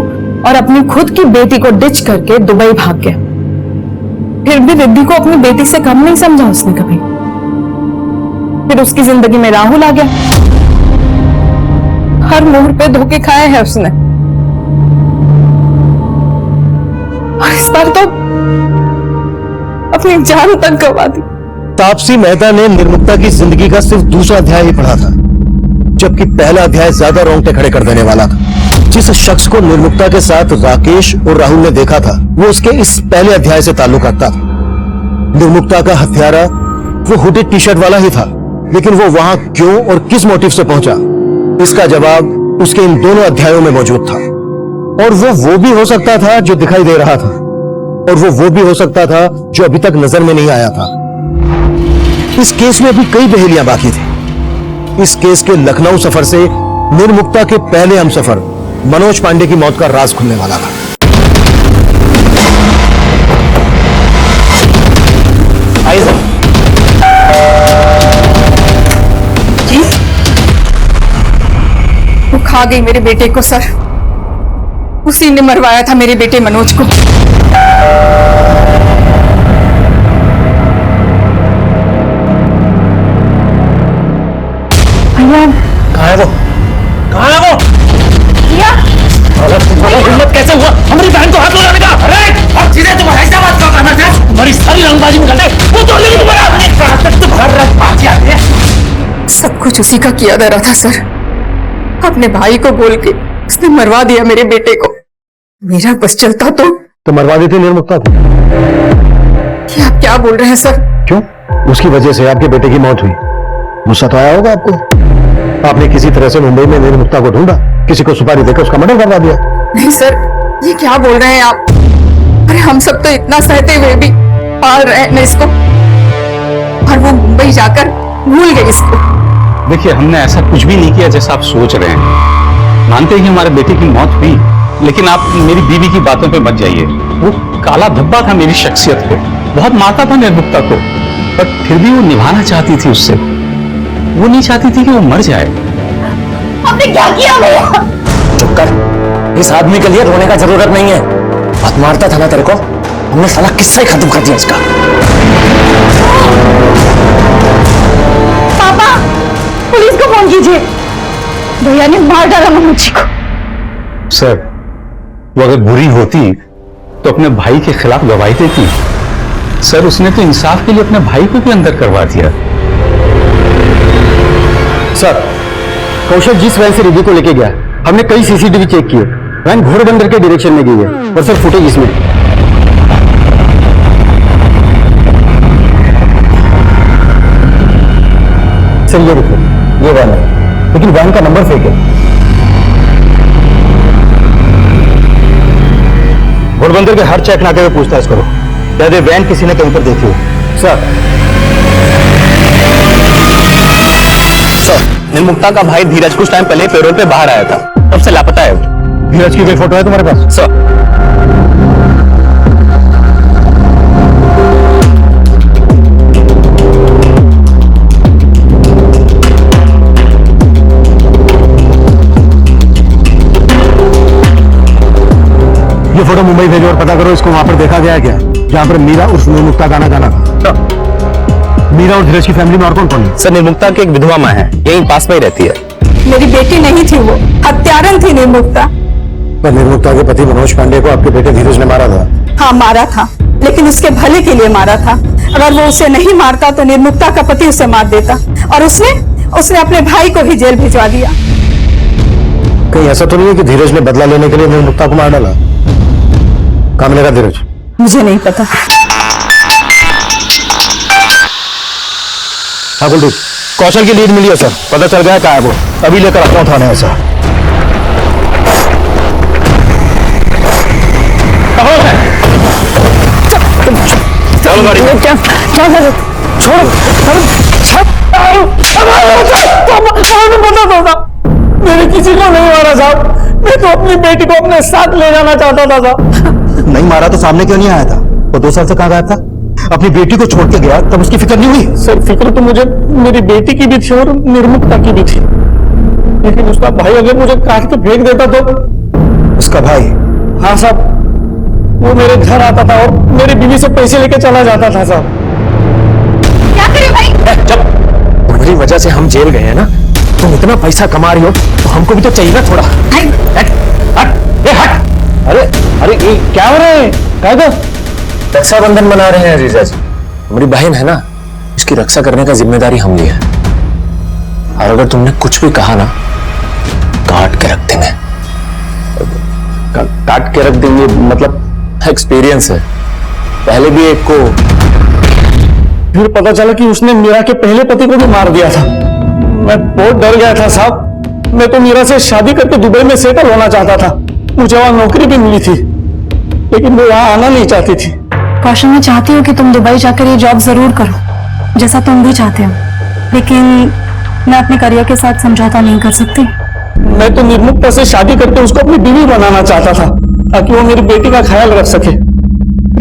और अपनी खुद की बेटी को डिच करके दुबई भाग गया। फिर भी रिद्धि को अपनी बेटी से कम नहीं समझा उसने कभी। फिर उसकी जिंदगी में राहुल आ गया। हर मोड़ पे धोखे खाए हैं उसने, और इस बार तो अपनी जान तक गवा दी। तापसी मेहता ने निर्मुक्ता की जिंदगी का सिर्फ दूसरा अध्याय ही पढ़ा था, जबकि पहला अध्याय ज्यादा रोंगटे खड़े कर देने वाला था। जिस शख्स को निर्मुक्ता के साथ राकेश और राहुल ने देखा था, वो उसके इस पहले अध्याय से ताल्लुक रखता था। निर्मुक्ता का हत्यारा वो हुडी टी शर्ट वाला ही था, लेकिन वो वहां क्यों और किस मोटिव से पहुंचा, इसका जवाब उसके इन दोनों अध्यायों में मौजूद था। और वो भी हो सकता था जो दिखाई दे रहा था, और वो भी हो सकता था जो अभी तक नजर में नहीं आया था। इस केस में अभी कई पहेलियां बाकी थी। इस केस के लखनऊ सफर से निर्मुक्ता के पहले हमसफर मनोज पांडे की मौत का राज खुलने वाला था। आइए सर। जी? वो खा गई मेरे बेटे को सर। उसी ने मरवाया था मेरे बेटे मनोज को। भैया कहाँ है वो? कहाँ है वो? भैया तुम्हारा हिम्मत कैसे हुआ हमारी बहन को हाथ लगाने का? अरे अब सीधे तुम हैदराबाद का करना था। तुम्हारी सारी रंगबाजी में करते वो तो नहीं तुम्हारा सब कुछ उसी का किया जा रहा था सर। अपने भाई को बोल के उसने मरवा दिया मेरे बेटे को। मेरा बस चलता तो मरवा देते निर्मुक्ता को। क्या आप क्या बोल रहे हैं सर? क्यों? उसकी वजह से आपके बेटे की मौत हुई। गुस्सा तो आया होगा आपको। आपने किसी तरह से मुंबई में निर्मुक्ता को ढूंढा, किसी को सुपारी देकर उसका मर्डर करवा दिया। नहीं सर, ये क्या बोल रहे हैं आप? अरे हम सब तो इतना सहते हुए भी पाल रहे हैं इसको, और वो मुंबई जाकर भूल गए इसको। देखिए, हमने ऐसा कुछ भी नहीं किया जैसा आप सोच रहे हैं। मानते हैं कि हमारे बेटे की मौत हुई, लेकिन आप मेरी बीवी की बातों पे मत जाइए। वो काला धब्बा था मेरी शख्सियत पे, बहुत मारता था निर्मुक्ता को, पर फिर भी वो निभाना चाहती थी उससे। वो नहीं चाहती थी कि वो मर जाए। आपने क्या किया भैया? चुप कर। इस आदमी के लिए रोने का जरूरत नहीं है। बहुत मारता था ना तेरे को, हमने साला किस्सा ही खत्म कर दिया इसका। पापा, पुलिस को फोन कीजिए। भैया ने मार डाला मनोज को। सर, वो अगर बुरी होती तो अपने भाई के खिलाफ गवाही देती। सर, उसने तो इंसाफ के लिए अपने भाई को भी अंदर करवा दिया। सर, कौशल जिस वैन से रिद्धि को लेके गया, हमने कई सीसीटीवी चेक किए। वैन घोड़बंदर के डायरेक्शन में गई है, और सर फुटेज इसमें। सर ये देखो, ये वैन है, लेकिन वैन का नंबर फेक है। घोड़बंदर के हर चेक नाके में पूछताछ करो, शायद वैन किसी ने कहीं पर देखी हो। सर, निर्मुक्ता का भाई धीरज कुछ टाइम पहले पेरोल पे बाहर आया था, तब से लापता है। धीरज की कोई फोटो है तुम्हारे पास? सर, ये फोटो मुंबई भेजो और पता करो इसको वहां पर देखा गया है क्या, जहां पर मीरा उर्फ निर्मुक्ता गाना गाना था। मीरा और धीरज की फैमिली में और कौन कौन है? सर, निर्मुक्ता की एक विधवा माँ है, यहीं पास में ही रहती है। मेरी बेटी नहीं थी, वो हत्यारन थी निर्मुक्ता। पर निर्मुक्ता के पति मनोज पांडे को आपके बेटे धीरज ने मारा था। हाँ, मारा था, लेकिन उसके भले के लिए मारा था। अगर वो उसे नहीं मारता तो निर्मुक्ता का पति उसे मार देता, और उसने अपने भाई को ही जेल भिजवा दिया। कहीं ऐसा तो नहीं है कि धीरज ने बदला लेने के लिए निर्मुक्ता को मार डाला? कहाँ मिलेगा धीरज? मुझे नहीं पता। हाँ कुलदीप, कौशल की लीड मिली है सर, पता चल गया कहाँ है वो, अभी लेकर आता हूँ थाने है सर। चलो गाड़ी में। क्या छोड़ मैंने किसी को नहीं मारा साहब, मैं तो अपनी बेटी को अपने साथ ले जाना चाहता था साहब। नहीं मारा तो सामने क्यों नहीं आया था? वो 2 साल से कहाँ गायब था? अपनी बेटी को छोड़ के गया तब उसकी फिक्र नहीं हुई? सर फिक्र तो मुझे मेरी बेटी की भी थी और निर्मुक्ता की भी थी, लेकिन उसका भाई अगर मुझे काट के फेंक देता तो। उसका भाई? हाँ साहब, वो मेरे घर आता था और मेरी बीवी से पैसे लेके चला जाता था साहब। क्या करे भाई? जब तुम्हारी वजह से हम जेल गए हैं ना, तुम इतना पैसा कमा रही हो तो हमको भी तो चाहिए ना थोड़ा। हट हट ए हट। अरे अरे ये क्या हो रहा है? क्या तो रक्षाबंधन मना रहे हैं जीजा जी। हमारी बहन है ना, उसकी रक्षा करने का जिम्मेदारी हम लिए है। और अगर तुमने कुछ भी कहा ना, काट के रख देंगे। काट के रख देंगे मतलब एक्सपीरियंस है, पहले भी एक को। फिर पता चला कि उसने मीरा के पहले पति को भी मार दिया था। मैं बहुत डर गया था साहब। मैं तो मीरा से शादी करके दुबई में सेटल होना चाहता था, मुझे वहां नौकरी भी मिली थी, लेकिन वो यहाँ आना नहीं चाहती थी। कौशल, मैं चाहती हूँ कि तुम दुबई जाकर ये जॉब जरूर करो, जैसा तुम भी चाहते हो, लेकिन मैं अपने करियर के साथ समझौता नहीं कर सकती। मैं तो निर्मुक्ता से शादी करके उसको अपनी बीवी बनाना चाहता था, ताकि वो मेरी बेटी का ख्याल रख सके।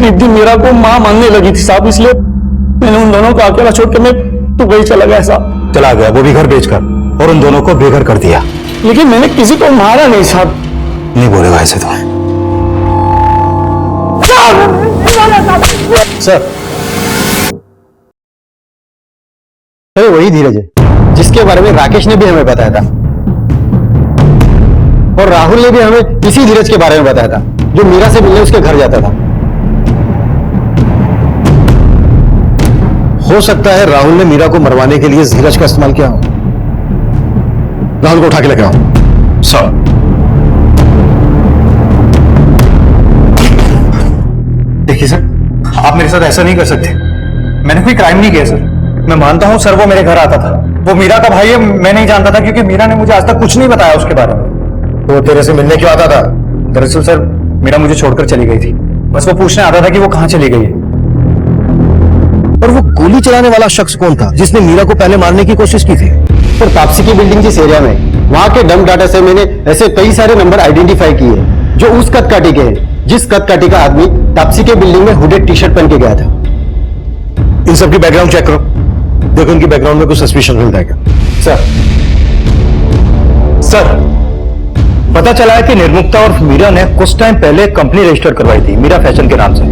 रिद्धि मीरा को मां मानने लगी थी साहब, इसलिए मैंने उन दोनों को अकेला छोड़ के मैं दुबई चला गया साहब। चला गया, वो भी घर बेचकर, और उन दोनों को बेघर कर दिया। लेकिन मैंने किसी को मारा नहीं साहब। नहीं बोलेगा ऐसे तो। सर, अरे वही धीरज है जिसके बारे में राकेश ने भी हमें बताया था, और राहुल ने भी हमें इसी धीरज के बारे में बताया था, जो मीरा से मिलने उसके घर जाता था। हो सकता है राहुल ने मीरा को मरवाने के लिए धीरज का इस्तेमाल किया हो। राहुल को उठा के लेके आओ। सर, देखिए सर, आप मेरे साथ ऐसा नहीं कर सकते। मैंने कोई क्राइम नहीं किया सर। मैं मानता हूं सर, वो मेरे घर आता था, वो मीरा का भाई है, मैं नहीं जानता था, क्योंकि मीरा ने मुझे आज तक कुछ नहीं बताया उसके बारे में। तो वो तेरे से मिलने क्यों आता था? दरअसल सर, मीरा मुझे छोड़कर चली गई थी, बस वो पूछने आता था कि वो कहां चली गई है। और वो गोली चलाने वाला शख्स कौन था जिसने मीरा को पहले मारने की कोशिश की थी? सर, तापसी की बिल्डिंग जिस एरिया में, वहां के डंप डाटा से मैंने ऐसे कई सारे नंबर आइडेंटिफाई किए जो उस कदकाठी के हैं जिस कदकाठी का आदमी तापसी के बिल्डिंग में हुडेड टी-शर्ट पहन के गया था। इन सब की बैकग्राउंड चेक करो, देखो इनकी बैकग्राउंड में कुछ सस्पिशन मिलता है क्या? सर, पता चला है कि निर्मुक्ता और मीरा ने कुछ टाइम पहले कंपनी रजिस्टर करवाई थी मीरा फैशन के नाम से,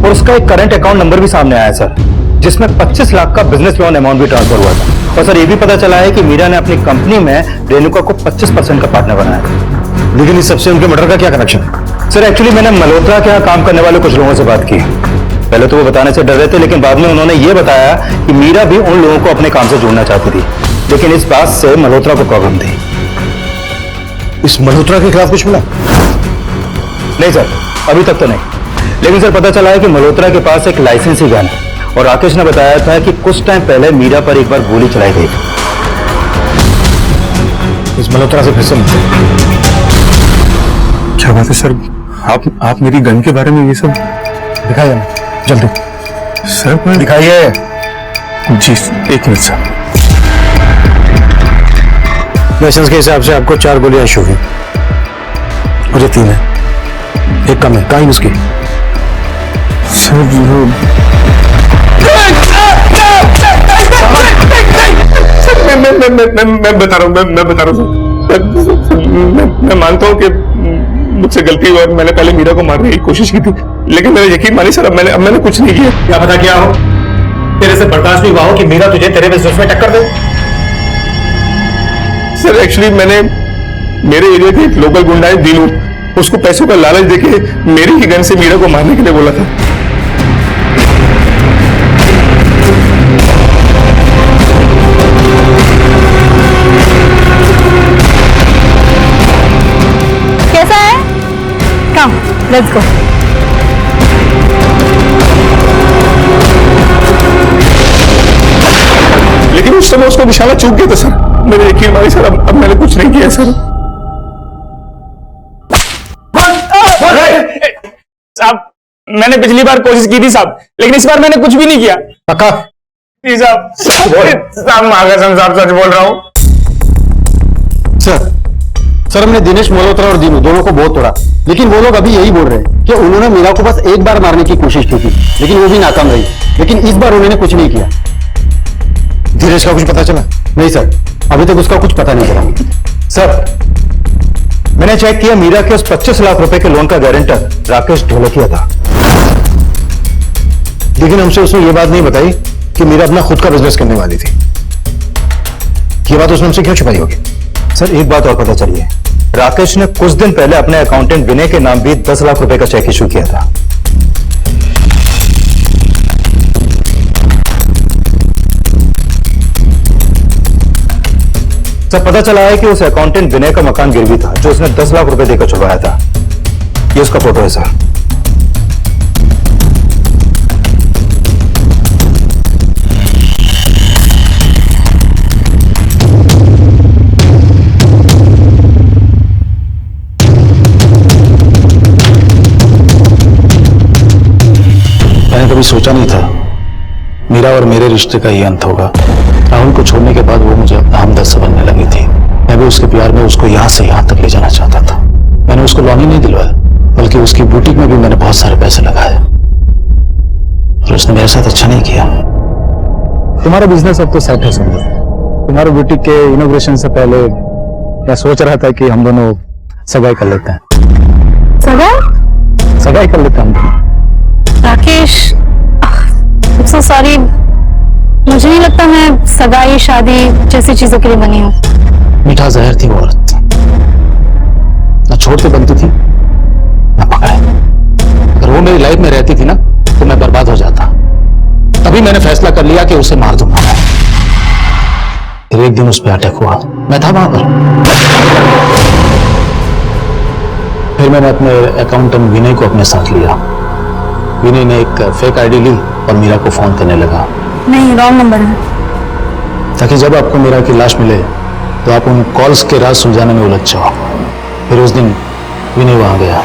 और उसका एक करंट अकाउंट नंबर भी सामने आया सर, जिसमें 25 लाख का बिजनेस लोन अमाउंट भी ट्रांसफर हुआ था। और सर, ये भी पता चला है कि मीरा ने अपनी कंपनी में रेणुका को 25% का पार्टनर बनाया था। लेकिन इस सबसे उनके मर्डर का क्या कनेक्शन है? सर, एक्चुअली मैंने मल्होत्रा के यहाँ काम करने वाले कुछ लोगों से बात की। पहले तो वो बताने से डर रहे थे, लेकिन बाद में उन्होंने ये बताया कि मीरा भी उन लोगों को अपने काम से जोड़ना चाहती थी, लेकिन इस बात से मल्होत्रा को प्रॉब्लम थी। इस मल्होत्रा के खिलाफ कुछ मिला? नहीं सर, अभी तक तो नहीं, लेकिन सर पता चला है कि मल्होत्रा के पास एक लाइसेंसी गन है, और राकेश ने बताया था कि कुछ टाइम पहले मीरा पर एक बार गोली चलाई गई। इस मल्होत्रा से फिर से मिलते। क्या बात है सर, आप मेरी गन के बारे में ये सब दिखाइए ना जल्दी। सर पर दिखाइए। जी, एक मिनट सर। लाइसेंस के हिसाब से आपको 4 गोलियां इशू हुई, मुझे 3 है, एक कम है। कहाँ उसकी? सर मैं बता रहा हूँ, मैं बता रहा हूँ। मैं मानता हूँ कि मुझसे गलती हुई और मैंने पहले मीरा को मारने की कोशिश की थी, लेकिन मेरा यकीन मानिए सर, अब मैंने कुछ नहीं किया। क्या पता क्या हो, तेरे से बर्दाश्त भी हुआ हो कि मीरा तुझे तेरे बिजनेस में टक्कर दे। सर, एक्चुअली मैंने मेरे एरिया के एक लोकल गुंडा है दीनू, उसको पैसों का लालच देके मेरी ही गन से मीरा को मारने के लिए बोला था। कैसा है? कम, लेट्स गो। उस समय उसको निशाना चूक गया था सर। मेरे यकीन मानिए सर, अब मैंने कुछ नहीं किया सर। साहब, मैंने पिछली बार कोशिश की थी साहब, लेकिन इस बार मैंने कुछ भी नहीं किया। पक्का? जी साहब। साहब मार्गदर्शन साहब, सच बोल रहा हूँ सर हमने दिनेश मल्होत्रा और दीनू दोनों को बहुत तोड़ा, लेकिन वो लोग अभी यही बोल रहे हैं कि उन्होंने मीरा को बस एक बार मारने की कोशिश की थी, लेकिन वो भी नाकाम रही। लेकिन इस बार उन्होंने कुछ नहीं किया। धीरेश का कुछ पता चला? नहीं सर, अभी तक उसका कुछ पता नहीं चला। सर, मैंने चेक किया, मीरा के उस 25 लाख रुपए के लोन का गारंटर राकेश ढोलकिया था, लेकिन हमसे उसने ये बात नहीं बताई कि मीरा अपना खुद का बिजनेस करने वाली थी। ये बात उसने हमसे क्यों छुपाई होगी? सर एक बात और पता चली है, राकेश ने कुछ दिन पहले अपने अकाउंटेंट विनय के नाम भी 10 लाख रुपए का चेक इशू किया था। सर पता चला है कि उस अकाउंटेंट विनय का मकान गिरवी था, जो उसने 10 लाख रुपए देकर छुड़वाया था। ये उसका फोटो है सर। मैंने कभी सोचा नहीं था मीरा और मेरे रिश्ते का ये अंत होगा। राहुल को छोड़ने के बाद वो मुझे अपना हमदर्द समझने लगी थी। मैं भी उसके प्यार में उसको यहाँ से यहाँ तक ले जाना चाहता था। मैंने उसको लॉन ही नहीं दिलवाया, बल्कि उसकी बुटीक में भी मैंने बहुत सारे पैसे लगाए, और उसने मेरे साथ अच्छा नहीं किया। तुम्हारा बिजनेस अब तो सेट है सुंदर। तुम्हारे बुटीक के इनोग्रेशन से पहले मैं सोच रहा था कि हम दोनों सगाई कर लेते हैं। सगाई कर लेते हैं हम दोनों। राकेश, so sorry, मुझे नहीं लगता मैं सगाई शादी जैसी चीजों के लिए बनी हूँ। मीठा जहर थी वो औरत, न छोड़ते बनती थी न पकाए। अगर वो मेरी लाइफ में रहती थी ना, तो मैं बर्बाद हो जाता। तभी मैंने फैसला कर लिया कि उसे मार दूंगा। फिर एक दिन उस पर अटैक हुआ, मैं था वहां पर। फिर मैंने अपने अकाउंटेंट विनय को अपने साथ लिया। विनय ने एक फेक आईडी ली और मीरा को फोन करने लगा। नहीं, रॉन्ग नंबर है। ताकि जब आपको मीरा की लाश मिले तो आप उन कॉल्स के राज सुलझाने में उलझ जाओ। फिर उस दिन विनय वहां गया।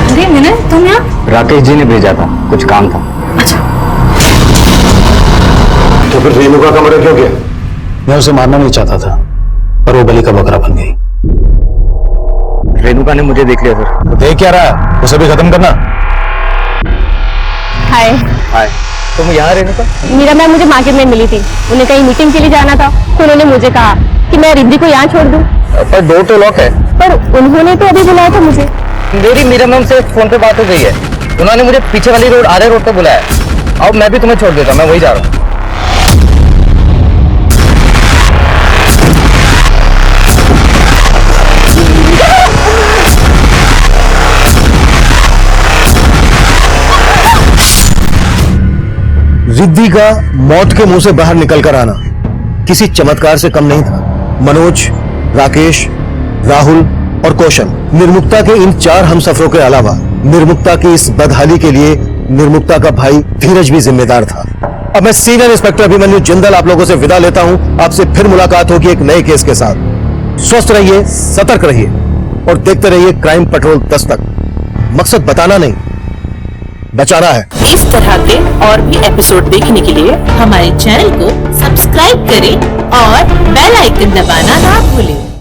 अरे विनय, तुम यहाँ? राकेश जी ने भेजा था, कुछ काम था। अच्छा। तो फिर रेणुका का मर्डर क्यों किया? मैं उसे मारना नहीं चाहता था, पर वो बलि का बकरा बन गई। रेणुका ने मुझे देख लिया सर। तो देख क्या रहा है, उसे भी खत्म करना। हाय। हाय, तुम यहाँ रेणुका? मीरा मैम मुझे मार्केट में मिली थी, उन्हें कहीं मीटिंग के लिए जाना था, तो उन्होंने मुझे कहा कि मैं रिद्धि को यहाँ छोड़ दूं। पर डोर तो लॉक है। पर उन्होंने तो अभी बुलाया था मुझे। मेरी मीरा मैम से फोन पे बात हो गई है, उन्होंने मुझे पीछे वाली रोड, आधे रोड पे बुलाया। अब मैं भी तुम्हें छोड़ देता हूँ, मैं वही जा रहा हूँ। रिद्धि का मौत के मुंह से बाहर निकलकर आना किसी चमत्कार से कम नहीं था। मनोज, राकेश, राहुल और कौशल, निर्मुक्ता के इन 4 हमसफरों के अलावा निर्मुक्ता की इस बदहाली के लिए निर्मुक्ता का भाई धीरज भी जिम्मेदार था। अब मैं सीनियर इंस्पेक्टर अभिमन्यु जिंदल आप लोगों से विदा लेता हूं। आपसे फिर मुलाकात होगी एक नए केस के साथ। स्वस्थ रहिए, सतर्क रहिए और देखते रहिए क्राइम पेट्रोल दस्तक। मकसद बताना नहीं, बचाना है। इस तरह के और भी एपिसोड देखने के लिए हमारे चैनल को सब्सक्राइब करें और बेल आइकन दबाना ना भूलें।